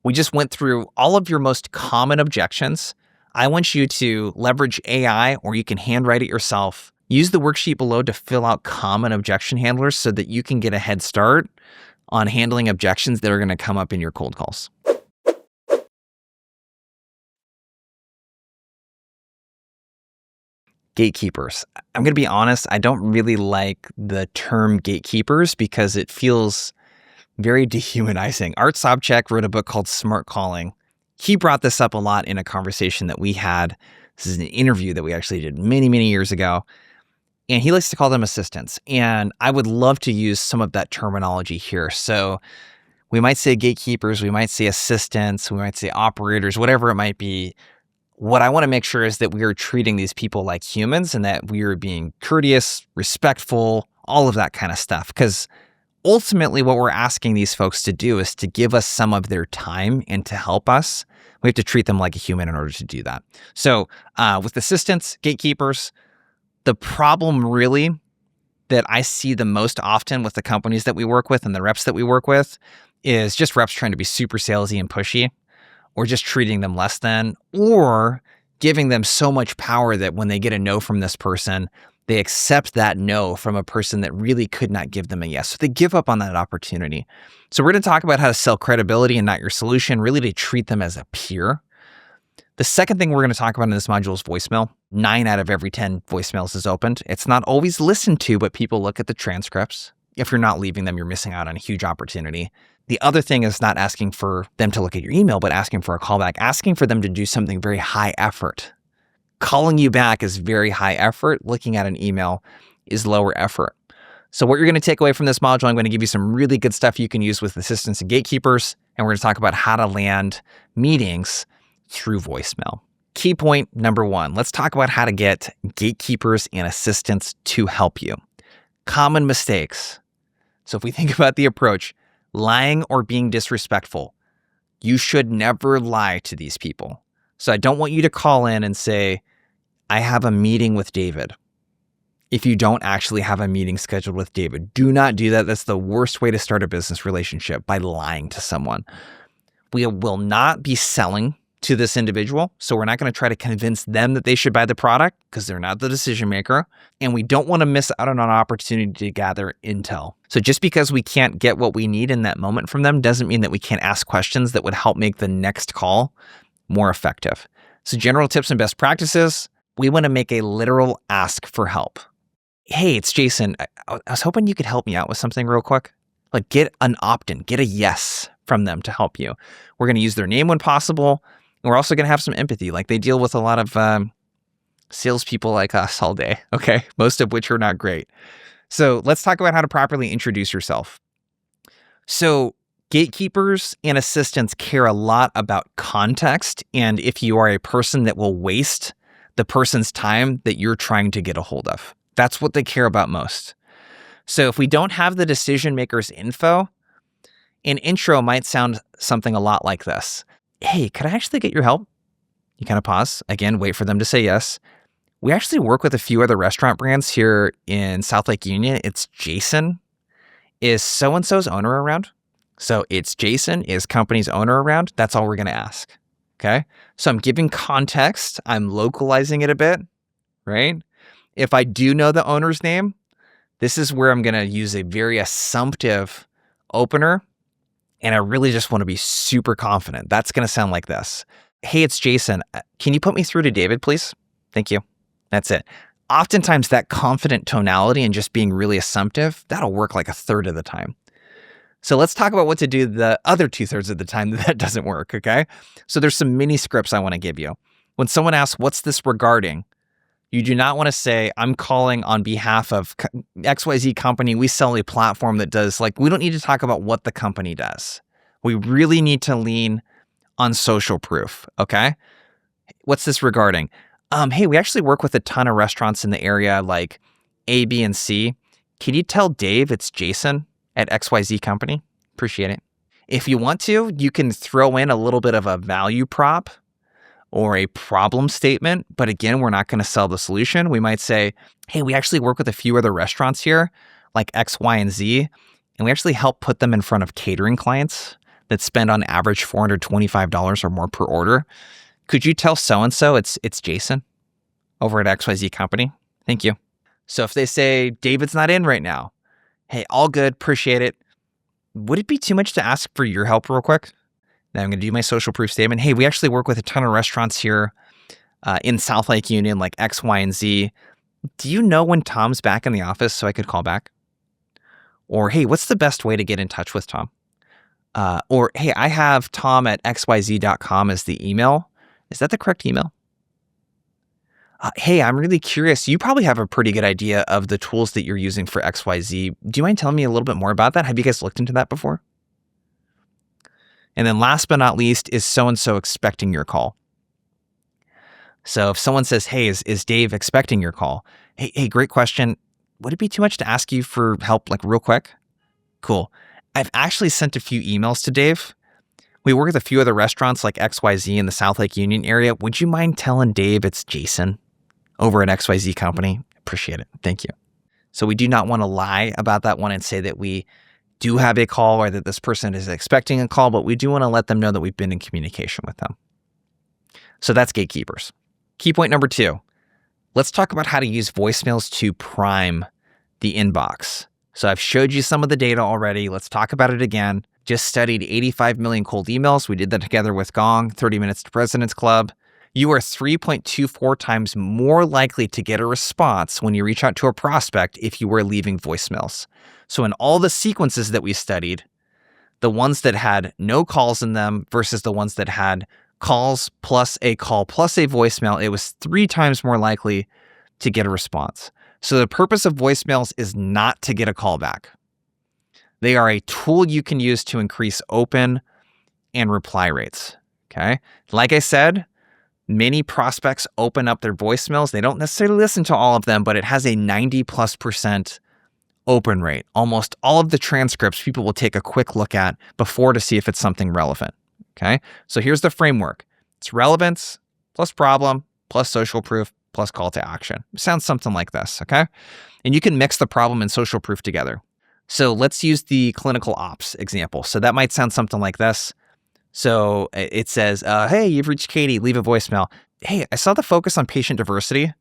We just went through all of your most common objections. I want you to leverage AI, or you can handwrite it yourself. Use the worksheet below to fill out common objection handlers so that you can get a head start on handling objections that are going to come up in your cold calls. Gatekeepers. I'm going to be honest, I don't really like the term gatekeepers because it feels very dehumanizing. Art Sobchak wrote a book called Smart Calling. He brought this up a lot in a conversation that we had. This is an interview that we actually did many, many years ago. And he likes to call them assistants. And I would love to use some of that terminology here. So we might say gatekeepers, we might say assistants, we might say operators, whatever it might be. What I want to make sure is that we are treating these people like humans and that we are being courteous, respectful, all of that kind of stuff. Because ultimately what we're asking these folks to do is to give us some of their time and to help us. We have to treat them like a human in order to do that. So with assistants, gatekeepers, the problem really that I see the most often with the companies that we work with and the reps that we work with is just reps trying to be super salesy and pushy, or just treating them less than, or giving them so much power that when they get a no from this person, they accept that no from a person that really could not give them a yes. So they give up on that opportunity. So we're going to talk about how to sell credibility and not your solution, really to treat them as a peer. The second thing we're going to talk about in this module is voicemail. 9 out of every 10 voicemails is opened. It's not always listened to, but people look at the transcripts. If you're not leaving them, you're missing out on a huge opportunity. The other thing is not asking for them to look at your email, but asking for a callback, asking for them to do something very high effort. Calling you back is very high effort. Looking at an email is lower effort. So what you're going to take away from this module, I'm going to give you some really good stuff you can use with assistants and gatekeepers, and we're going to talk about how to land meetings through voicemail. Key point number 1, let's talk about how to get gatekeepers and assistants to help you. Common mistakes. So if we think about the approach, lying or being disrespectful, you should never lie to these people. So I don't want you to call in and say, I have a meeting with David. If you don't actually have a meeting scheduled with David, do not do that. That's the worst way to start a business relationship, by lying to someone. We will not be selling to this individual. So we're not going to try to convince them that they should buy the product because they're not the decision maker. And we don't want to miss out on an opportunity to gather intel. So just because we can't get what we need in that moment from them doesn't mean that we can't ask questions that would help make the next call more effective. So general tips and best practices, we want to make a literal ask for help. Hey, it's Jason. I was hoping you could help me out with something real quick. Like get an opt-in, get a yes from them to help you. We're going to use their name when possible. And we're also going to have some empathy. Like they deal with a lot of salespeople like us all day, okay? Most of which are not great. So let's talk about how to properly introduce yourself. So gatekeepers and assistants care a lot about context. And if you are a person that will waste the person's time that you're trying to get a hold of. That's what they care about most. So if we don't have the decision maker's info, an intro might sound something a lot like this. Hey, could I actually get your help? You kind of pause. Again, wait for them to say yes. We actually work with a few other restaurant brands here in South Lake Union. It's Jason. Is so-and-so's owner around? So it's Jason, is company's owner around? That's all we're going to ask. Okay. So I'm giving context. I'm localizing it a bit, right? If I do know the owner's name, this is where I'm going to use a very assumptive opener. And I really just want to be super confident. That's going to sound like this. Hey, it's Jason. Can you put me through to David, please? Thank you. That's it. Oftentimes that confident tonality and just being really assumptive, that'll work like a third of the time. So let's talk about what to do the other 2/3 of the time that doesn't work, okay? So there's some mini scripts I want to give you. When someone asks, what's this regarding? You do not want to say, I'm calling on behalf of XYZ company. We sell a platform that does, we don't need to talk about what the company does. We really need to lean on social proof, okay? What's this regarding? Hey, we actually work with a ton of restaurants in the area like A, B, and C. Can you tell Dave it's Jason at XYZ company? Appreciate it. If you want to, you can throw in a little bit of a value prop or a problem statement. But again, we're not going to sell the solution. We might say, hey, we actually work with a few other restaurants here like X, Y, and Z. And we actually help put them in front of catering clients that spend on average $425 or more per order. Could you tell so-and-so it's Jason over at XYZ company? Thank you. So if they say, David's not in right now. Hey, all good. Appreciate it. Would it be too much to ask for your help real quick? Then I'm going to do my social proof statement. Hey, we actually work with a ton of restaurants here in South Lake Union, like X, Y, and Z. Do you know when Tom's back in the office so I could call back? Or, hey, what's the best way to get in touch with Tom? Or, hey, I have Tom at xyz.com as the email. Is that the correct email? Hey, I'm really curious. You probably have a pretty good idea of the tools that you're using for XYZ. Do you mind telling me a little bit more about that? Have you guys looked into that before? And then last but not least, is so-and-so expecting your call? So if someone says, hey, is Dave expecting your call? Hey, great question. Would it be too much to ask you for help real quick? Cool. I've actually sent a few emails to Dave. We work with a few other restaurants like XYZ in the South Lake Union area. Would you mind telling Dave it's Jason over at XYZ company? Appreciate it. Thank you. So we do not want to lie about that one and say that we do have a call or that this person is expecting a call, but we do want to let them know that we've been in communication with them. So that's gatekeepers. Key point number 2. Let's talk about how to use voicemails to prime the inbox. So I've showed you some of the data already. Let's talk about it again. Just studied 85 million cold emails. We did that together with Gong, 30 Minutes to President's Club. You are 3.24 times more likely to get a response when you reach out to a prospect if you were leaving voicemails. So in all the sequences that we studied, the ones that had no calls in them versus the ones that had calls plus a call plus a voicemail, it was 3 times more likely to get a response. So the purpose of voicemails is not to get a call back. They are a tool you can use to increase open and reply rates, okay? Like I said, many prospects open up their voicemails. They don't necessarily listen to all of them, but it has a 90+% open rate. Almost all of the transcripts people will take a quick look at before to see if it's something relevant, okay? So here's the framework. It's relevance plus problem plus social proof plus call to action. It sounds something like this, okay? And you can mix the problem and social proof together. So let's use the clinical ops example. So that might sound something like this. So it says, hey, you've reached Katie, leave a voicemail. Hey, I saw the focus on patient diversity,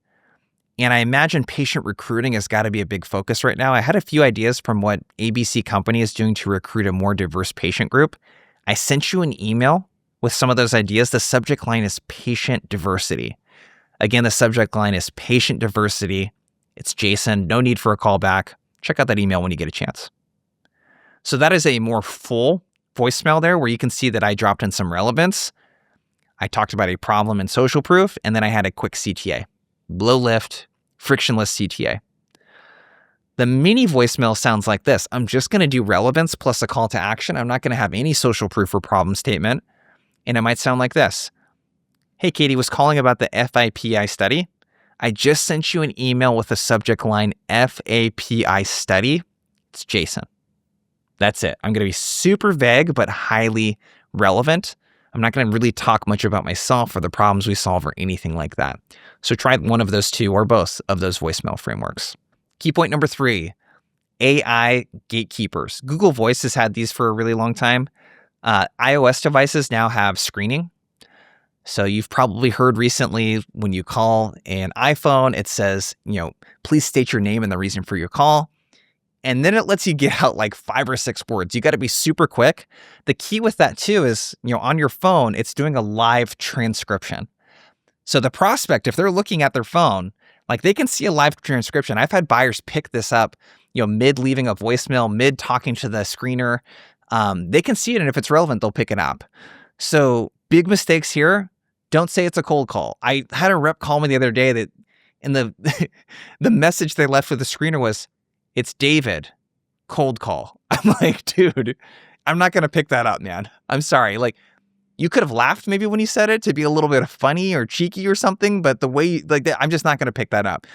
and I imagine patient recruiting has got to be a big focus right now. I had a few ideas from what ABC company is doing to recruit a more diverse patient group. I sent you an email with some of those ideas. The subject line is patient diversity. Again, the subject line is patient diversity. It's Jason. No need for a call back. Check out that email when you get a chance. So that is a more full voicemail there where you can see that I dropped in some relevance. I talked about a problem and social proof, and then I had a quick CTA. Low lift, frictionless CTA. The mini voicemail sounds like this. I'm just going to do relevance plus a call to action. I'm not going to have any social proof or problem statement. And it might sound like this. Hey, Katie, was calling about the FIPI study. I just sent you an email with a subject line FAPI study. It's Jason. That's it. I'm going to be super vague, but highly relevant. I'm not going to really talk much about myself or the problems we solve or anything like that. So try one of those two or both of those voicemail frameworks. Key point number 3, AI gatekeepers. Google Voice has had these for a really long time. iOS devices now have screening. So you've probably heard recently when you call an iPhone, it says, please state your name and the reason for your call. And then it lets you get out like 5 or 6 words. You got to be super quick. The key with that too is, on your phone, it's doing a live transcription. So the prospect, if they're looking at their phone, like they can see a live transcription. I've had buyers pick this up, mid leaving a voicemail, mid talking to the screener. They can see it, and if it's relevant, they'll pick it up. So big mistakes here. Don't say it's a cold call. I had a rep call me the other day that in the the message they left with the screener was, "It's David, cold call." I'm like, dude, I'm not going to pick that up, man. I'm sorry. Like, you could have laughed maybe when you said it to be a little bit funny or cheeky or something, but the way like that, I'm just not going to pick that up.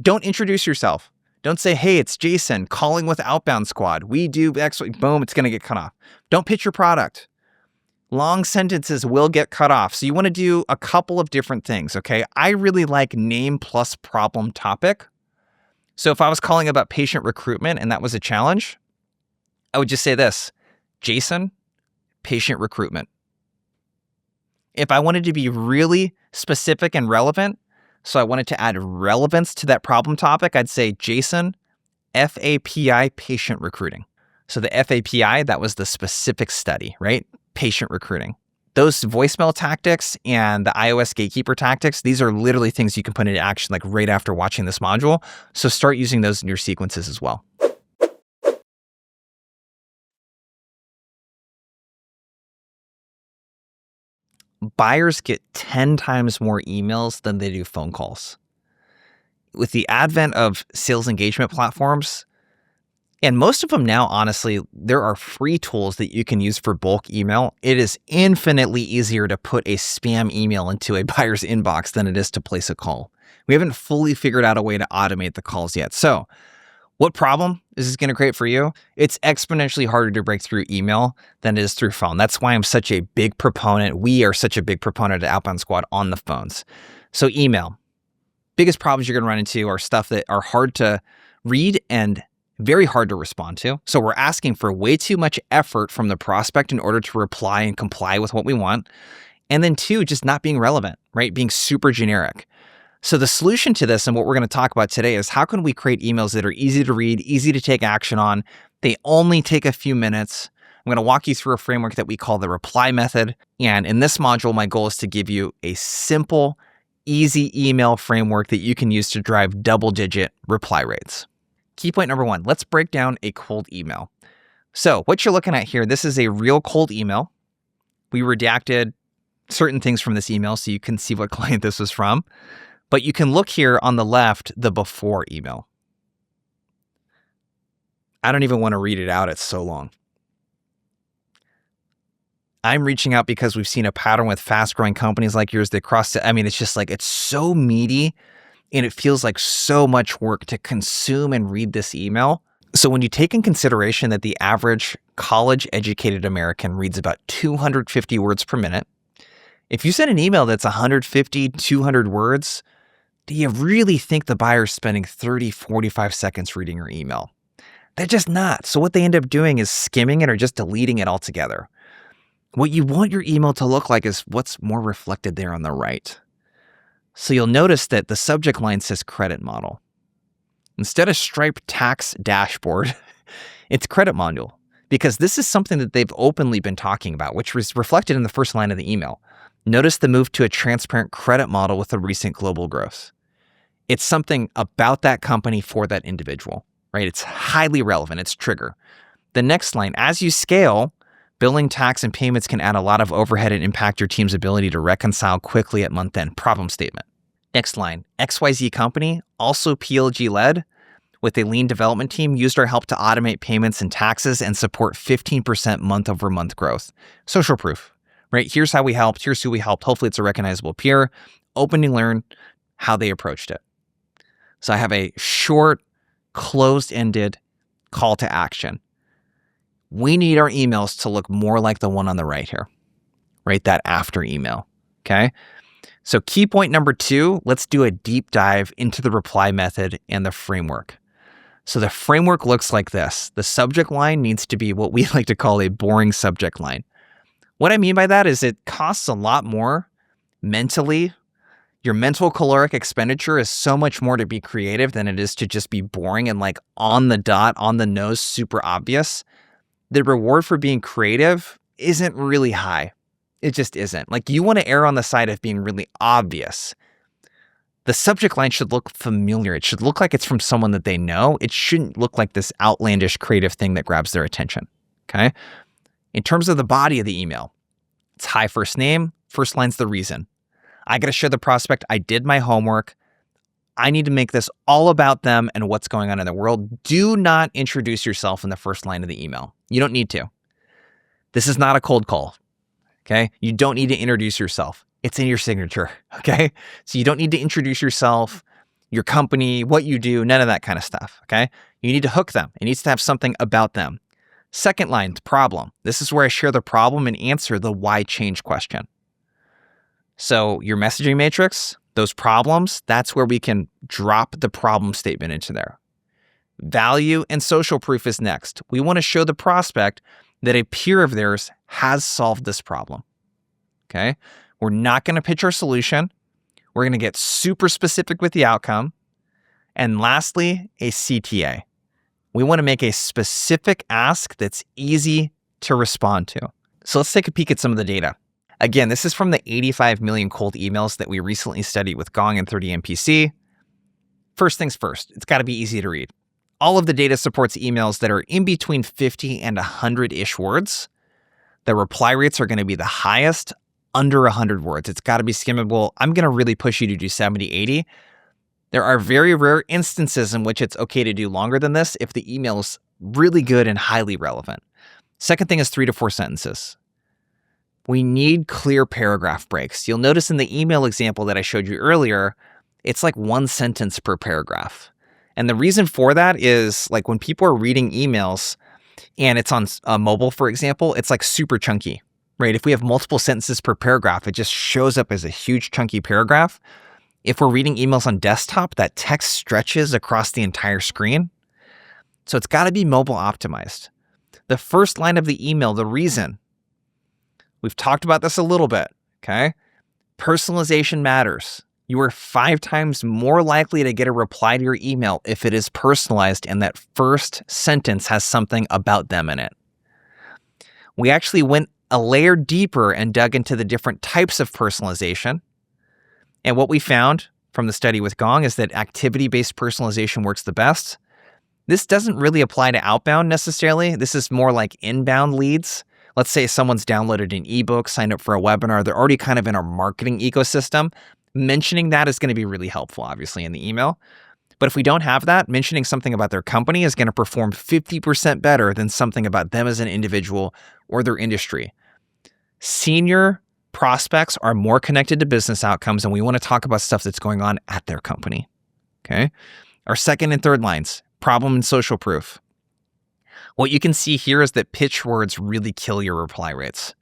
Don't introduce yourself. Don't say, "Hey, it's Jason calling with Outbound Squad. We do X, boom, it's going to get cut off." Don't pitch your product. Long sentences will get cut off. So you want to do a couple of different things, okay? I really like name plus problem topic. So if I was calling about patient recruitment and that was a challenge, I would just say this: Jason, patient recruitment. If I wanted to be really specific and relevant, so I wanted to add relevance to that problem topic, I'd say Jason, FAPI, patient recruiting. So the FAPI, that was the specific study, right? Patient recruiting. Those voicemail tactics and the iOS gatekeeper tactics, these are literally things you can put into action like right after watching this module. So start using those in your sequences as well. Buyers get 10 times more emails than they do phone calls. With the advent of sales engagement platforms, and most of them now, honestly, there are free tools that you can use for bulk email. It is infinitely easier to put a spam email into a buyer's inbox than it is to place a call. We haven't fully figured out a way to automate the calls yet. So what problem is this going to create for you? It's exponentially harder to break through email than it is through phone. That's why I'm such a big proponent. We are such a big proponent at Outbound Squad on the phones. So email. Biggest problems you're going to run into are stuff that are hard to read and very hard to respond to. So we're asking for way too much effort from the prospect in order to reply and comply with what we want. And then 2, just not being relevant, right? Being super generic. So the solution to this and what we're going to talk about today is how can we create emails that are easy to read, easy to take action on. They only take a few minutes. I'm going to walk you through a framework that we call the reply method. And in this module, my goal is to give you a simple, easy email framework that you can use to drive double-digit reply rates. Key point number 1, let's break down a cold email. So what you're looking at here, this is a real cold email. We redacted certain things from this email so you can see what client this was from. But you can look here on the left, the before email. I don't even want to read it out. It's so long. I'm reaching out because we've seen a pattern with fast-growing companies like yours that cross it. I mean, it's just like, it's so meaty. And it feels like so much work to consume and read this email. So when you take in consideration that the average college-educated American reads about 250 words per minute, if you send an email that's 150, 200 words, do you really think the buyer's spending 30, 45 seconds reading your email? They're just not. So what they end up doing is skimming it or just deleting it altogether. What you want your email to look like is what's more reflected there on the right. So you'll notice that the subject line says credit model. Instead of Stripe tax dashboard, it's credit module, because this is something that they've openly been talking about, which was reflected in the first line of the email. Notice the move to a transparent credit model with the recent global growth. It's something about that company for that individual, right? It's highly relevant. It's trigger. The next line, as you scale, billing, tax, and payments can add a lot of overhead and impact your team's ability to reconcile quickly at month end. Problem statement. Next line, XYZ company, also PLG-led, with a lean development team, used our help to automate payments and taxes and support 15% month-over-month growth. Social proof, right? Here's how we helped. Here's who we helped. Hopefully it's a recognizable peer. Open to learn. how they approached it. So I have a short, closed-ended call to action. We need our emails to look more like the one on the right here, right? That after email, okay? So key point number 2, let's do a deep dive into the reply method and the framework. So the framework looks like this. The subject line needs to be what we like to call a boring subject line. What I mean by that is it costs a lot more mentally. Your mental caloric expenditure is so much more to be creative than it is to just be boring and like on the dot, on the nose, super obvious. The reward for being creative isn't really high. It just isn't. Like, you want to err on the side of being really obvious. The subject line should look familiar. It should look like it's from someone that they know. It shouldn't look like this outlandish creative thing that grabs their attention, okay? In terms of the body of the email, it's hi, first name, first line's the reason. I got to show the prospect I did my homework. I need to make this all about them and what's going on in the world. Do not introduce yourself in the first line of the email. You don't need to. This is not a cold call, okay? You don't need to introduce yourself. It's in your signature, okay? So you don't need to introduce yourself, your company, what you do, none of that kind of stuff, okay? You need to hook them. It needs to have something about them. Second line, the problem. This is where I share the problem and answer the why change question. So your messaging matrix, those problems, that's where we can drop the problem statement into there. Value and social proof is next. We want to show the prospect that a peer of theirs has solved this problem, okay? We're not going to pitch our solution. We're going to get super specific with the outcome. And lastly, a CTA. We want to make a specific ask that's easy to respond to. So let's take a peek at some of the data. Again, this is from the 85 million cold emails that we recently studied with Gong and 30 MPC. First things first, it's got to be easy to read. All of the data supports emails that are in between 50 and 100-ish words. The reply rates are going to be the highest, under 100 words. It's got to be skimmable. I'm going to really push you to do 70, 80. There are very rare instances in which it's okay to do longer than this if the email is really good and highly relevant. Second thing is 3 to 4 sentences. We need clear paragraph breaks. You'll notice in the email example that I showed you earlier, it's like 1 sentence per paragraph. And the reason for that is like when people are reading emails and it's on mobile, for example, it's like super chunky. Right? If we have multiple sentences per paragraph, it just shows up as a huge chunky paragraph. If we're reading emails on desktop, that text stretches across the entire screen. So it's got to be mobile optimized. The first line of the email, the reason, we've talked about this a little bit, okay? Personalization matters. You are 5 times more likely to get a reply to your email if it is personalized and that first sentence has something about them in it. We actually went a layer deeper and dug into the different types of personalization. And what we found from the study with Gong is that activity-based personalization works the best. This doesn't really apply to outbound necessarily. This is more like inbound leads. Let's say someone's downloaded an ebook, signed up for a webinar. They're already kind of in our marketing ecosystem. Mentioning that is going to be really helpful, obviously, in the email. But if we don't have that, mentioning something about their company is going to perform 50% better than something about them as an individual or their industry. Senior prospects are more connected to business outcomes, and we want to talk about stuff that's going on at their company, okay? Our second and third lines, problem and social proof. What you can see here is that pitch words really kill your reply rates.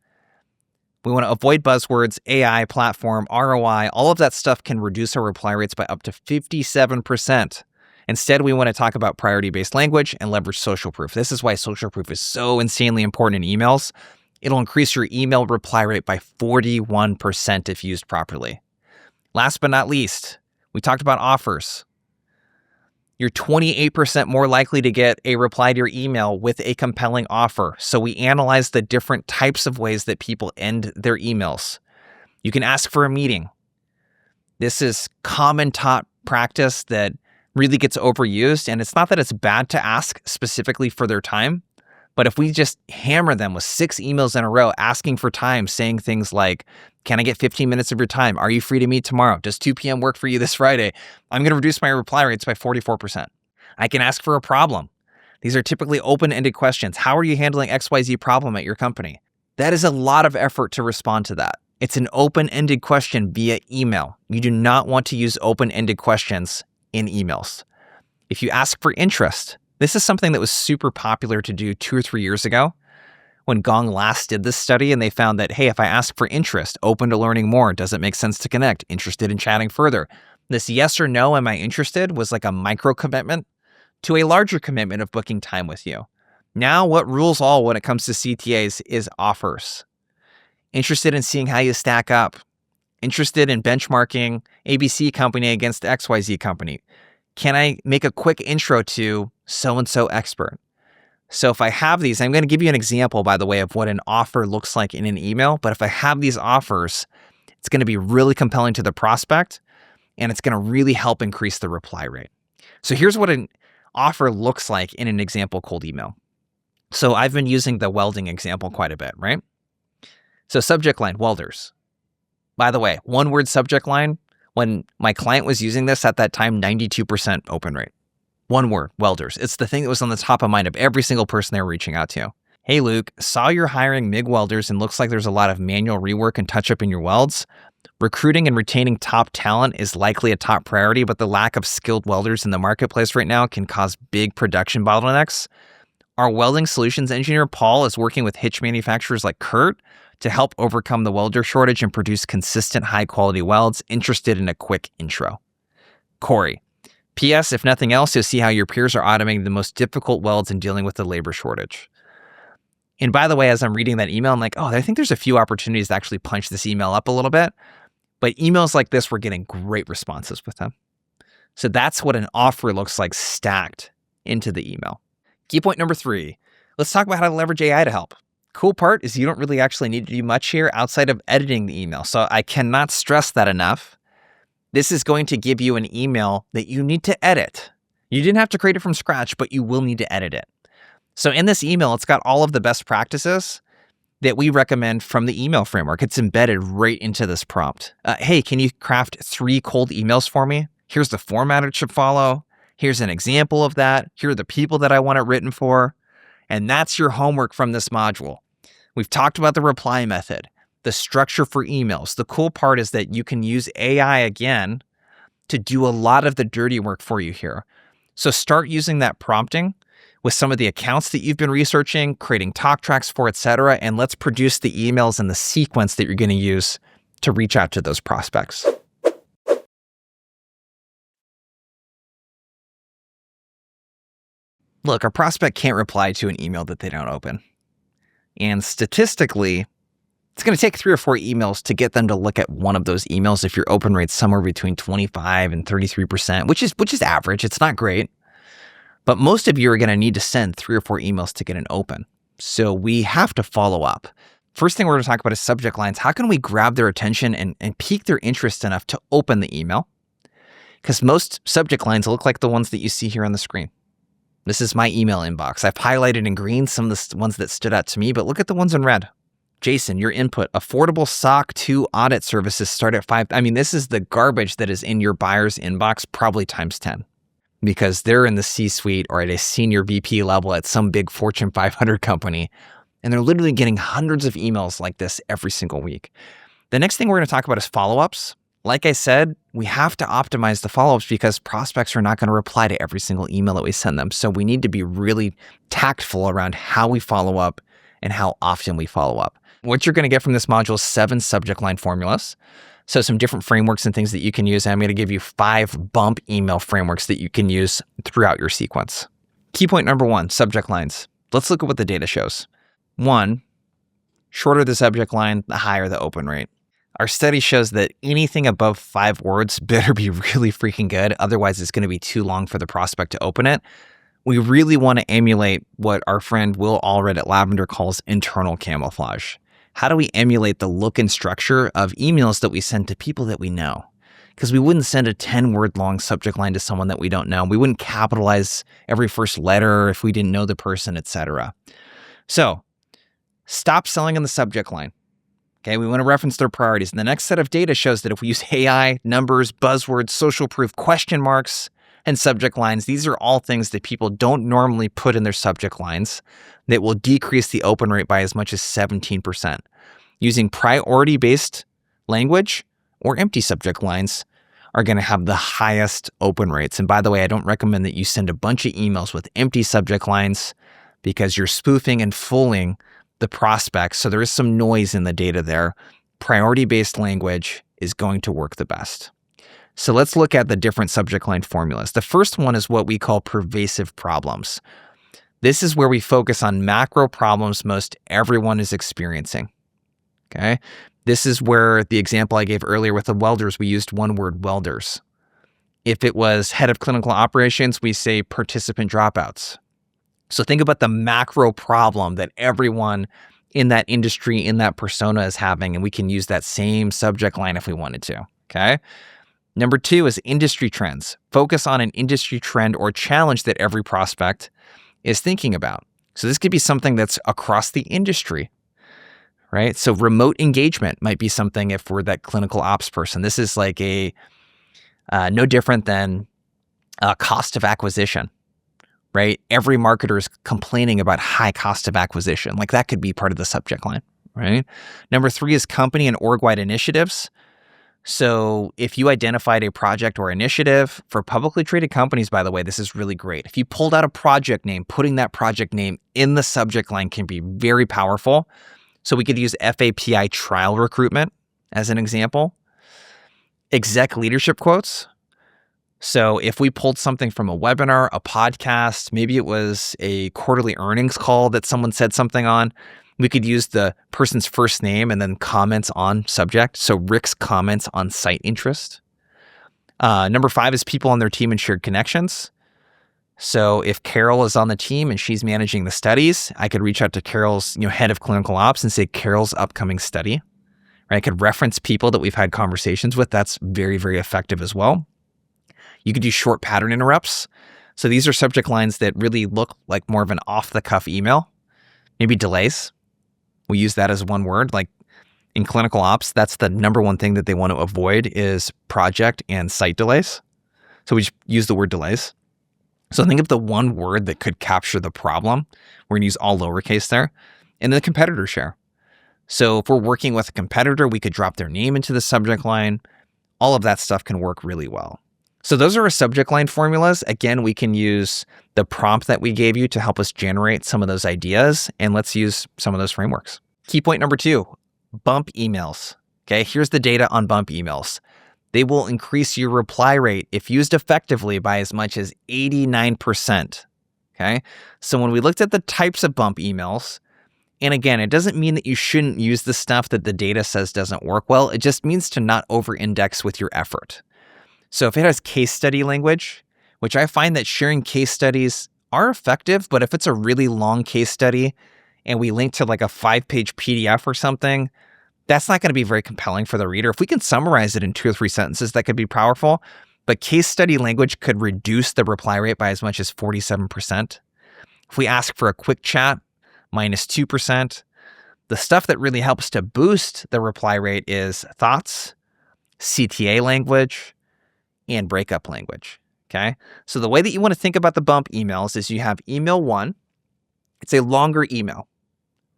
We want to avoid buzzwords, AI, platform, ROI, all of that stuff can reduce our reply rates by up to 57%. Instead, we want to talk about priority-based language and leverage social proof. This is why social proof is so insanely important in emails. It'll increase your email reply rate by 41% if used properly. Last but not least, we talked about offers. You're 28% more likely to get a reply to your email with a compelling offer. So we analyze the different types of ways that people end their emails. You can ask for a meeting. This is common taught practice that really gets overused. And it's not that it's bad to ask specifically for their time, but if we just hammer them with 6 emails in a row, asking for time, saying things like, can I get 15 minutes of your time? Are you free to meet tomorrow? Does 2 p.m. work for you this Friday? I'm going to reduce my reply rates by 44%. I can ask for a problem. These are typically open-ended questions. How are you handling XYZ problem at your company? That is a lot of effort to respond to that. It's an open-ended question via email. You do not want to use open-ended questions in emails. If you ask for interest, this is something that was super popular to do 2 or 3 years ago when Gong last did this study, and they found that, hey, if I ask for interest, open to learning more, does it make sense to connect, interested in chatting further? This yes or no, am I interested, was like a micro commitment to a larger commitment of booking time with you. Now, what rules all when it comes to CTAs is offers. Interested in seeing how you stack up. Interested in benchmarking ABC company against XYZ company. Can I make a quick intro to so-and-so expert? So if I have these, I'm going to give you an example, by the way, of what an offer looks like in an email. But if I have these offers, it's going to be really compelling to the prospect, and it's going to really help increase the reply rate. So here's what an offer looks like in an example cold email. So I've been using the welding example quite a bit, right? So subject line, welders. By the way, one word subject line, when my client was using this at that time, 92% open rate. One word, welders. It's the thing that was on the top of mind of every single person they were reaching out to. Hey, Luke, saw you're hiring MIG welders and looks like there's a lot of manual rework and touch-up in your welds. Recruiting and retaining top talent is likely a top priority, but the lack of skilled welders in the marketplace right now can cause big production bottlenecks. Our welding solutions engineer, Paul, is working with hitch manufacturers like Kurt to help overcome the welder shortage and produce consistent high-quality welds. Interested in a quick intro. Corey. P.S. If nothing else, you'll see how your peers are automating the most difficult welds and dealing with the labor shortage. And by the way, as I'm reading that email, I'm like, oh, I think there's a few opportunities to actually punch this email up a little bit. But emails like this, we're getting great responses with them. So that's what an offer looks like stacked into the email. Key point number 3, let's talk about how to leverage AI to help. Cool part is you don't really actually need to do much here outside of editing the email. So I cannot stress that enough. This is going to give you an email that you need to edit. You didn't have to create it from scratch, but you will need to edit it. So in this email, it's got all of the best practices that we recommend from the email framework. It's embedded right into this prompt. Hey, can you craft 3 cold emails for me? Here's the format it should follow. Here's an example of that. Here are the people that I want it written for. And that's your homework from this module. We've talked about the reply method, the structure for emails. The cool part is that you can use AI again to do a lot of the dirty work for you here. So start using that prompting with some of the accounts that you've been researching, creating talk tracks for, etc. And let's produce the emails in the sequence that you're going to use to reach out to those prospects. Look, a prospect can't reply to an email that they don't open. And statistically, it's going to take 3 or 4 emails to get them to look at one of those emails if your open rate's somewhere between 25 and 33%, which is average. It's not great. But most of you are going to need to send 3 or 4 emails to get an open. So we have to follow up. First thing we're going to talk about is subject lines. How can we grab their attention and pique their interest enough to open the email? Because most subject lines look like the ones that you see here on the screen. This is my email inbox. I've highlighted in green some of the ones that stood out to me, but look at the ones in red. Jason, your input, affordable SOC 2 audit services start at 5. I mean, this is the garbage that is in your buyer's inbox, probably times 10, because they're in the C-suite or at a senior VP level at some big Fortune 500 company, and they're literally getting hundreds of emails like this every single week. The next thing we're going to talk about is follow-ups. Like I said, we have to optimize the follow-ups because prospects are not going to reply to every single email that we send them. So we need to be really tactful around how we follow up and how often we follow up. What you're going to get from this module is 7 subject line formulas. So some different frameworks and things that you can use. And I'm going to give you 5 bump email frameworks that you can use throughout your sequence. Key point number 1, subject lines. Let's look at what the data shows. 1, shorter the subject line, the higher the open rate. Our study shows that anything above 5 words better be really freaking good. Otherwise, it's going to be too long for the prospect to open it. We really want to emulate what our friend Will Allred at Lavender calls internal camouflage. How do we emulate the look and structure of emails that we send to people that we know? Because we wouldn't send a 10-word long subject line to someone that we don't know. We wouldn't capitalize every first letter if we didn't know the person, etc. So stop selling in the subject line. Okay, we want to reference their priorities. And the next set of data shows that if we use AI, numbers, buzzwords, social proof, question marks, and subject lines, these are all things that people don't normally put in their subject lines that will decrease the open rate by as much as 17%. Using priority-based language or empty subject lines are going to have the highest open rates. And by the way, I don't recommend that you send a bunch of emails with empty subject lines because you're spoofing and fooling the prospects. So there is some noise in the data there. Priority-based language is going to work the best. So let's look at the different subject line formulas. The first one is what we call pervasive problems. This is where we focus on macro problems most everyone is experiencing. Okay? This is where the example I gave earlier with the welders, we used one word, welders. If it was head of clinical operations, we say participant dropouts. So think about the macro problem that everyone in that industry, in that persona is having, and we can use that same subject line if we wanted to, okay? Number 2 is industry trends. Focus on an industry trend or challenge that every prospect is thinking about. So this could be something that's across the industry, right? So remote engagement might be something if we're that clinical ops person. This is like no different than cost of acquisition, right? Every marketer is complaining about high cost of acquisition. Like that could be part of the subject line, right? Number 3 is company and org-wide initiatives. So if you identified a project or initiative for publicly traded companies, by the way, this is really great. If you pulled out a project name, putting that project name in the subject line can be very powerful. So we could use FAPI trial recruitment as an example. Exec leadership quotes. So if we pulled something from a webinar, a podcast, maybe it was a quarterly earnings call that someone said something on, we could use the person's first name and then comments on subject. So Rick's comments on site interest. Number 5 is people on their team and shared connections. So if Carol is on the team and she's managing the studies, I could reach out to Carol's head of clinical ops and say Carol's upcoming study. Right? I could reference people that we've had conversations with. That's very, very effective as well. You could use short pattern interrupts. So these are subject lines that really look like more of an off-the-cuff email. Maybe delays. We use that as one word. Like in clinical ops, that's the number one thing that they want to avoid is project and site delays. So we just use the word delays. So think of the one word that could capture the problem. We're going to use all lowercase there. And then the competitor share. So if we're working with a competitor, we could drop their name into the subject line. All of that stuff can work really well. So those are our subject line formulas. Again, we can use the prompt that we gave you to help us generate some of those ideas, and let's use some of those frameworks. Key point number 2, bump emails. Okay, here's the data on bump emails. They will increase your reply rate if used effectively by as much as 89%. Okay, so when we looked at the types of bump emails, and again, it doesn't mean that you shouldn't use the stuff that the data says doesn't work well. It just means to not over-index with your effort. So if it has case study language, which I find that sharing case studies are effective, but if it's a really long case study and we link to like a 5-page PDF or something, that's not going to be very compelling for the reader. If we can summarize it in 2 or 3 sentences, that could be powerful. But case study language could reduce the reply rate by as much as 47%. If we ask for a quick chat, -2%. The stuff that really helps to boost the reply rate is thoughts, CTA language, and breakup language, okay? So the way that you want to think about the bump emails is you have email 1. It's a longer email,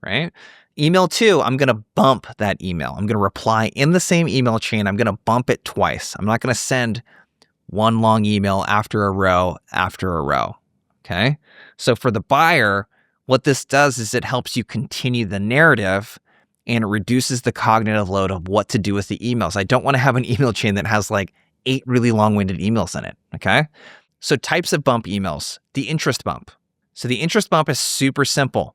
right? Email 2, I'm going to bump that email. I'm going to reply in the same email chain. I'm going to bump it twice. I'm not going to send one long email after a row, okay? So for the buyer, what this does is it helps you continue the narrative and it reduces the cognitive load of what to do with the emails. I don't want to have an email chain that has like 8 really long-winded emails in it, okay? So types of bump emails, the interest bump. So the interest bump is super simple.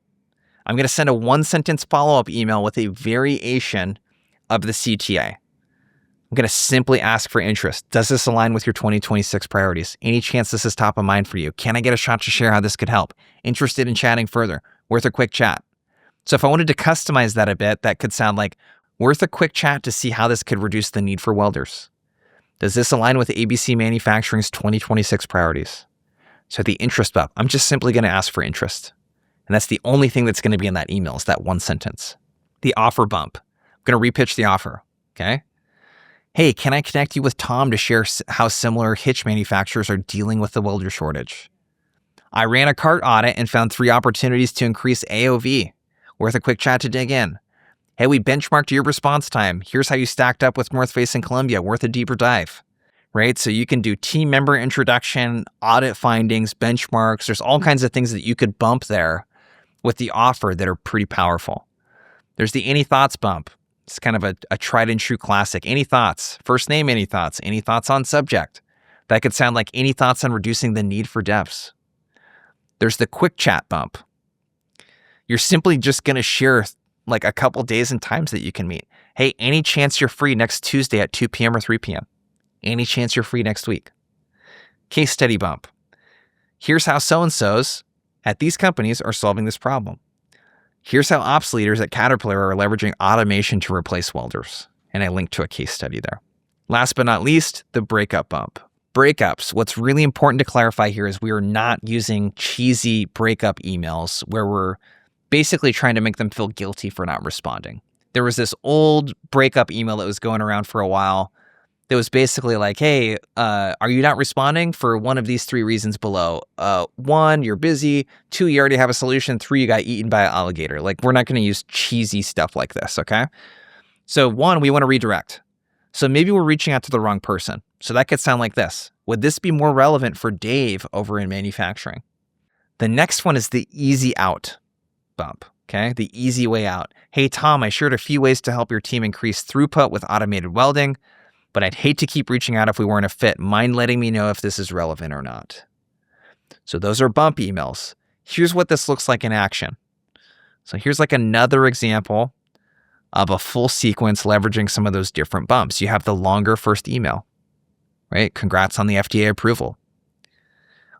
I'm going to send a 1-sentence follow-up email with a variation of the CTA. I'm going to simply ask for interest. Does this align with your 2026 priorities? Any chance this is top of mind for you? Can I get a shot to share how this could help? Interested in chatting further? Worth a quick chat? So if I wanted to customize that a bit, that could sound like worth a quick chat to see how this could reduce the need for welders. Does this align with ABC Manufacturing's 2026 priorities? So the interest bump, I'm just simply going to ask for interest. And that's the only thing that's going to be in that email is that 1 sentence. The offer bump, I'm going to repitch the offer, okay? Hey, can I connect you with Tom to share how similar hitch manufacturers are dealing with the welder shortage? I ran a cart audit and found 3 opportunities to increase AOV. Worth a quick chat to dig in. Hey, we benchmarked your response time. Here's how you stacked up with North Face and Columbia. Worth a deeper dive, right? So you can do team member introduction, audit findings, benchmarks. There's all kinds of things that you could bump there with the offer that are pretty powerful. There's the any thoughts bump. It's kind of a tried and true classic. Any thoughts? First name, any thoughts? Any thoughts on subject? That could sound like any thoughts on reducing the need for devs. There's the quick chat bump. You're simply just going to share like a couple days and times that you can meet. Hey, any chance you're free next Tuesday at 2 p.m. or 3 p.m.? Any chance you're free next week? Case study bump. Here's how so-and-sos at these companies are solving this problem. Here's how ops leaders at Caterpillar are leveraging automation to replace welders. And I linked to a case study there. Last but not least, the breakup bump. Breakups. What's really important to clarify here is we are not using cheesy breakup emails where we're basically trying to make them feel guilty for not responding. There was this old breakup email that was going around for a while that was basically like, hey, are you not responding for one of these 3 reasons below? 1, you're busy. 2, you already have a solution. 3, you got eaten by an alligator. Like, we're not going to use cheesy stuff like this, okay? So 1, we want to redirect. So maybe we're reaching out to the wrong person. So that could sound like this. Would this be more relevant for Dave over in manufacturing? The next one is the easy out bump, okay? The easy way out. Hey, Tom, I shared a few ways to help your team increase throughput with automated welding, but I'd hate to keep reaching out if we weren't a fit. Mind letting me know if this is relevant or not. So those are bump emails. Here's what this looks like in action. So here's like another example of a full sequence leveraging some of those different bumps. You have the longer first email, right? Congrats on the FDA approval.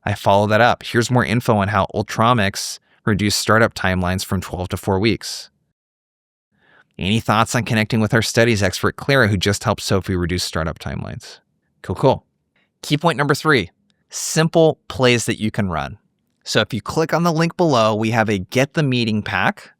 I follow that up. Here's more info on how Ultramics reduced startup timelines from 12 to 4 weeks. Any thoughts on connecting with our studies expert, Clara, who just helped Sophie reduce startup timelines? Cool. Key point number 3, simple plays that you can run. So if you click on the link below, we have a Get the Meeting pack.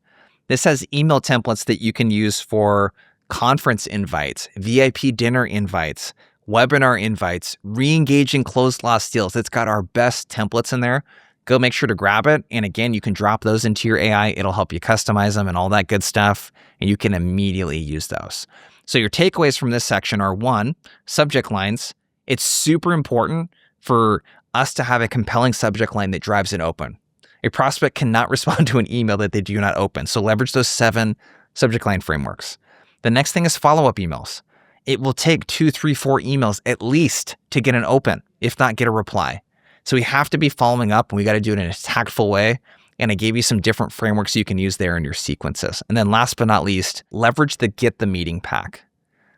This has email templates that you can use for conference invites, VIP dinner invites, webinar invites, re-engaging closed loss deals. It's got our best templates in there. Go make sure to grab it. And again, you can drop those into your AI. It'll help you customize them and all that good stuff. And you can immediately use those. So your takeaways from this section are 1, subject lines. It's super important for us to have a compelling subject line that drives it open. A prospect cannot respond to an email that they do not open. So leverage those 7 subject line frameworks. The next thing is follow-up emails. It will take 2, 3, 4 emails at least to get an open, if not get a reply. So we have to be following up, and we got to do it in a tactful way. And I gave you some different frameworks you can use there in your sequences. And then last but not least, leverage the Get the Meeting pack.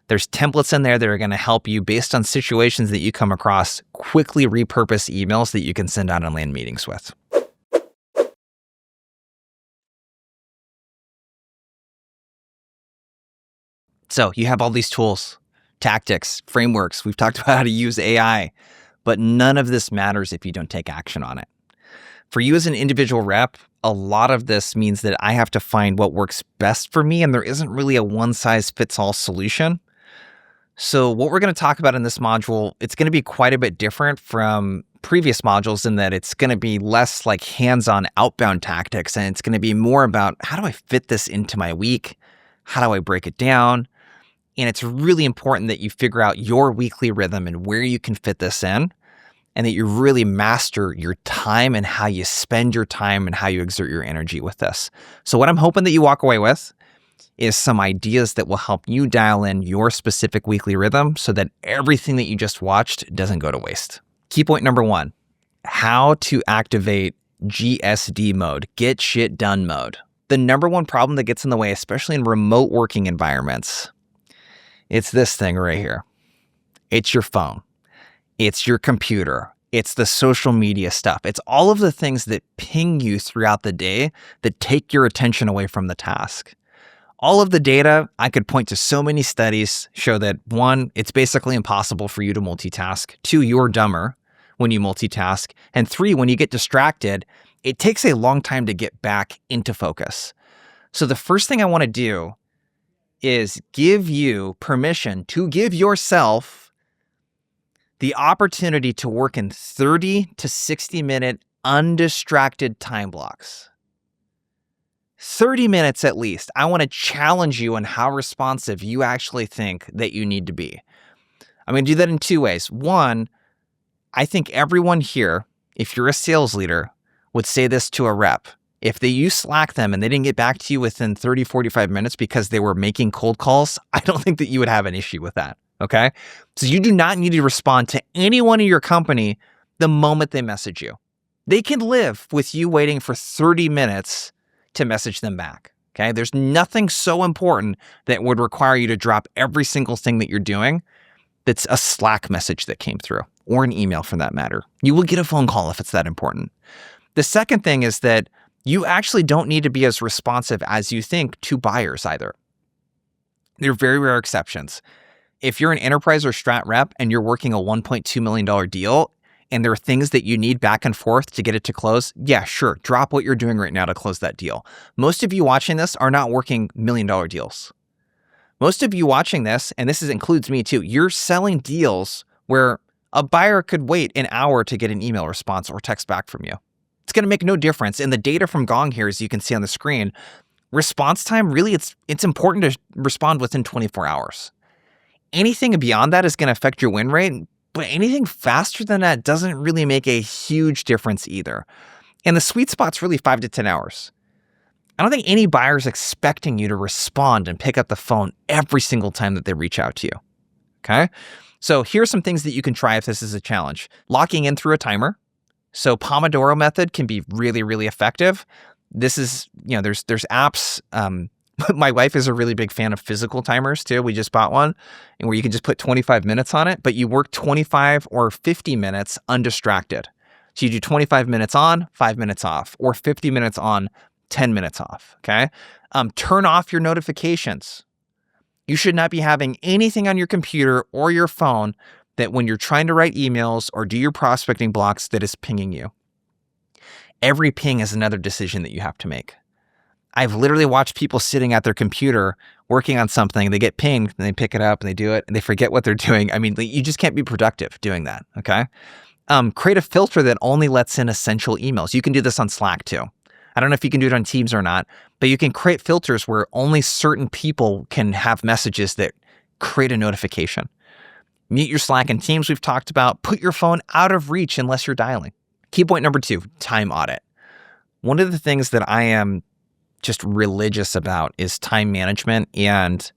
There's templates in there that are going to help you based on situations that you come across, quickly repurpose emails that you can send out and land meetings with. So you have all these tools, tactics, frameworks. We've talked about how to use AI, but none of this matters if you don't take action on it. For you as an individual rep, a lot of this means that I have to find what works best for me, and there isn't really a one-size-fits-all solution. So what we're going to talk about in this module, it's going to be quite a bit different from previous modules in that it's going to be less like hands-on outbound tactics, and it's going to be more about how do I fit this into my week? How do I break it down? And it's really important that you figure out your weekly rhythm and where you can fit this in, and that you really master your time and how you spend your time and how you exert your energy with this. So what I'm hoping that you walk away with is some ideas that will help you dial in your specific weekly rhythm so that everything that you just watched doesn't go to waste. Key point number 1, how to activate GSD mode, get shit done mode. The number one problem that gets in the way, especially in remote working environments, it's this thing right here. It's your phone. It's your computer. It's the social media stuff. It's all of the things that ping you throughout the day that take your attention away from the task. All of the data, I could point to so many studies, show that 1, it's basically impossible for you to multitask. 2, you're dumber when you multitask. And 3, when you get distracted, it takes a long time to get back into focus. So the first thing I want to do is give you permission to give yourself the opportunity to work in 30 to 60 minute undistracted time blocks. 30 minutes at least. I want to challenge you on how responsive you actually think that you need to be. I'm going to do that in two ways. One, I think everyone here, if you're a sales leader, would say this to a rep. If you Slack them and they didn't get back to you within 30, 45 minutes because they were making cold calls, I don't think that you would have an issue with that, okay? So you do not need to respond to anyone in your company the moment they message you. They can live with you waiting for 30 minutes to message them back, okay? There's nothing so important that would require you to drop every single thing that you're doing that's a Slack message that came through, or an email for that matter. You will get a phone call if it's that important. The second thing is that you actually don't need to be as responsive as you think to buyers either. There are very rare exceptions. If you're an enterprise or strat rep and you're working a $1.2 million deal and there are things that you need back and forth to get it to close, yeah, sure, drop what you're doing right now to close that deal. Most of you watching this are not working $1 million deals. Most of you watching this, and this includes me too, you're selling deals where a buyer could wait an hour to get an email response or text back from you. It's going to make no difference. And the data from Gong here, as you can see on the screen, response time, really, it's important to respond within 24 hours. Anything beyond that is going to affect your win rate, but anything faster than that doesn't really make a huge difference either. And the sweet spot's really 5 to 10 hours. I don't think any buyer is expecting you to respond and pick up the phone every single time that they reach out to you, okay? So here's some things that you can try if this is a challenge. Locking in through a timer. So Pomodoro method can be really, really effective. This is, there's apps. My wife is a really big fan of physical timers too. We just bought one and where you can just put 25 minutes on it, but you work 25 or 50 minutes undistracted. So you do 25 minutes on, 5 minutes off, or 50 minutes on, 10 minutes off, okay? Turn off your notifications. You should not be having anything on your computer or your phone that when you're trying to write emails or do your prospecting blocks that is pinging you. Every ping is another decision that you have to make. I've literally watched people sitting at their computer working on something, they get pinged and they pick it up and they do it and they forget what they're doing. I mean, you just can't be productive doing that, okay? Create a filter that only lets in essential emails. You can do this on Slack too. I don't know if you can do it on Teams or not, but you can create filters where only certain people can have messages that create a notification. Mute your Slack and Teams we've talked about. Put your phone out of reach unless you're dialing. Key point number 2, time audit. One of the things that I am just religious about is time management, and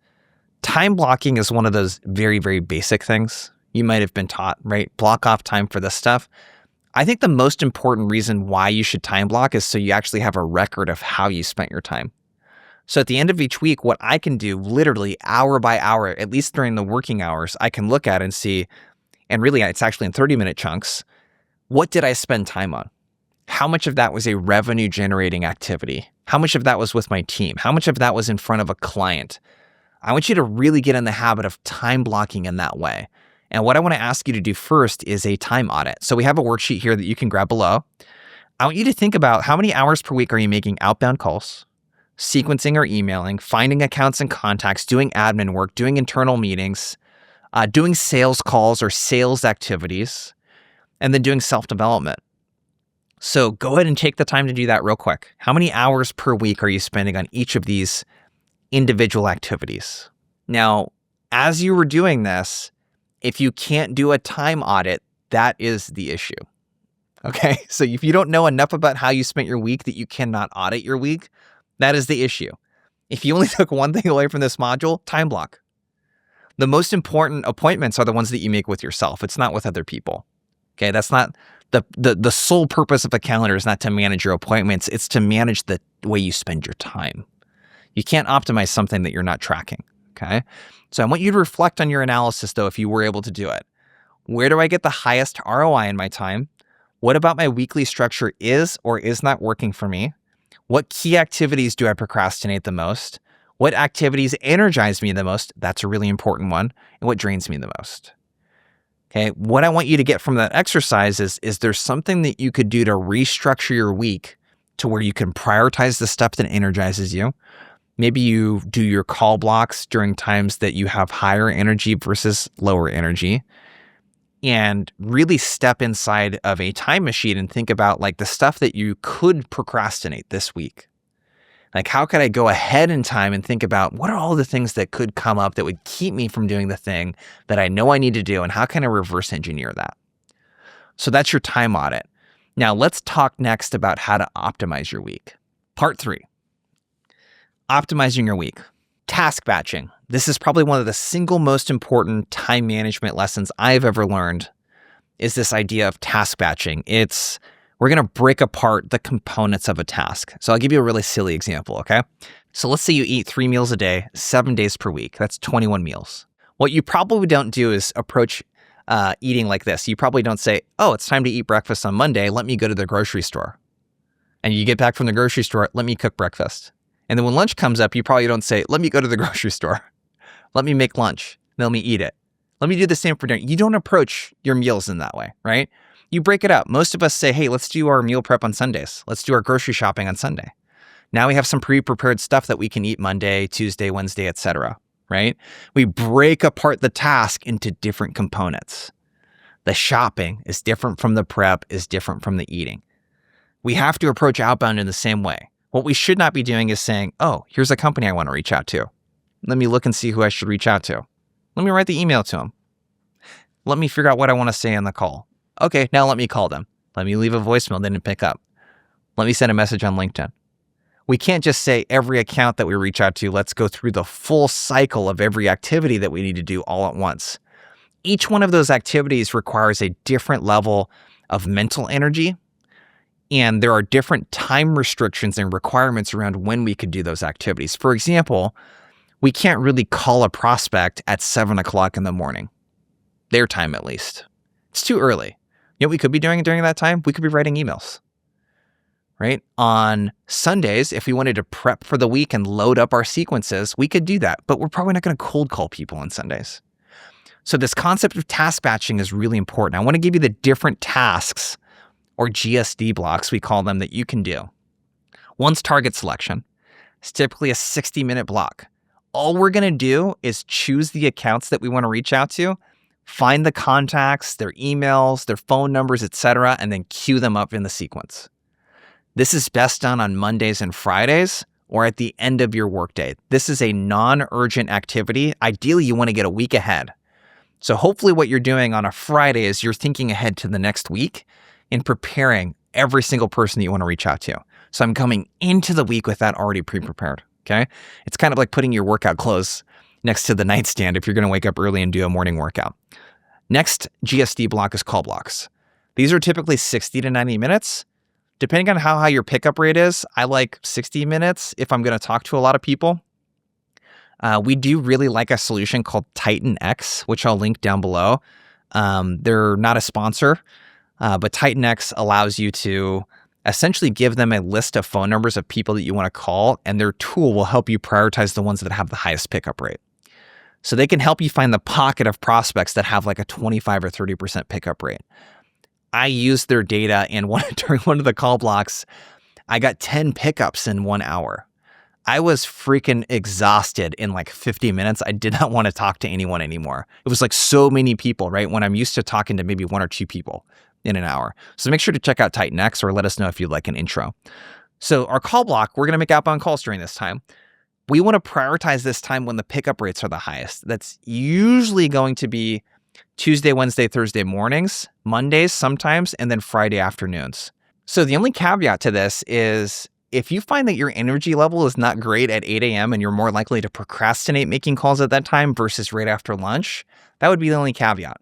time blocking is one of those very, very basic things you might have been taught, right? Block off time for this stuff. I think the most important reason why you should time block is so you actually have a record of how you spent your time. So at the end of each week, what I can do literally hour by hour, at least during the working hours, I can look at and see, and really it's actually in 30-minute chunks, what did I spend time on? How much of that was a revenue generating activity? How much of that was with my team? How much of that was in front of a client? I want you to really get in the habit of time blocking in that way. And what I want to ask you to do first is a time audit. So we have a worksheet here that you can grab below. I want you to think about how many hours per week are you making outbound calls, sequencing or emailing, finding accounts and contacts, doing admin work, doing internal meetings, doing sales calls or sales activities, and then doing self-development. So go ahead and take the time to do that real quick. How many hours per week are you spending on each of these individual activities? Now, as you were doing this, if you can't do a time audit, that is the issue. Okay, so if you don't know enough about how you spent your week that you cannot audit your week, that is the issue. If you only took one thing away from this module, time block. The most important appointments are the ones that you make with yourself. It's not with other people. Okay, that's not the sole purpose of a calendar is not to manage your appointments. It's to manage the way you spend your time. You can't optimize something that you're not tracking. Okay, so I want you to reflect on your analysis though, if you were able to do it. Where do I get the highest ROI in my time? What about my weekly structure is or is not working for me? What key activities do I procrastinate the most? What activities energize me the most? That's a really important one. And what drains me the most? Okay, what I want you to get from that exercise is there something that you could do to restructure your week to where you can prioritize the stuff that energizes you? Maybe you do your call blocks during times that you have higher energy versus lower energy, and really step inside of a time machine and think about like the stuff that you could procrastinate this week. Like, how could I go ahead in time and think about what are all the things that could come up that would keep me from doing the thing that I know I need to do, and how can I reverse engineer that? So that's your time audit. Now let's talk next about how to optimize your week. Part 3, optimizing your week. Task batching. This is probably one of the single most important time management lessons I've ever learned, is this idea of task batching. We're going to break apart the components of a task. So I'll give you a really silly example, okay? So let's say you eat 3 meals a day, 7 days per week. That's 21 meals. What you probably don't do is approach eating like this. You probably don't say, oh, it's time to eat breakfast on Monday. Let me go to the grocery store. And you get back from the grocery store, let me cook breakfast. And then when lunch comes up, you probably don't say, let me go to the grocery store. Let me make lunch. Let me eat it. Let me do the same for dinner. You don't approach your meals in that way, right? You break it up. Most of us say, hey, let's do our meal prep on Sundays. Let's do our grocery shopping on Sunday. Now we have some pre-prepared stuff that we can eat Monday, Tuesday, Wednesday, etc., right? We break apart the task into different components. The shopping is different from the prep, is different from the eating. We have to approach outbound in the same way. What we should not be doing is saying, oh, here's a company I want to reach out to. Let me look and see who I should reach out to. Let me write the email to them. Let me figure out what I want to say on the call. Okay, now let me call them. Let me leave a voicemail they didn't pick up. Let me send a message on LinkedIn. We can't just say every account that we reach out to, let's go through the full cycle of every activity that we need to do all at once. Each one of those activities requires a different level of mental energy, and there are different time restrictions and requirements around when we could do those activities. For example, we can't really call a prospect at 7 o'clock in the morning, their time at least. It's too early. You know what we could be doing during that time? We could be writing emails, right? On Sundays, if we wanted to prep for the week and load up our sequences, we could do that, but we're probably not going to cold call people on Sundays. So this concept of task batching is really important. I want to give you the different tasks, or GSD blocks, we call them, that you can do. One's target selection. It's typically a 60-minute block. All we're going to do is choose the accounts that we want to reach out to, find the contacts, their emails, their phone numbers, etc., and then queue them up in the sequence. This is best done on Mondays and Fridays or at the end of your workday. This is a non-urgent activity. Ideally, you want to get a week ahead. So hopefully what you're doing on a Friday is you're thinking ahead to the next week and preparing every single person that you want to reach out to. So I'm coming into the week with that already pre-prepared, okay? It's kind of like putting your workout clothes next to the nightstand if you're going to wake up early and do a morning workout. Next GSD block is call blocks. These are typically 60 to 90 minutes. Depending on how high your pickup rate is, I like 60 minutes if I'm going to talk to a lot of people. We do really like a solution called Titan X, which I'll link down below. They're not a sponsor, but Titan X allows you to essentially give them a list of phone numbers of people that you want to call, and their tool will help you prioritize the ones that have the highest pickup rate. So they can help you find the pocket of prospects that have like a 25 or 30% pickup rate. I used their data, and during one of the call blocks, I got 10 pickups in 1 hour. I was freaking exhausted in like 50 minutes. I did not want to talk to anyone anymore. It was like so many people, right? When I'm used to talking to maybe 1 or 2 people in an hour. So make sure to check out Titan X or let us know if you'd like an intro. So our call block, we're going to make outbound calls during this time. We want to prioritize this time when the pickup rates are the highest. That's usually going to be Tuesday, Wednesday, Thursday mornings, Mondays sometimes, and then Friday afternoons. So the only caveat to this is if you find that your energy level is not great at 8 a.m. and you're more likely to procrastinate making calls at that time versus right after lunch, that would be the only caveat.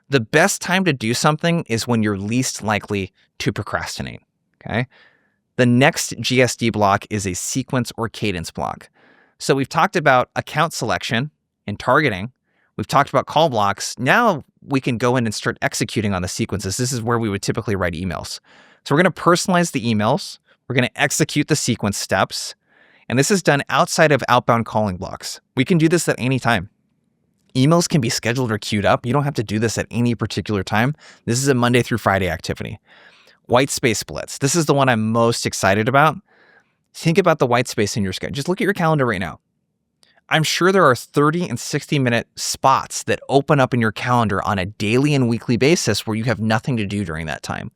The best time to do something is when you're least likely to procrastinate, okay? The next GSD block is a sequence or cadence block. So we've talked about account selection and targeting. We've talked about call blocks. Now we can go in and start executing on the sequences. This is where we would typically write emails. So we're going to personalize the emails. We're going to execute the sequence steps. And this is done outside of outbound calling blocks. We can do this at any time. Emails can be scheduled or queued up. You don't have to do this at any particular time. This is a Monday through Friday activity. White space splits. This is the one I'm most excited about. Think about the white space in your schedule. Just look at your calendar right now. I'm sure there are 30 and 60-minute spots that open up in your calendar on a daily and weekly basis where you have nothing to do during that time.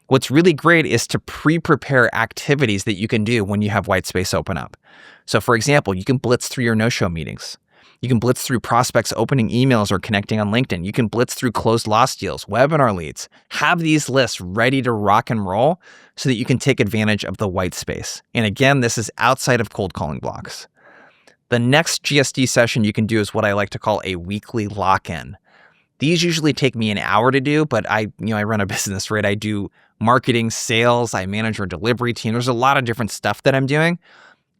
What's really great is to pre-prepare activities that you can do when you have white space open up. So for example, you can blitz through your no-show meetings. You can blitz through prospects opening emails or connecting on LinkedIn. You can blitz through closed lost deals, webinar leads. Have these lists ready to rock and roll so that you can take advantage of the white space. And again, this is outside of cold calling blocks. The next GSD session you can do is what I like to call a weekly lock-in. These usually take me an hour to do, but I run a business, right? I do marketing, sales, I manage our delivery team. There's a lot of different stuff that I'm doing.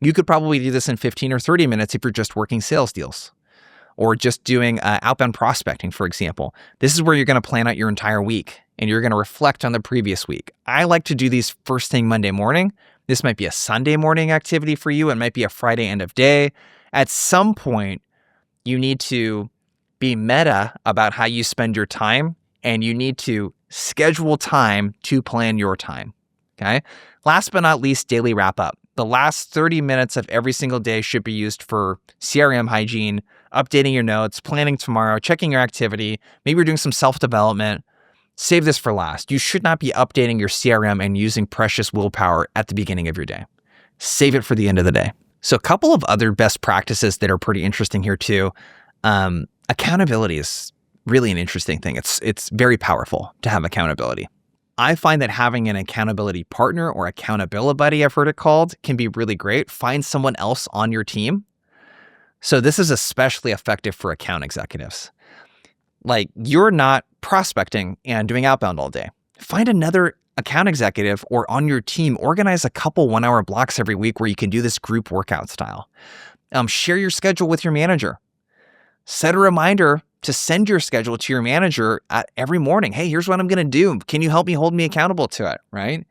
You could probably do this in 15 or 30 minutes if you're just working sales deals or just doing outbound prospecting, for example. This is where you're going to plan out your entire week and you're going to reflect on the previous week. I like to do these first thing Monday morning. This might be a Sunday morning activity for you. It might be a Friday end of day. At some point, you need to be meta about how you spend your time, and you need to schedule time to plan your time, okay? Last but not least, daily wrap up. The last 30 minutes of every single day should be used for CRM hygiene, updating your notes, planning tomorrow, checking your activity. Maybe you're doing some self-development. Save this for last. You should not be updating your CRM and using precious willpower at the beginning of your day. Save it for the end of the day. So a couple of other best practices that are pretty interesting here too. Accountability is really an interesting thing. It's very powerful to have accountability. I find that having an accountability partner or accountability buddy, I've heard it called, can be really great. Find someone else on your team. So this is especially effective for account executives. Like, you're not prospecting and doing outbound all day. Find another account executive or on your team. Organize a couple 1-hour blocks every week where you can do this group workout style. Share your schedule with your manager. Set a reminder to send your schedule to your manager every morning. Hey, here's what I'm going to do. Can you help me hold me accountable to it, right?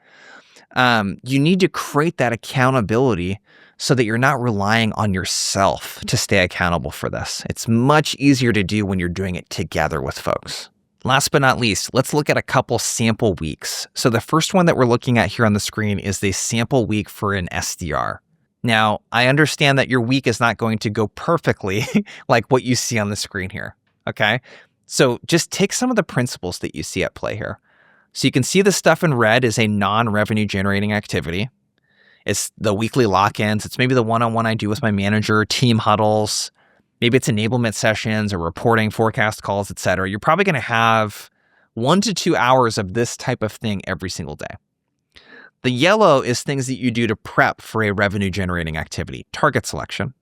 You need to create that accountability so that you're not relying on yourself to stay accountable for this. It's much easier to do when you're doing it together with folks. Last but not least, let's look at a couple sample weeks. So the first one that we're looking at here on the screen is the sample week for an SDR. Now, I understand that your week is not going to go perfectly like what you see on the screen here, okay? So just take some of the principles that you see at play here. So you can see the stuff in red is a non-revenue generating activity. It's the weekly lock-ins. It's maybe the one-on-one I do with my manager, team huddles. Maybe it's enablement sessions or reporting, forecast calls, et cetera. You're probably going to have 1 to 2 hours of this type of thing every single day. The yellow is things that you do to prep for a revenue generating activity, target selection.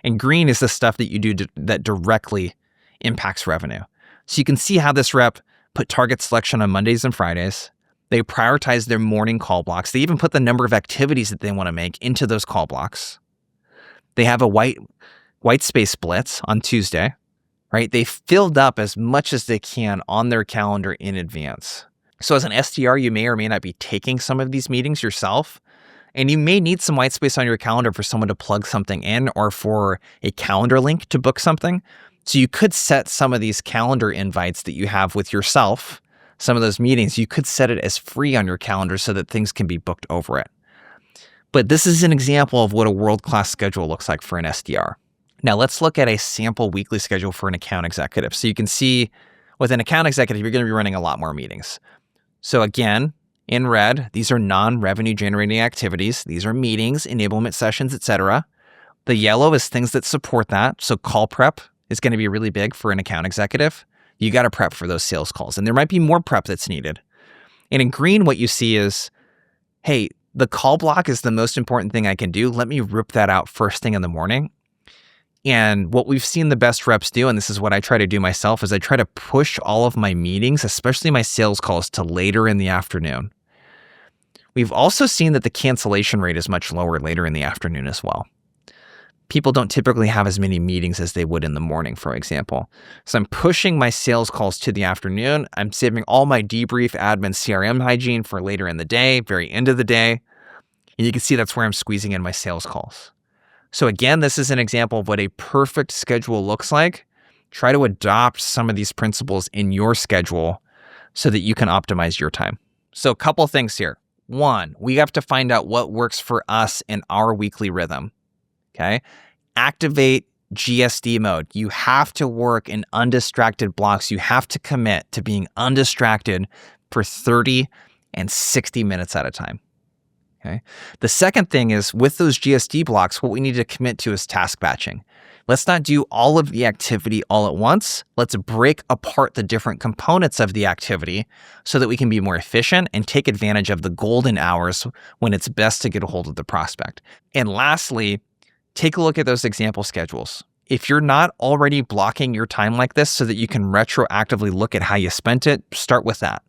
And green is the stuff that you do that directly impacts revenue. So you can see how this rep put target selection on Mondays and Fridays. They prioritize their morning call blocks. They even put the number of activities that they want to make into those call blocks. They have a white space splits on Tuesday, right? They filled up as much as they can on their calendar in advance. So as an SDR, you may or may not be taking some of these meetings yourself, and you may need some white space on your calendar for someone to plug something in or for a calendar link to book something. So you could set some of these calendar invites that you have with yourself, some of those meetings, you could set it as free on your calendar so that things can be booked over it. But this is an example of what a world-class schedule looks like for an SDR. Now let's look at a sample weekly schedule for an account executive. So you can see with an account executive, you're going to be running a lot more meetings. So again, in red, these are non-revenue generating activities. These are meetings, enablement sessions, etc. The yellow is things that support that. So call prep is going to be really big for an account executive. You got to prep for those sales calls, and there might be more prep that's needed. And in green, what you see is, hey, the call block is the most important thing I can do. Let me rip that out first thing in the morning. And what we've seen the best reps do, and this is what I try to do myself, is I try to push all of my meetings, especially my sales calls, to later in the afternoon. We've also seen that the cancellation rate is much lower later in the afternoon as well. People don't typically have as many meetings as they would in the morning, for example. So I'm pushing my sales calls to the afternoon. I'm saving all my debrief, admin, CRM hygiene for later in the day, very end of the day. And you can see that's where I'm squeezing in my sales calls. So again, this is an example of what a perfect schedule looks like. Try to adopt some of these principles in your schedule so that you can optimize your time. So a couple things here. One, we have to find out what works for us in our weekly rhythm. Okay? Activate GSD mode. You have to work in undistracted blocks. You have to commit to being undistracted for 30 and 60 minutes at a time. Okay. The second thing is with those GSD blocks, what we need to commit to is task batching. Let's not do all of the activity all at once. Let's break apart the different components of the activity so that we can be more efficient and take advantage of the golden hours when it's best to get a hold of the prospect. And lastly, take a look at those example schedules. If you're not already blocking your time like this so that you can retroactively look at how you spent it, start with that.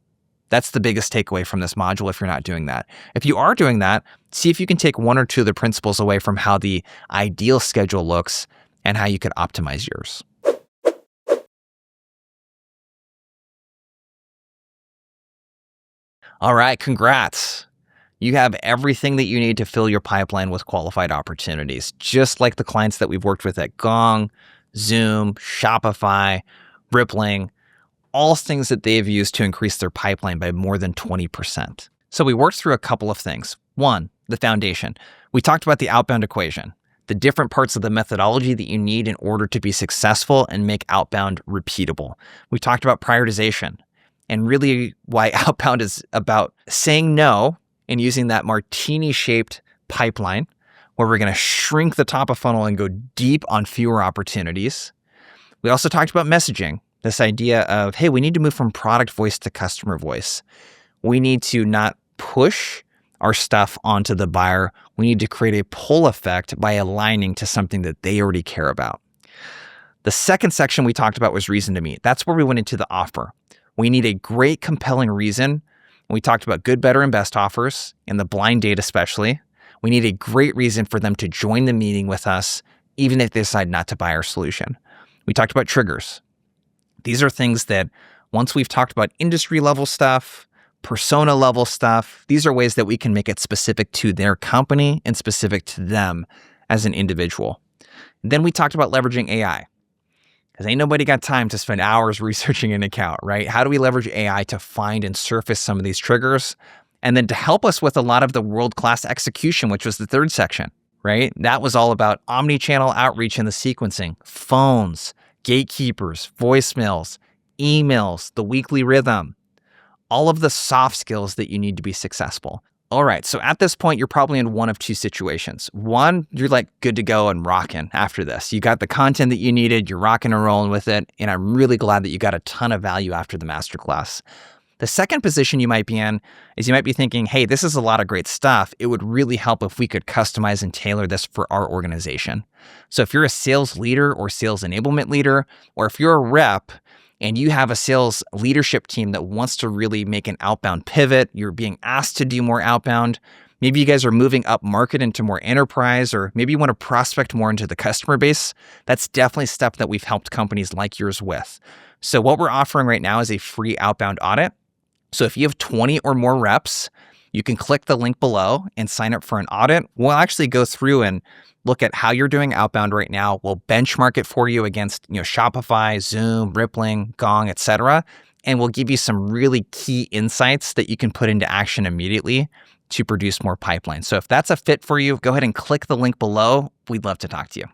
That's the biggest takeaway from this module if you're not doing that. If you are doing that, see if you can take one or two of the principles away from how the ideal schedule looks and how you could optimize yours. All right, congrats. You have everything that you need to fill your pipeline with qualified opportunities, just like the clients that we've worked with at Gong, Zoom, Shopify, Rippling, all things that they've used to increase their pipeline by more than 20%. So we worked through a couple of things. One, the foundation. We talked about the outbound equation, the different parts of the methodology that you need in order to be successful and make outbound repeatable. We talked about prioritization and really why outbound is about saying no and using that martini-shaped pipeline where we're going to shrink the top of funnel and go deep on fewer opportunities. We also talked about messaging, this idea of, hey, we need to move from product voice to customer voice. We need to not push our stuff onto the buyer. We need to create a pull effect by aligning to something that they already care about. The second section we talked about was reason to meet. That's where we went into the offer. We need a great, compelling reason. We talked about good, better, and best offers, and the blind date especially. We need a great reason for them to join the meeting with us, even if they decide not to buy our solution. We talked about triggers. These are things that once we've talked about industry level stuff, persona level stuff, these are ways that we can make it specific to their company and specific to them as an individual. Then we talked about leveraging AI. Because ain't nobody got time to spend hours researching an account, right? How do we leverage AI to find and surface some of these triggers? And then to help us with a lot of the world-class execution, which was the third section, right? That was all about omnichannel outreach and the sequencing, phones, gatekeepers, voicemails, emails, the weekly rhythm, all of the soft skills that you need to be successful. All right, so at this point, you're probably in one of two situations. One, you're like good to go and rocking after this. You got the content that you needed, you're rocking and rolling with it, and I'm really glad that you got a ton of value after the masterclass. The second position you might be in is you might be thinking, hey, this is a lot of great stuff. It would really help if we could customize and tailor this for our organization. So if you're a sales leader or sales enablement leader, or if you're a rep, and you have a sales leadership team that wants to really make an outbound pivot, you're being asked to do more outbound, maybe you guys are moving up market into more enterprise, or maybe you want to prospect more into the customer base, that's definitely stuff that we've helped companies like yours with. So what we're offering right now is a free outbound audit. So if you have 20 or more reps, you can click the link below and sign up for an audit. We'll actually go through and look at how you're doing outbound right now. We'll benchmark it for you against, Shopify, Zoom, Rippling, Gong, etc. And we'll give you some really key insights that you can put into action immediately to produce more pipeline. So if that's a fit for you, go ahead and click the link below. We'd love to talk to you.